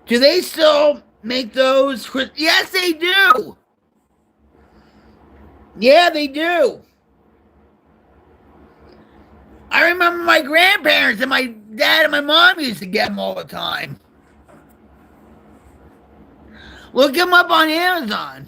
Do they still make those? Yes, they do. Yeah, they do. I remember my grandparents and my dad and my mom used to get them all the time. Look them up on Amazon.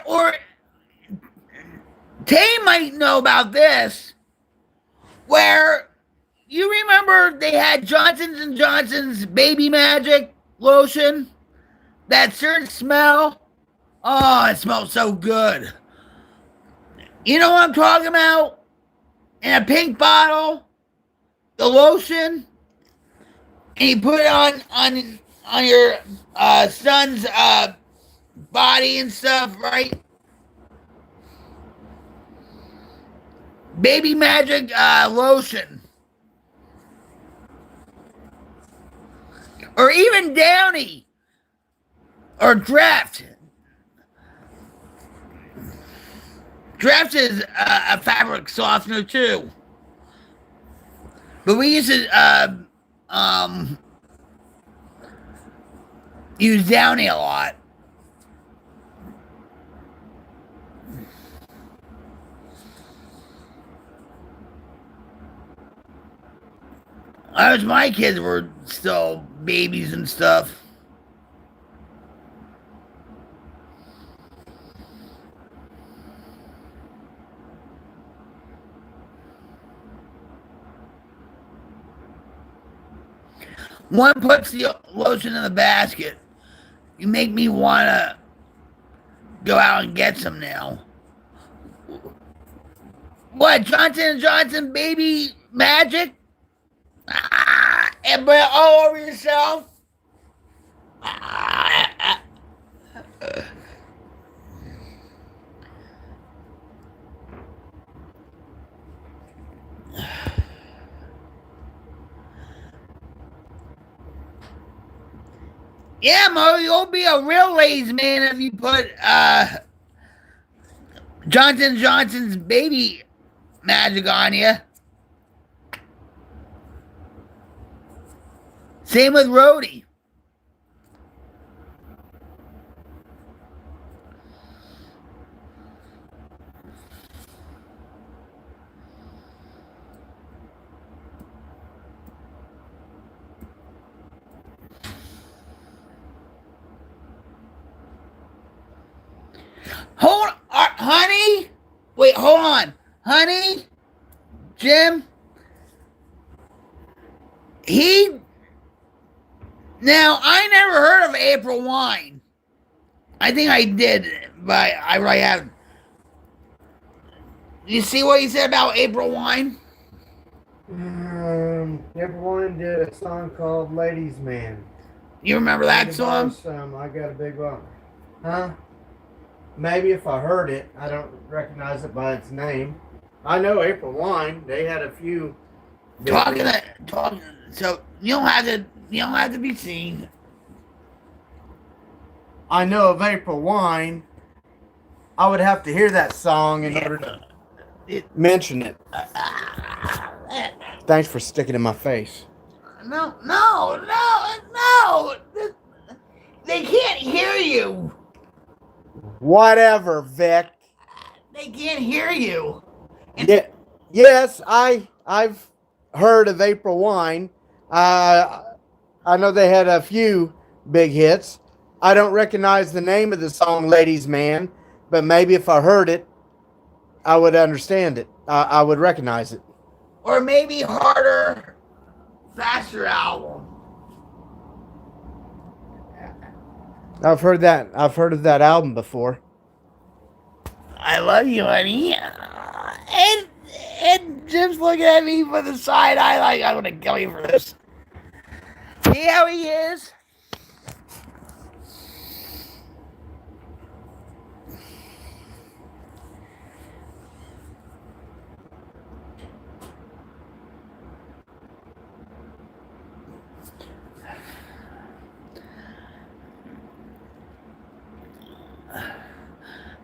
Or Tay might know about this, where you remember they had Johnson & Johnson's Baby Magic lotion, that certain smell. Oh, it smells so good. You know what I'm talking about? In a pink bottle, the lotion, and you put it on your son's body and stuff, right? Baby Magic lotion. Or even Downy. Or Draft. Draft is a fabric softener too. But we used to use Downy a lot. I wish my kids were still babies and stuff. One puts the lotion in the basket. You make me want to go out and get some now. What, Johnson & Johnson Baby Magic? And put it all over yourself? Yeah, Mo, you'll be a real ladies' man if you put Johnson Johnson's baby magic on you. Same with Rhodey. Hold on, honey. Wait, hold on. Honey, Jim, he. Now, I never heard of April Wine. I think I did, but I haven't. You see what he said about April Wine? Everyone did a song called Ladies Man. You remember that song? I got a big one. Huh? Maybe if I heard it, I don't recognize it by its name. I know April Wine. They had a few. Talking. So you don't have to. You don't have to be seen. I know of April Wine. I would have to hear that song in order to mention it. Thanks for sticking in my face. No. They can't hear you. Whatever, Vic. They can't hear you. Yeah, yes, I've heard of April Wine. I know they had a few big hits. I don't recognize the name of the song "Ladies Man," but maybe if I heard it, I would understand it. I would recognize it. Or maybe Harder, Faster album. I've heard that. I've heard of that album before. I love you, honey. And Jim's looking at me with a side eye like I'm gonna kill you for this. See how he is?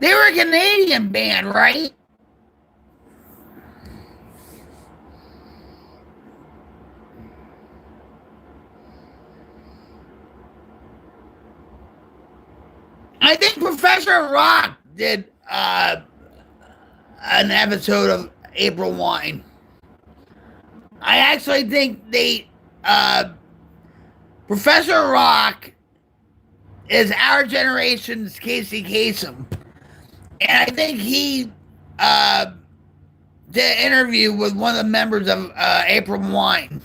They were a Canadian band, right? I think Professor Rock did an episode of April Wine. I actually think Professor Rock is our generation's Casey Kasem. And I think he did an interview with one of the members of April Wine.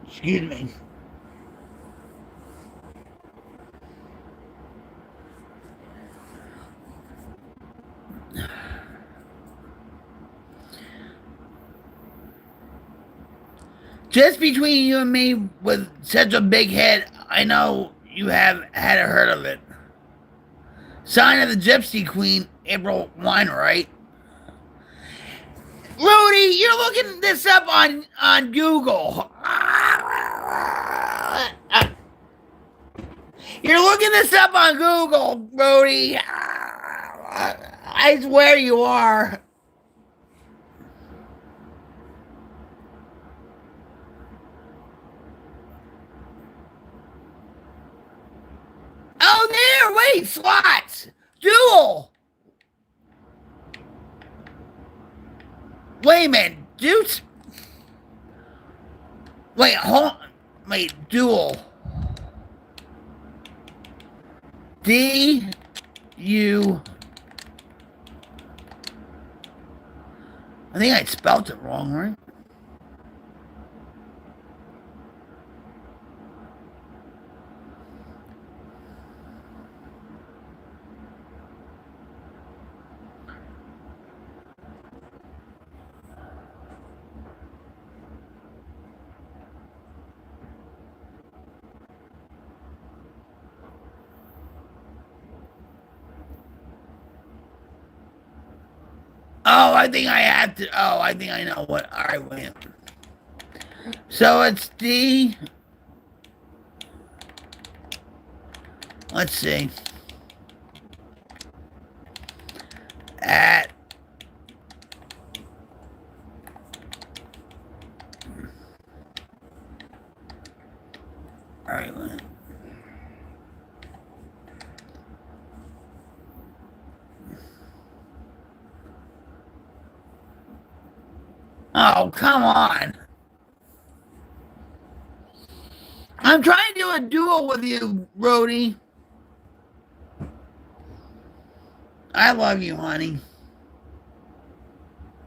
Excuse me. Just between you and me, with such a big head, I know you hadn't heard of it. Sign of the Gypsy Queen, April Wine, right? Rudy, you're looking this up on Google. You're looking this up on Google, Rudy. I swear you are. Oh, there! Wait, slots! Duel! Wait a minute, dudes? Wait, hold. Wait, duel. D-U. I think I spelled it wrong, right? Oh, I think I have to. Oh, I think I know what. All right, wait. So it's the. Let's see. At. All right. Oh, come on. I'm trying to do a duel with you, Rhodey. I love you, honey.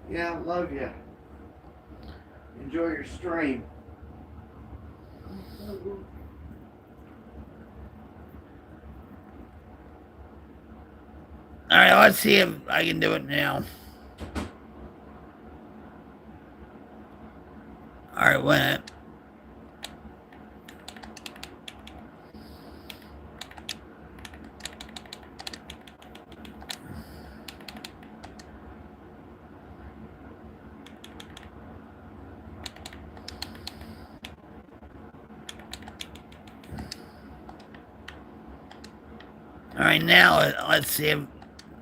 Yeah, I love you. Enjoy your stream. All right, let's see if I can do it now. All right, win it. All right, now let's see if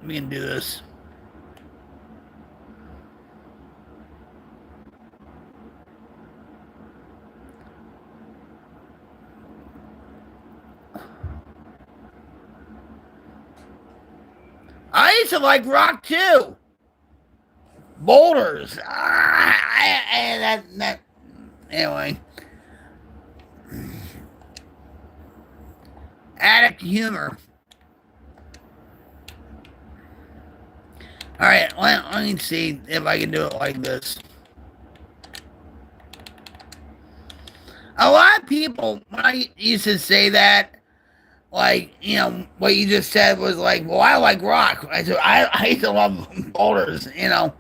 we can do this. I used to like rock too. Boulders. Anyway. Addict humor. All right, let me see if I can do it like this. A lot of people, when I used to say that, like, you know, what you just said was like, well, I like rock. I said, I used to love boulders, you know.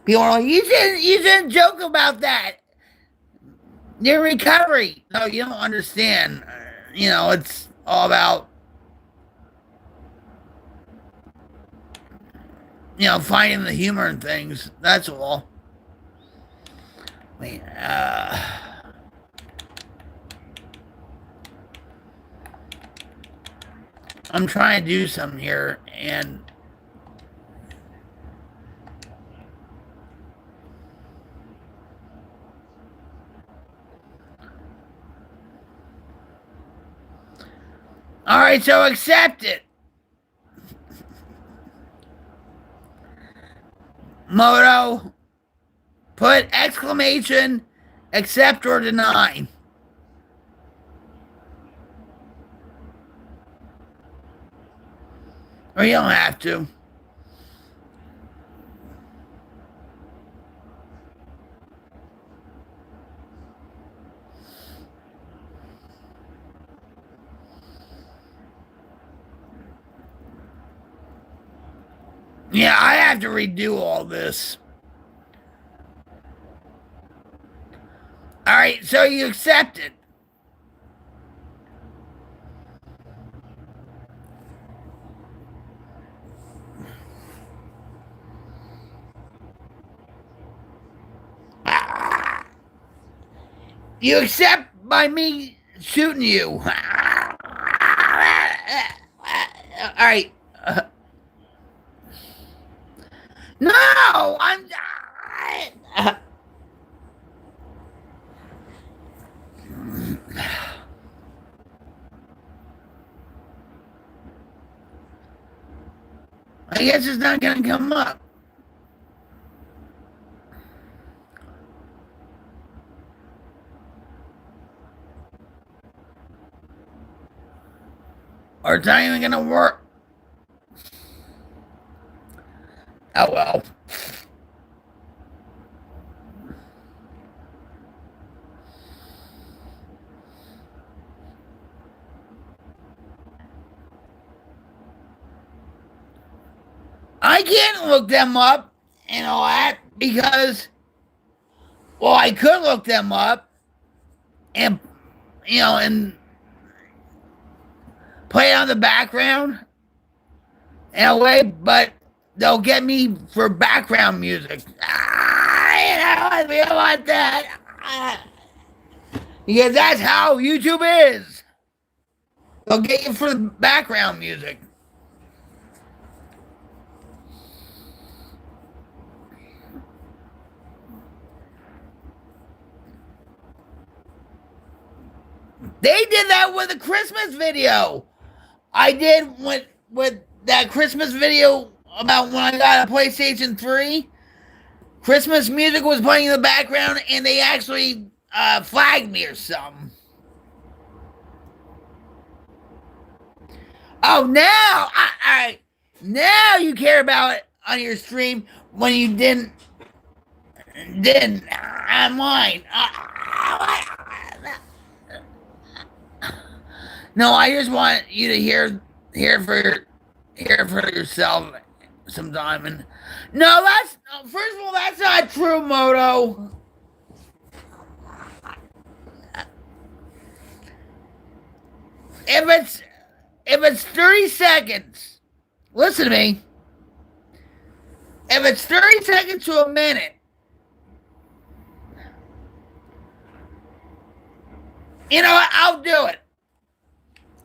People are like, you shouldn't joke about that. Your recovery. No, you don't understand. You know, it's all about, you know, finding the humor in things. That's all. Wait, I'm trying to do something here, and all right, so accept it. Moto, put exclamation, accept or deny. Or you don't have to. Yeah, I have to redo all this. All right, so you accept it. You accept by me shooting you. All right. No, I'm. I guess it's not gonna come up. Or it's not even gonna work. Oh well. I can't look them up and all that because, well, I could look them up and, you know, and play it on the background in a way, but they'll get me for background music. You know, we don't want that. Because that's how YouTube is. They'll get you for the background music. They did that with a Christmas video. I did with that Christmas video about when I got a PlayStation 3. Christmas music was playing in the background, and they actually flagged me or something. Oh, now you care about it on your stream when you didn't on mine. No, I just want you to hear for yourself sometime. And no, first of all, that's not true, Moto. If it's 30 seconds, listen to me. If it's 30 seconds to a minute, you know what? I'll do it.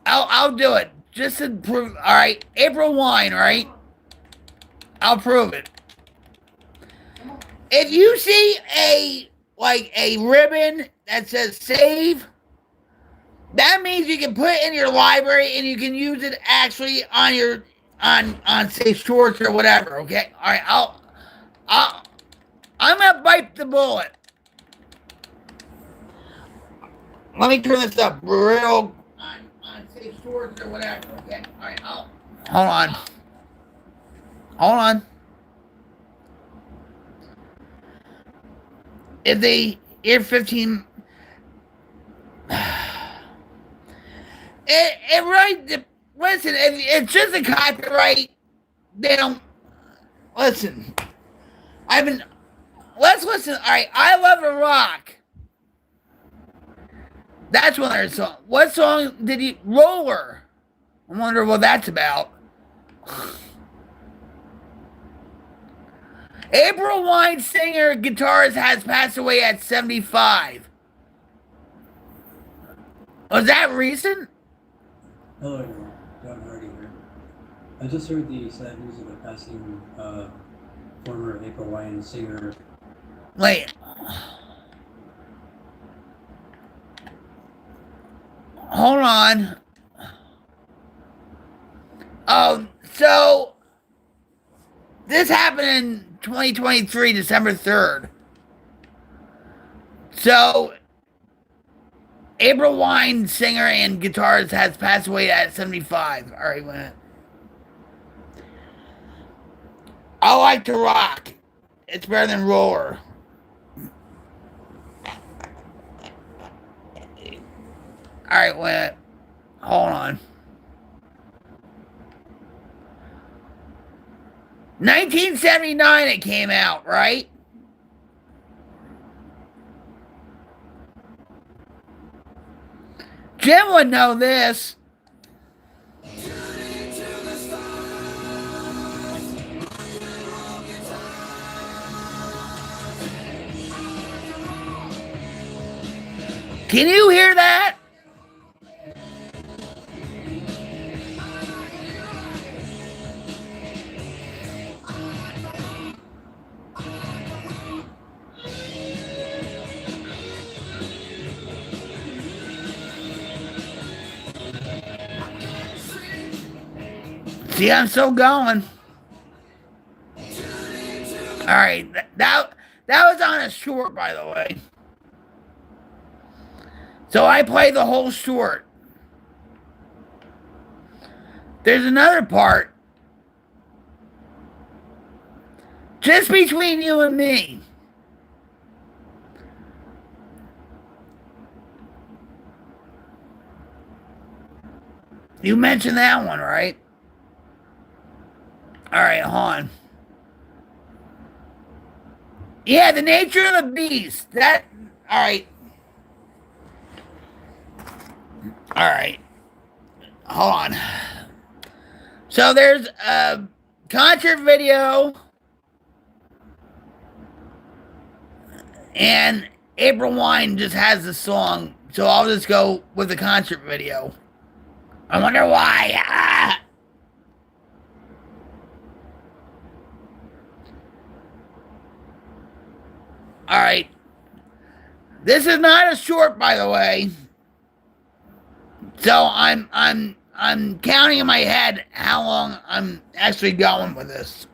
I'll do it. Just to prove. All right, April wine. All right, I'll prove it. If you see a ribbon that says save, that means you can put it in your library and you can use it actually on your on say shorts or whatever. Okay. All right. I'm gonna bite the bullet. Let me turn this up real on say shorts or whatever. Okay. All right. Hold on. If they hear 15, it really, listen, if it's just a copyright, they don't, listen, let's listen, all right, I Love to Rock. That's one of their songs. What song did he, Roller? I wonder what that's about. April Wine singer guitarist has passed away at 75. Was that recent? Hello everyone, John Hardy here. I just heard the sad news of the passing former April Wine singer. Wait. Hold on. So this happened in 2023, December 3rd. So April Wine, singer and guitarist, has passed away at 75. All right, wait. I Like to Rock. It's better than Roller. All right, wait. Hold on. 1979 it came out, right? Jim would know this. Can you hear that? See, I'm still going. All right, that was on a short, by the way. So I played the whole short. There's another part. Just between you and me. You mentioned that one, right? All right, hold on. Yeah, the nature of the beast. That, all right. All right. Hold on. So there's a concert video. And April Wine just has the song So I'll just go with the concert video. I wonder why. Ah! All right. This is not a short, by the way. So I'm counting in my head how long I'm actually going with this.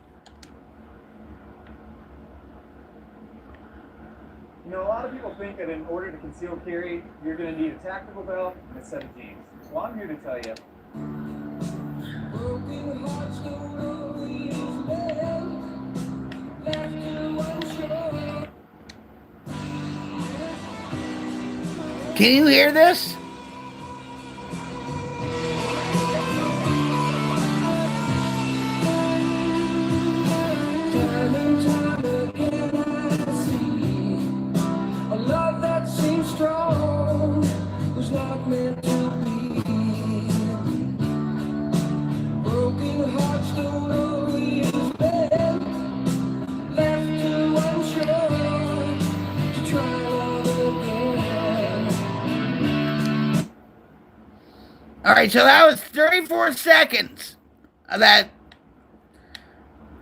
You know, a lot of people think that in order to conceal carry, you're going to need a tactical belt and a set of jeans. Well, I'm here to tell you. Can you hear this? All right, so that was 34 seconds of that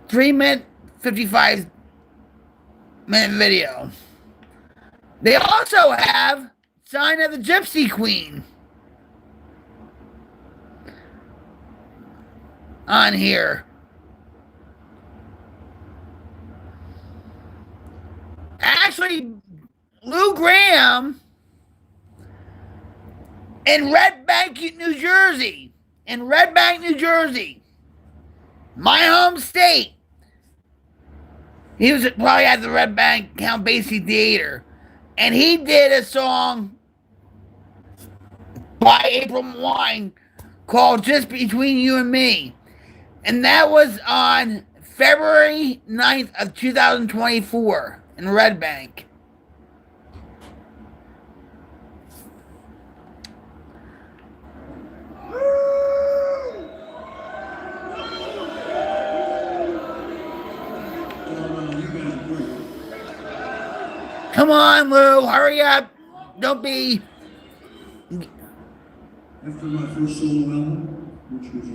3-minute, 55-minute video. They also have Sign of the Gypsy Queen on here. Actually, Lou Graham in Red Bank, New Jersey. In Red Bank, New Jersey. My home state. He was probably at the Red Bank Count Basie Theater. And he did a song by April Wine called Just Between You and Me. And that was on February 9th of 2024 in Red Bank. Come on, Lou, hurry up. Don't be... After my first solo album, which was a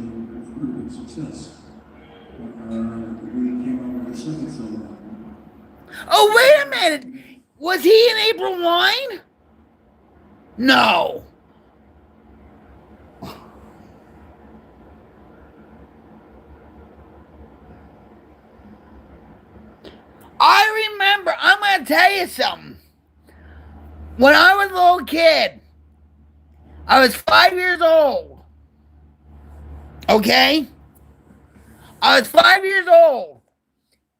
pretty big success, we came out with a second solo album. Oh, wait a minute. Was he in April Wine? No. I remember, I'm going to tell you something. When I was a little kid, I was 5 years old. Okay? I was 5 years old.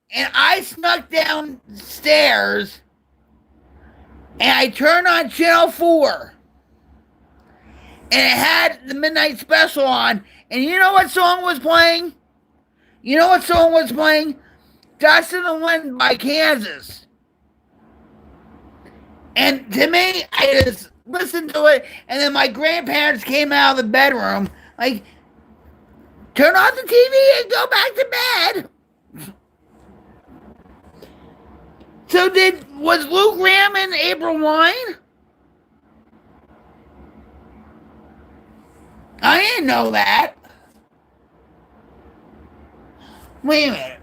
And I snuck downstairs and I turned on Channel 4. And it had the Midnight Special on. And you know what song was playing? You know what song was playing? Dust in the Wind by Kansas. And to me, I just listened to it, and then my grandparents came out of the bedroom, like, turn on the TV and go back to bed. So was Lou Graham in April Wine? I didn't know that. Wait a minute.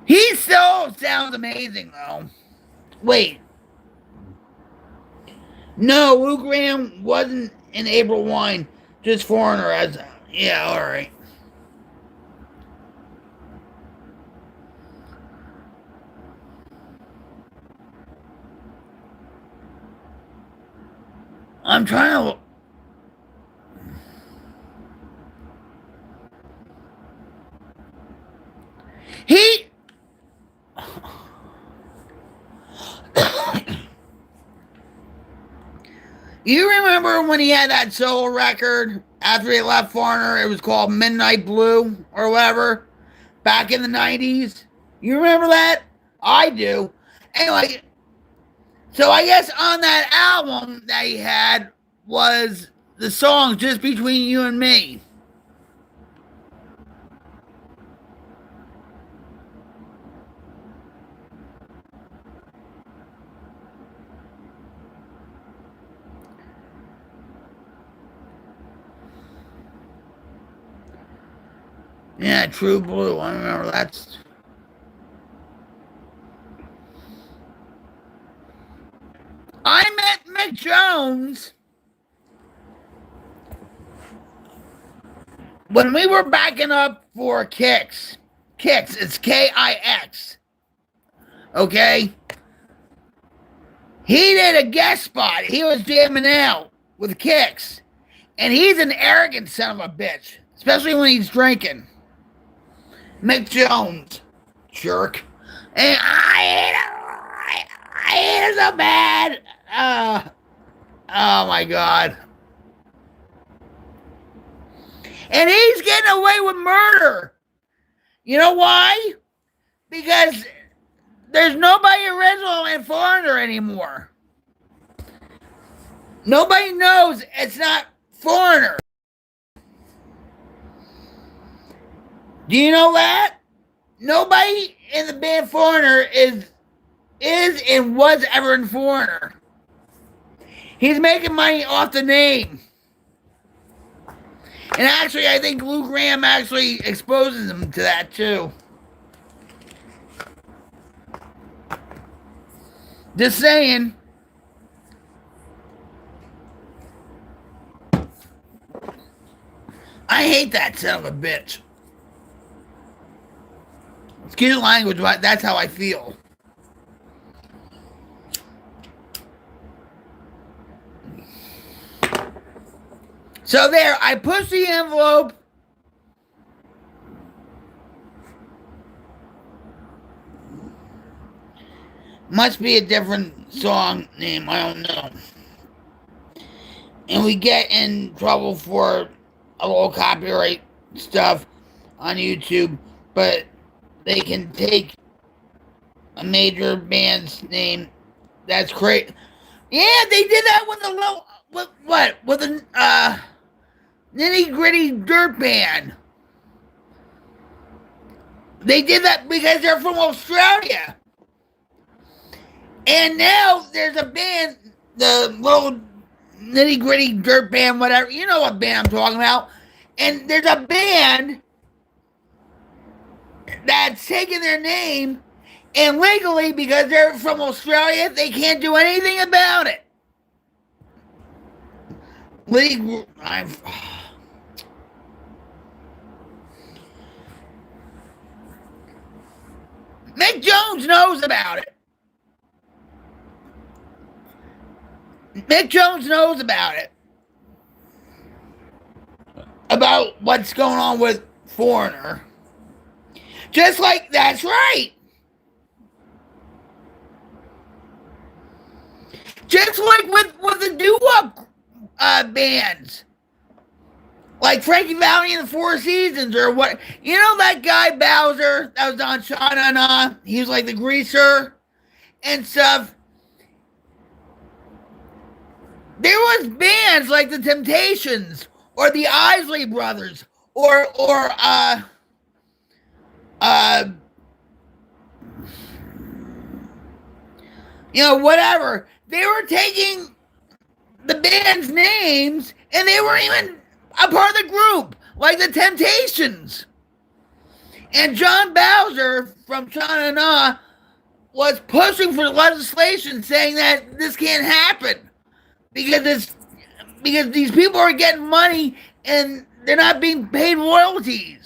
He still sounds amazing, though. Wait. No, Lou Graham wasn't in April Wine. Just Foreigner as... Yeah, alright. I'm trying to... He... You remember when he had that solo record after he left Foreigner? It was called Midnight Blue or whatever, back in the 90s. You remember that? I do. Anyway, so I guess on that album that he had was the song Just Between You and Me. Yeah, True Blue. I remember that's. I met Mick Jones when we were backing up for Kicks. Kicks, it's Kix. Okay? He did a guest spot. He was jamming out with Kicks. And he's an arrogant son of a bitch, especially when he's drinking. Mick Jones, jerk. And I hate him so bad. Oh my God. And he's getting away with murder. You know why? Because there's nobody original in Foreigner anymore. Nobody knows it's not Foreigner. Do you know that? Nobody in the band Foreigner is and was ever in Foreigner. He's making money off the name. And actually, I think Lou Graham actually exposes him to that too. Just saying. I hate that son of a bitch. Excuse the language, but that's how I feel. So there, I pushed the envelope. Must be a different song name, I don't know. And we get in trouble for a little copyright stuff on YouTube, but they can take a major band's name. That's great. Yeah, they did that with a little, with a Nitty Gritty Dirt Band. They did that because they're from Australia. And now there's a band, the little Nitty Gritty Dirt Band, whatever. You know what band I'm talking about. And there's a band that's taking their name, and legally, because they're from Australia, they can't do anything about it. Mick Jones knows about it. Mick Jones knows about it. About what's going on with Foreigner. Just like, that's right. Just like with the doo-wop bands. Like Frankie Valli and the Four Seasons, or what. You know that guy Bowser that was on Shauna Na? He was like the greaser and stuff. There was bands like the Temptations or the Isley Brothers or you know, whatever. They were taking the band's names and they weren't even a part of the group, like the Temptations. And John Bowser from Shauna Na was pushing for legislation saying that this can't happen because these people are getting money and they're not being paid royalties.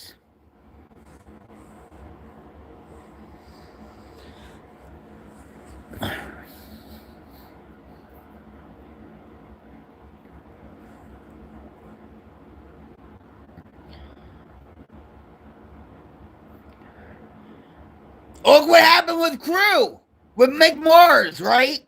Look what happened with Crew, with Mick Mars, right?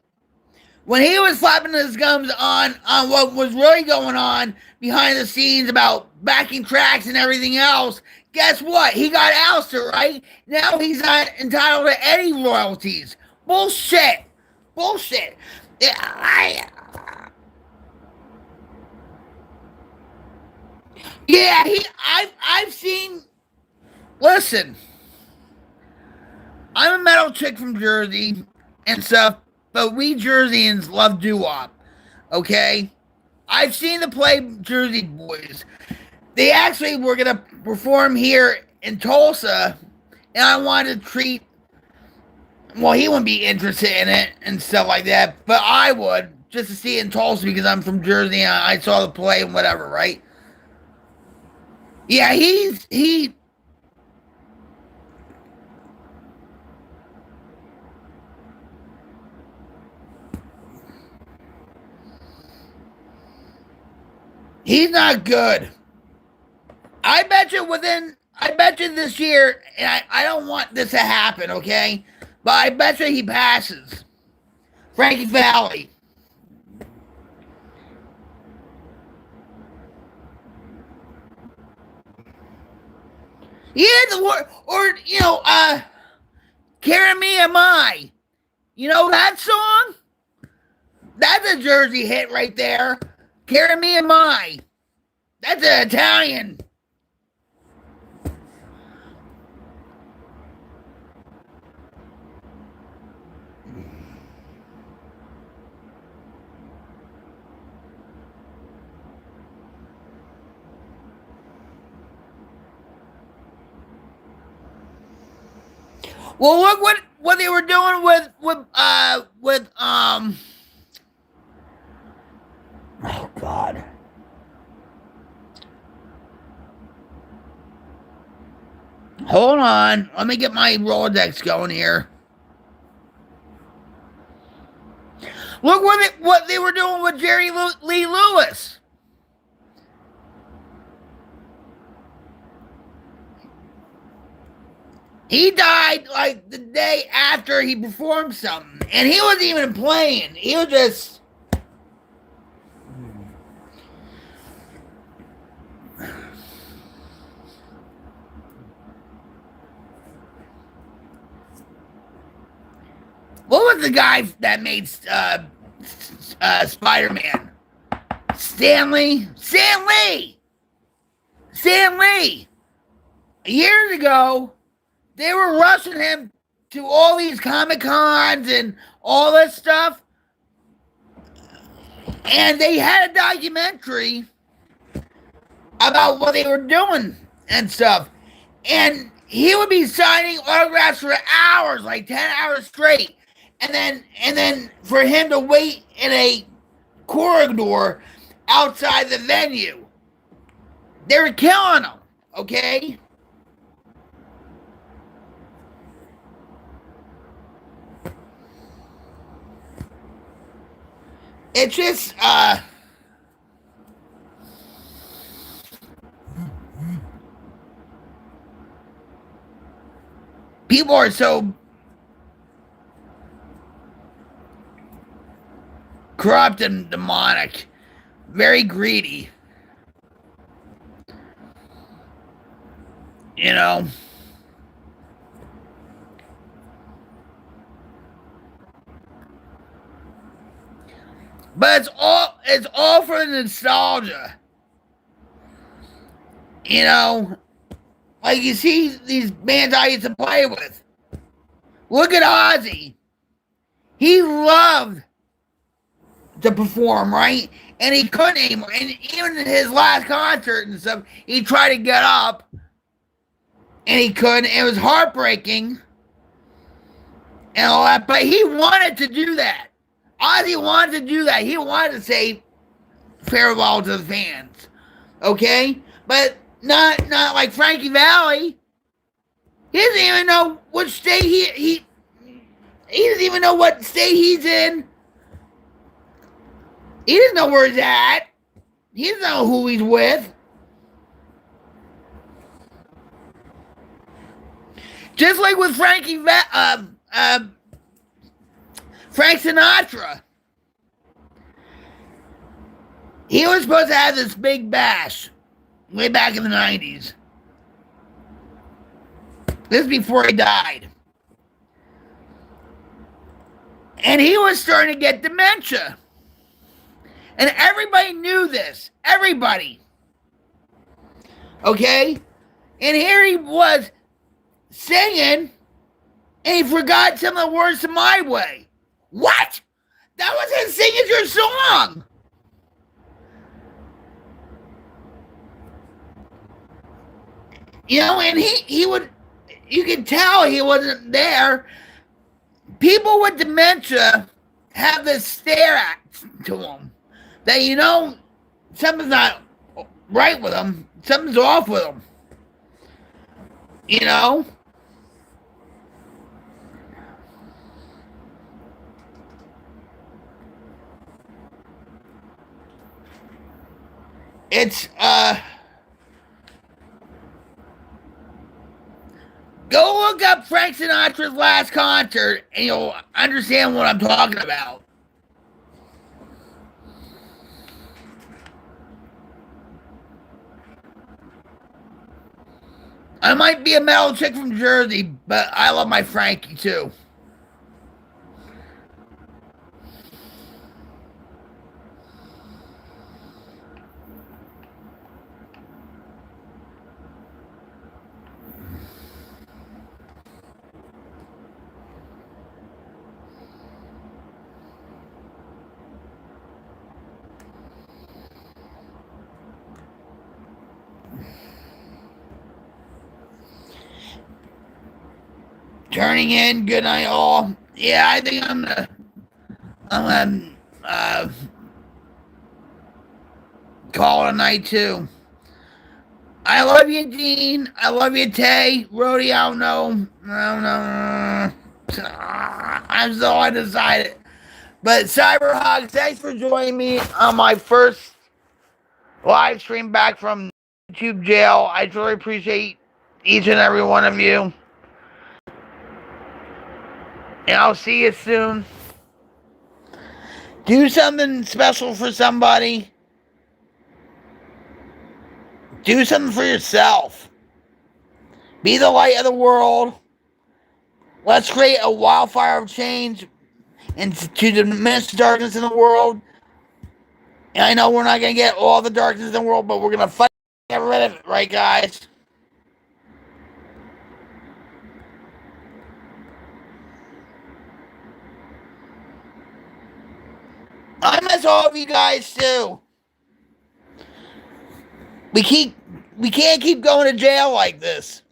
When he was flapping his gums on what was really going on behind the scenes about backing tracks and everything else, guess what? He got ousted, right? Now he's not entitled to any royalties. Bullshit. Bullshit. Yeah, I've seen. Listen, I'm a metal chick from Jersey and stuff, but we Jerseyans love doo-wop. Okay, I've seen the play Jersey Boys. They actually were gonna perform here in Tulsa, and I wanted to treat. Well, he wouldn't be interested in it and stuff like that, but I would just to see it in Tulsa because I'm from Jersey and I saw the play and whatever, right? Yeah, he's not good. I bet you this year, and I don't want this to happen, okay? But I bet you he passes. Frankie Valley. Yeah, Carry Me Am I. You know that song? That's a Jersey hit right there. Carry Me Am I. That's an Italian. Well, look what they were doing with oh God. Hold on. Let me get my Rolodex going here. Look what they were doing with Jerry Lee Lewis. He died like the day after he performed something. And he wasn't even playing. He was just... What was the guy that made Spider-Man? Stan Lee. Years ago, they were rushing him to all these Comic Cons and all this stuff. And they had a documentary about what they were doing and stuff. And he would be signing autographs for hours, like 10 hours straight. And then for him to wait in a corridor outside the venue. They were killing him, okay? It's just, people are so corrupt and demonic, very greedy. You know? But it's all for the nostalgia. You know? Like you see these bands I used to play with. Look at Ozzy. He loved to perform, right? And he couldn't anymore. And even in his last concert and stuff, he tried to get up. And he couldn't. It was heartbreaking. And all that. But he wanted to do that. Ozzy wanted to do that. He wanted to say farewell to the fans. Okay? But not like Frankie Valley. He doesn't even know what state he doesn't even know what state he's in. He doesn't know where he's at. He doesn't know who he's with. Just like with Frank Sinatra. He was supposed to have this big bash way back in the 90s. This is before he died. And he was starting to get dementia. And everybody knew this. Everybody. Okay? And here he was singing, and he forgot some of the words to My Way. What? That was his signature song. You know, and he would, you could tell he wasn't there. People with dementia have this stare at to them that, you know, something's not right with them. Something's off with them. You know? It's, go look up Frank Sinatra's last concert and you'll understand what I'm talking about. I might be a metal chick from Jersey, but I love my Frankie too. Turning in, good night all. Yeah, I think I'm gonna call it a night too. I love you, Dean. I love you, Tay. Rody, I don't know. I'm so undecided. But Cyberhog, thanks for joining me on my first live stream back from YouTube jail. I truly appreciate each and every one of you. And I'll see you soon. Do something special for somebody. Do something for yourself. Be the light of the world. Let's create a wildfire of change and to diminish darkness in the world. And I know we're not going to get all the darkness in the world, but we're going to fight to get rid of it, right, guys? I miss all of you guys too. We can't keep going to jail like this.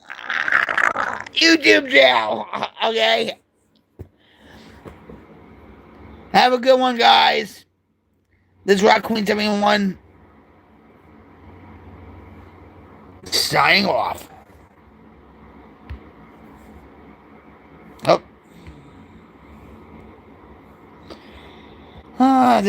YouTube jail, okay? Have a good one, guys. This is Rock Queen 71 signing off. Oh.